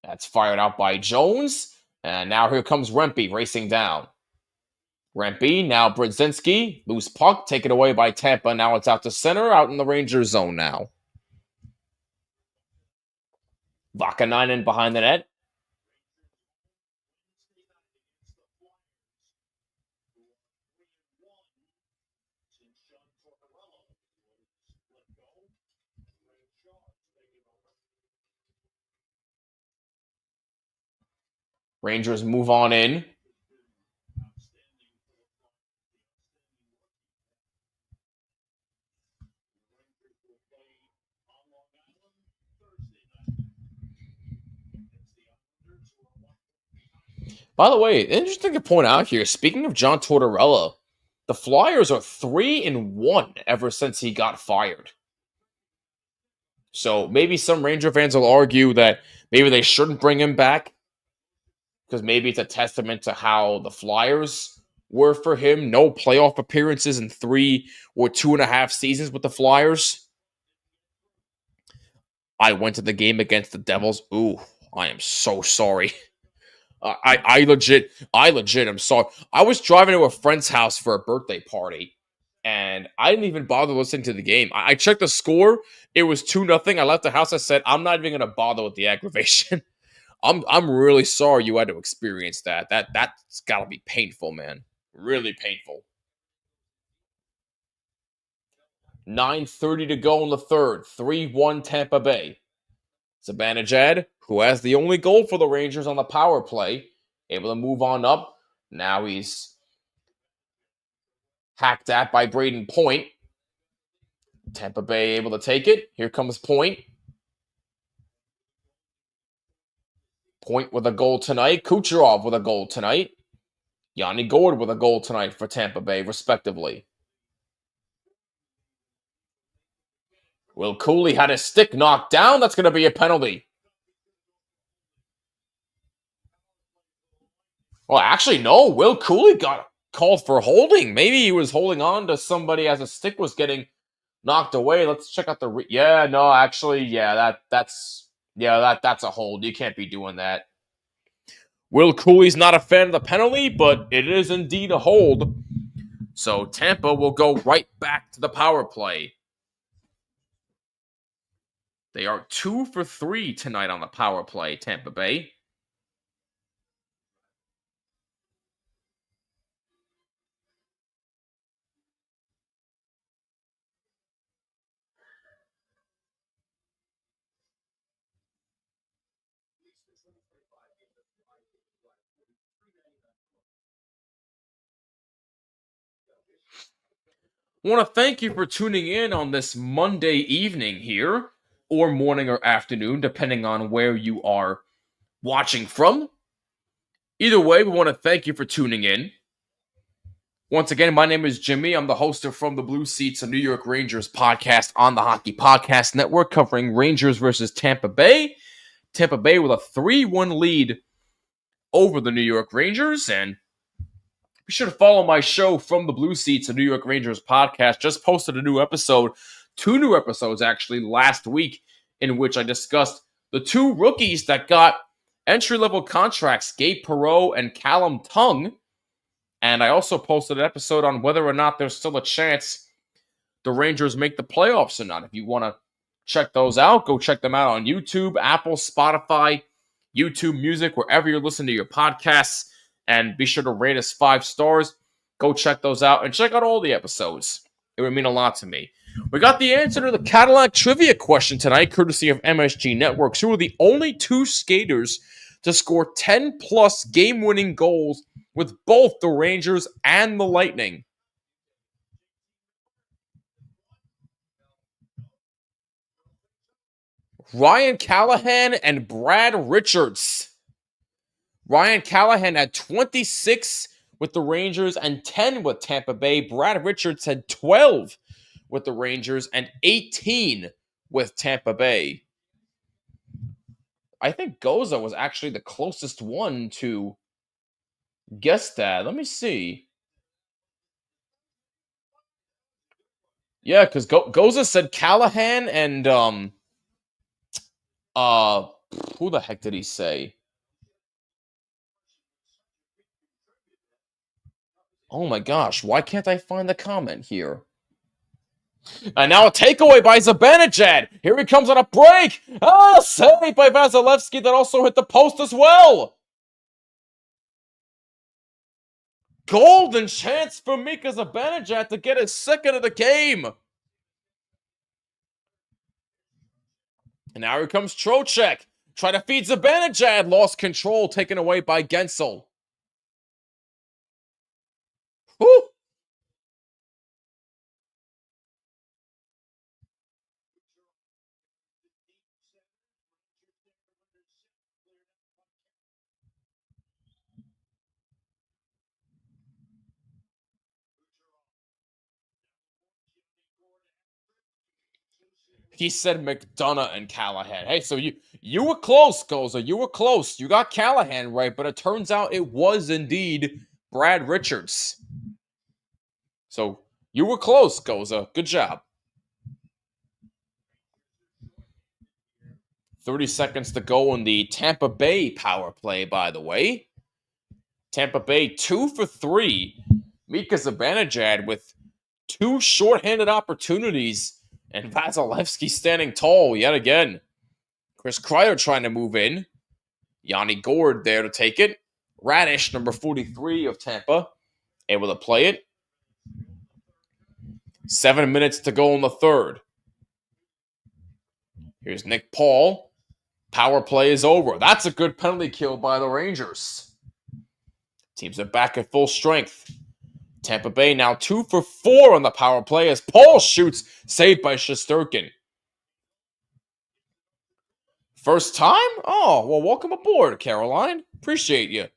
Speaker 4: That's fired out by Jones. And now here comes Rempe racing down. Rempe, now Brzezinski. Loose puck, taken away by Tampa. Now it's out to center, out in the Rangers zone now. Vakanainen behind the net. Rangers move on in. By the way, interesting to point out here, speaking of John Tortorella, the Flyers are 3-1 ever since he got fired. So maybe some Ranger fans will argue that maybe they shouldn't bring him back because maybe it's a testament to how the Flyers were for him. No playoff appearances in 3 or 2.5 seasons with the Flyers. I went to the game against the Devils. Ooh, I am so sorry. I legit, I'm sorry. I was driving to a friend's house for a birthday party, and I didn't even bother listening to the game. I checked the score. It was 2-0. I left the house. I said, I'm not even going to bother with the aggravation. I'm really sorry you had to experience that. That's got to be painful, man. Really painful. 9:30 to go in the third. 3-1 Tampa Bay. Zibanejad, who has the only goal for the Rangers on the power play, able to move on up. Now he's hacked at by Braden Point. Tampa Bay able to take it. Here comes Point. Point with a goal tonight. Kucherov with a goal tonight. Yanni Gourde with a goal tonight for Tampa Bay, respectively. Will Cooley had his stick knocked down. That's going to be a penalty. Well, actually, no. Will Cooley got called for holding. Maybe he was holding on to somebody as a stick was getting knocked away. Let's check out the... that's a hold. You can't be doing that. Will Cooley's not a fan of the penalty, but it is indeed a hold. So Tampa will go right back to the power play. They are 2 for 3 tonight on the power play, Tampa Bay. I want to thank you for tuning in on this Monday evening here, or morning or afternoon, depending on where you are watching from. Either way, we want to thank you for tuning in. Once again, my name is Jimmy. I'm the host of From the Blue Seats, a New York Rangers podcast on the Hockey Podcast Network, covering Rangers versus Tampa Bay. Tampa Bay with a 3-1 lead over the New York Rangers, and be sure to follow my show From the Blue Seats, a New York Rangers podcast. Just posted a new episode, 2 new episodes actually, last week, in which I discussed the 2 rookies that got entry-level contracts, Gabe Perreault and Callum Tung. And I also posted an episode on whether or not there's still a chance the Rangers make the playoffs or not. If you want to check those out, go check them out on YouTube, Apple, Spotify, YouTube Music, wherever you're listening to your podcasts. And be sure to rate us 5 stars. Go check those out and check out all the episodes. It would mean a lot to me. We got the answer to the Cadillac trivia question tonight, courtesy of MSG Networks, who are the only 2 skaters to score 10-plus game-winning goals with both the Rangers and the Lightning. Ryan Callahan and Brad Richards. Ryan Callahan had 26 with the Rangers and 10 with Tampa Bay. Brad Richards had 12 with the Rangers and 18 with Tampa Bay. I think Goza was actually the closest one to guess that. Let me see. Yeah, because Goza said Callahan and who the heck did he say? Oh my gosh, why can't I find the comment here? And now a takeaway by Zibanejad. Here he comes on a break. Saved by Vasilevsky that also hit the post as well. Golden chance for Mika Zibanejad to get his second of the game. And now here comes Trocheck. Try to feed Zibanejad. Lost control, taken away by Gensel. Whew. He said McDonough and Callahan. Hey, so you were close, Goza. You were close. You got Callahan right, but it turns out it was indeed Brad Richards. So you were close, Goza. Good job. 30 seconds to go in the Tampa Bay power play, by the way. Tampa Bay 2 for 3. Mika Zibanejad with 2 shorthanded opportunities. And Vasilevsky standing tall yet again. Chris Kreider trying to move in. Yanni Gourde there to take it. Radish, number 43 of Tampa, able to play it. 7 minutes to go in the third. Here's Nick Paul. Power play is over. That's a good penalty kill by the Rangers. Teams are back at full strength. Tampa Bay now 2 for 4 on the power play as Paul shoots, saved by Shesterkin. First time? Oh, well, welcome aboard, Caroline. Appreciate you.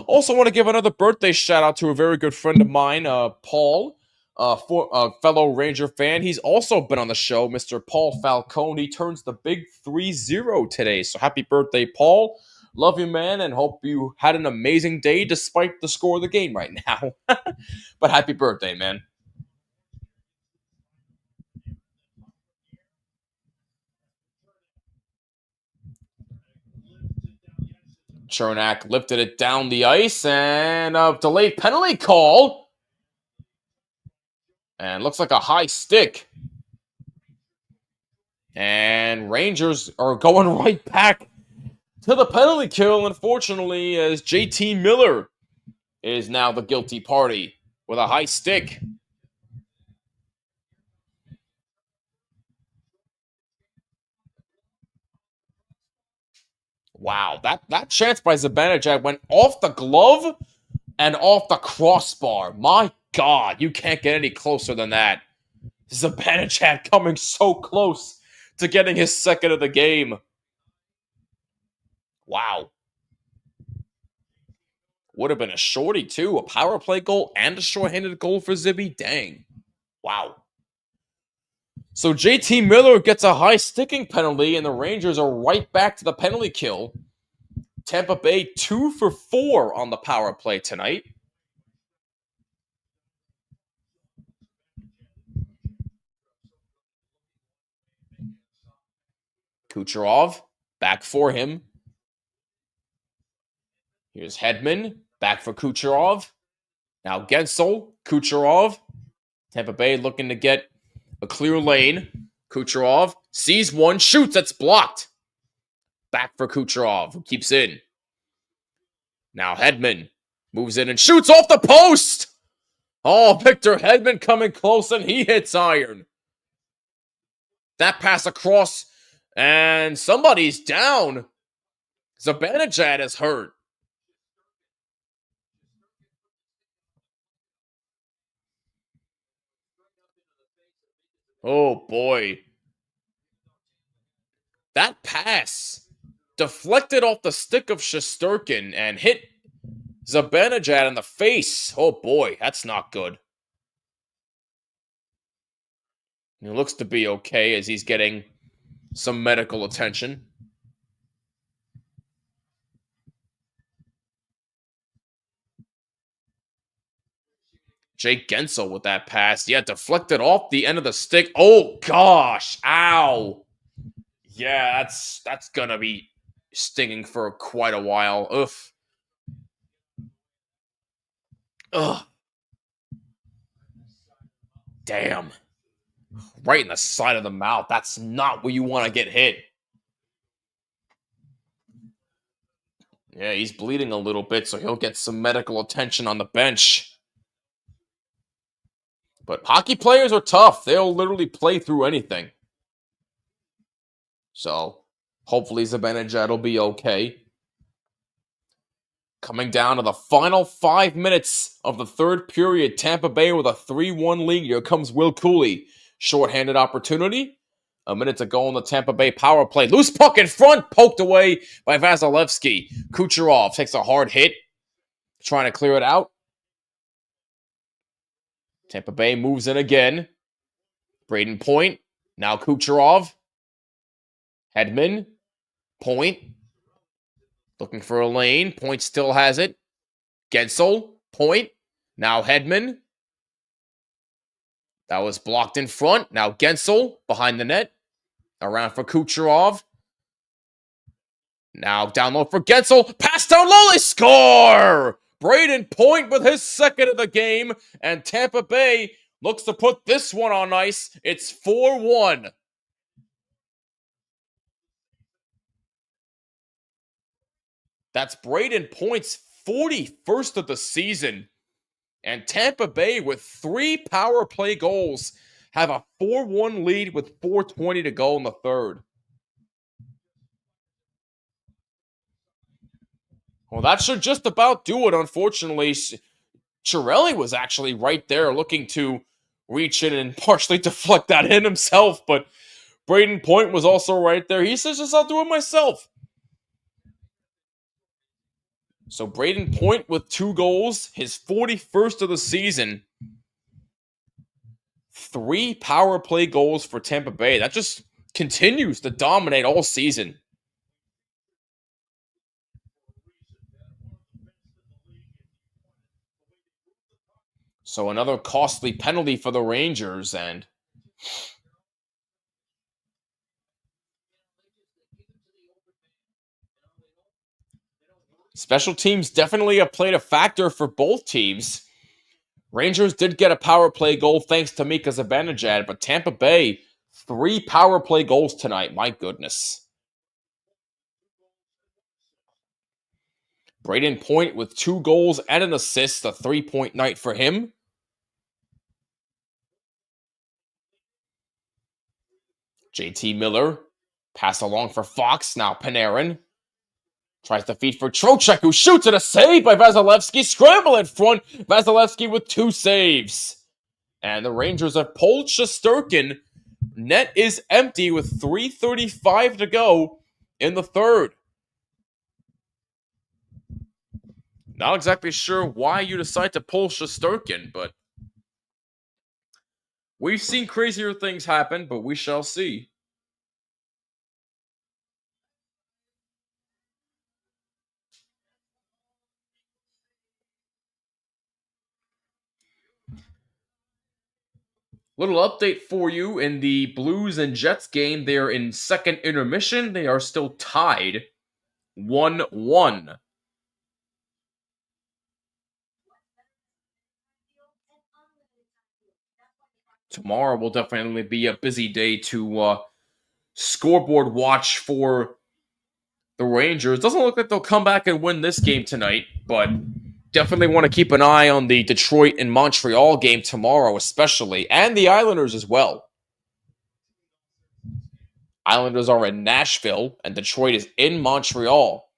Speaker 4: Also want to give another birthday shout out to a very good friend of mine, Paul, a fellow Ranger fan. He's also been on the show, Mr. Paul Falcone. He turns the big 3-0 today. So happy birthday, Paul. Love you, man, and hope you had an amazing day despite the score of the game right now. But happy birthday, man. Chernak lifted it down the ice, and a delayed penalty call. And looks like a high stick. And Rangers are going right back to the penalty kill, unfortunately, as JT Miller is now the guilty party with a high stick. Wow, that chance by Zibanejad went off the glove and off the crossbar. My God, you can't get any closer than that. Zibanejad coming so close to getting his second of the game. Wow. Would have been a shorty, too. A power play goal and a shorthanded goal for Zibby. Dang. Wow. So JT Miller gets a high sticking penalty, and the Rangers are right back to the penalty kill. Tampa Bay 2 for 4 on the power play tonight. Kucherov, back for him. Here's Hedman, back for Kucherov. Now Gensel, Kucherov. Tampa Bay looking to get a clear lane. Kucherov sees one, shoots, that's blocked. Back for Kucherov, who keeps in. Now Hedman moves in and shoots off the post. Oh, Victor Hedman coming close, and he hits iron. That pass across, and somebody's down. Zibanejad is hurt. Oh, boy. That pass deflected off the stick of Shesterkin and hit Zibanejad in the face. Oh, boy, that's not good. He looks to be okay as he's getting some medical attention. Jake Gensel with that pass. Yeah, deflected off the end of the stick. Oh, gosh. Ow. Yeah, that's gonna be stinging for quite a while. Oof. Ugh. Damn. Right in the side of the mouth. That's not where you want to get hit. Yeah, he's bleeding a little bit, so he'll get some medical attention on the bench. But hockey players are tough. They'll literally play through anything. So, hopefully Zibanejad will be okay. Coming down to the final 5 minutes of the third period, Tampa Bay with a 3-1 lead. Here comes Will Cooley. Short-handed opportunity. A minute to go on the Tampa Bay power play. Loose puck in front, poked away by Vasilevsky. Kucherov takes a hard hit, trying to clear it out. Tampa Bay moves in again. Braden Point. Now Kucherov. Hedman. Point. Looking for a lane. Point still has it. Gensel. Point. Now Hedman. That was blocked in front. Now Gensel behind the net. Around for Kucherov. Now down low for Gensel. Pass down low. They score! Braden Point with his second of the game. And Tampa Bay looks to put this one on ice. It's 4-1. That's Braden Point's 41st of the season. And Tampa Bay, with 3 power play goals, have a 4-1 lead with 4:20 to go in the third. Well, that should just about do it, unfortunately. Chiarelli was actually right there looking to reach in and partially deflect that in himself, but Braden Point was also right there. He says, just I'll do it myself. So Braden Point with 2 goals, his 41st of the season. 3 power play goals for Tampa Bay. That just continues to dominate all season. So another costly penalty for the Rangers, and special teams definitely have played a factor for both teams. Rangers did get a power play goal thanks to Mika Zibanejad, but Tampa Bay, 3 power play goals tonight. My goodness. Braden Point with 2 goals and an assist, a 3-point night for him. JT Miller, pass along for Fox, now Panarin. Tries to feed for Trocheck, who shoots at a save by Vasilevsky. Scramble in front. Vasilevsky with 2 saves. And the Rangers have pulled Shesterkin. Net is empty with 3:35 to go in the third. Not exactly sure why you decide to pull Shesterkin, but we've seen crazier things happen, but we shall see. Little update for you in the Blues and Jets game. They're in second intermission. They are still tied 1-1. Tomorrow will definitely be a busy day to scoreboard watch for the Rangers. Doesn't look like they'll come back and win this game tonight, but definitely want to keep an eye on the Detroit and Montreal game tomorrow, especially, and the Islanders as well. Islanders are in Nashville, and Detroit is in Montreal.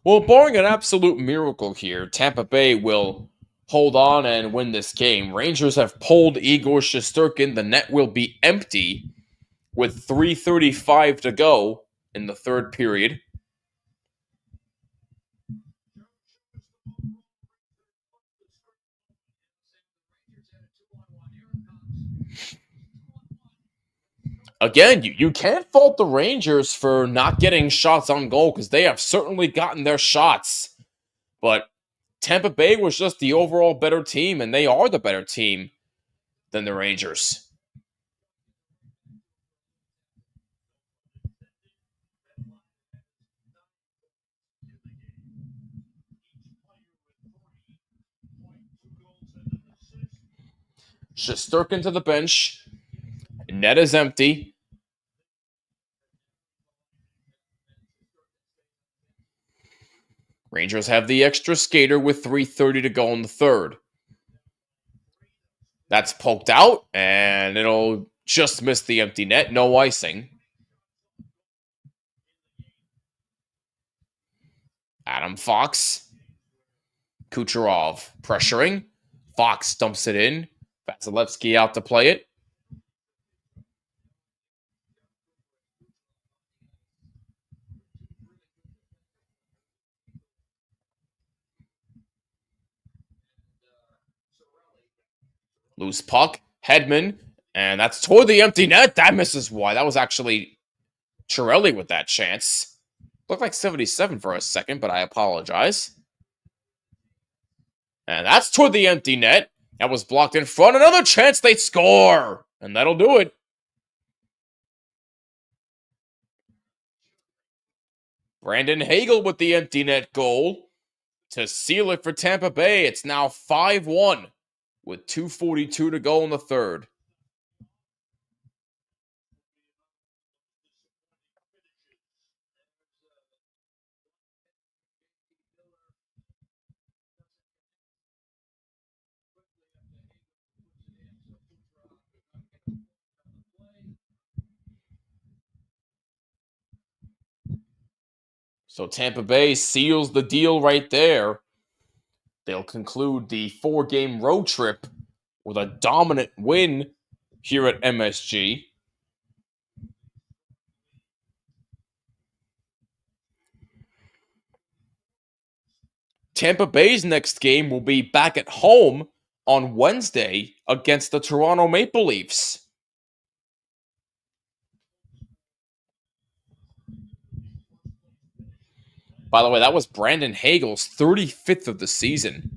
Speaker 4: Well, barring an absolute miracle here, Tampa Bay will hold on and win this game. Rangers have pulled Igor Shesterkin. The net will be empty with 3:35 to go in the third period. Again, you can't fault the Rangers for not getting shots on goal because they have certainly gotten their shots. But Tampa Bay was just the overall better team, and they are the better team than the Rangers. Shesterkin to the bench. Net is empty. Rangers have the extra skater with 3:30 to go in the third. That's poked out, and it'll just miss the empty net. No icing. Adam Fox. Kucherov pressuring. Fox dumps it in. Vasilevsky out to play it. Loose puck. Hedman. And that's toward the empty net. That misses wide. That was actually Chiarelli with that chance. Looked like 77 for a second, but I apologize. And that's toward the empty net. That was blocked in front. Another chance they score. And that'll do it. Brandon Hagel with the empty net goal to seal it for Tampa Bay. It's now 5-1 with 2:42 to go in the third. So Tampa Bay seals the deal right there. They'll conclude the 4-game road trip with a dominant win here at MSG. Tampa Bay's next game will be back at home on Wednesday against the Toronto Maple Leafs. By the way, that was Brandon Hagel's 35th of the season.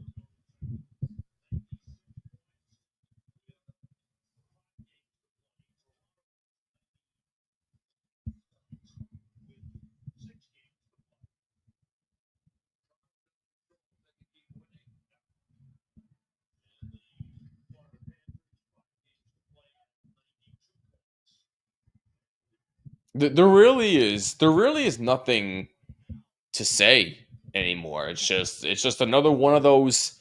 Speaker 4: There really is. There really is nothing to say anymore. It's just another one of those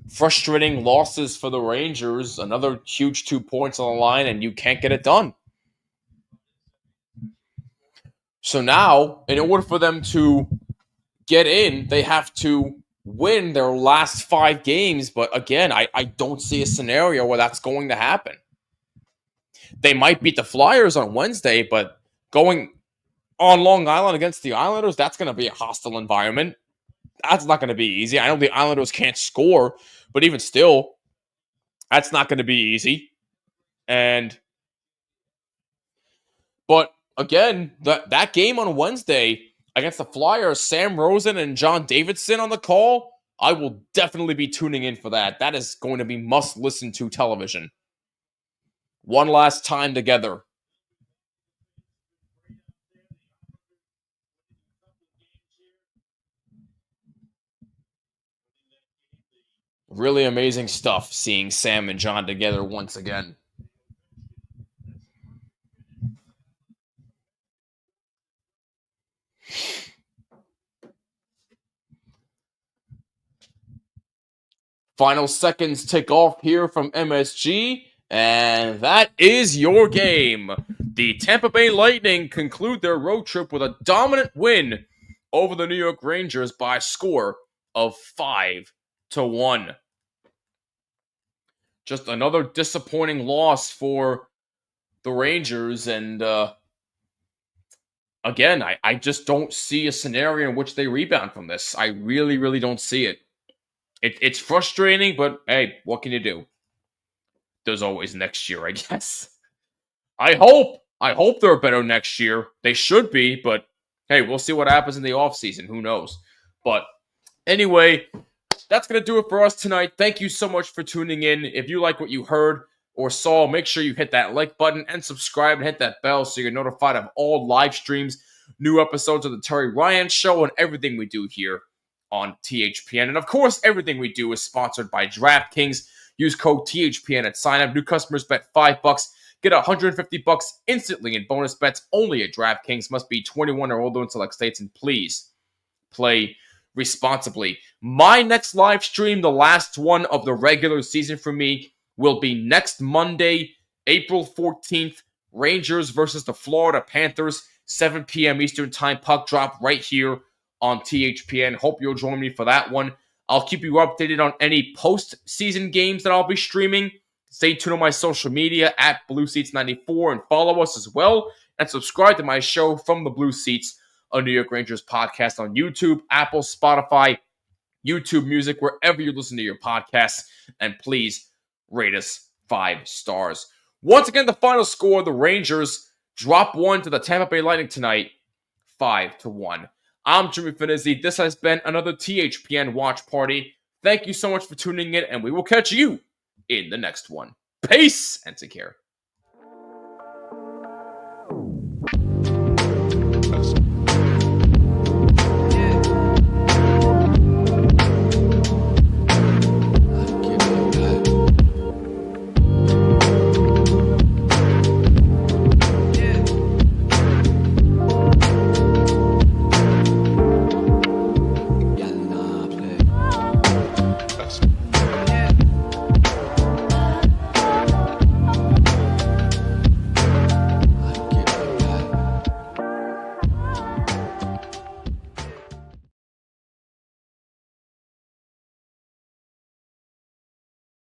Speaker 4: frustrating losses for the Rangers. Another huge 2 points on the line, and you can't get it done. So now, in order for them to get in, they have to win their last 5 games. But again, I don't see a scenario where that's going to happen. They might beat the Flyers on Wednesday, but going on Long Island against the Islanders, that's going to be a hostile environment. That's not going to be easy. I know the Islanders can't score, but even still, that's not going to be easy. But again, that game on Wednesday against the Flyers, Sam Rosen and John Davidson on the call, I will definitely be tuning in for that. That is going to be must-listen to television. One last time together. Really amazing stuff seeing Sam and John together once again. Final seconds tick off here from MSG, and that is your game. The Tampa Bay Lightning conclude their road trip with a dominant win over the New York Rangers by a score of 5-1. Just another disappointing loss for the Rangers, and again, I just don't see a scenario in which they rebound from this. I really, really don't see it. It's frustrating, but hey, what can you do? There's always next year, I guess. I hope they're better next year. They should be, but hey, we'll see what happens in the offseason. Who knows? But anyway, that's going to do it for us tonight. Thank you so much for tuning in. If you like what you heard or saw, make sure you hit that like button and subscribe and hit that bell so you're notified of all live streams, new episodes of the Terry Ryan Show, and everything we do here on THPN. And of course, everything we do is sponsored by DraftKings. Use code THPN at sign up. New customers bet $5. Get $150 instantly in bonus bets only at DraftKings. Must be 21 or older in select states, and please play responsibly. My next live stream, the last one of the regular season for me, will be next Monday, April 14th. Rangers versus the Florida Panthers, 7 p.m. Eastern Time, puck drop right here on THPN. Hope you'll join me for that one. I'll keep you updated on any post-season games that I'll be streaming. Stay tuned on my social media at BlueSeats94 and follow us as well. And subscribe to my show From the Blue Seats, a New York Rangers podcast on YouTube, Apple, Spotify, YouTube Music, wherever you listen to your podcasts. And please rate us 5 stars. Once again, the final score, the Rangers drop 1 to the Tampa Bay Lightning tonight, 5-1. I'm Jimmy Finizzi. This has been another THPN Watch Party. Thank you so much for tuning in, and we will catch you in the next one. Peace, and take care.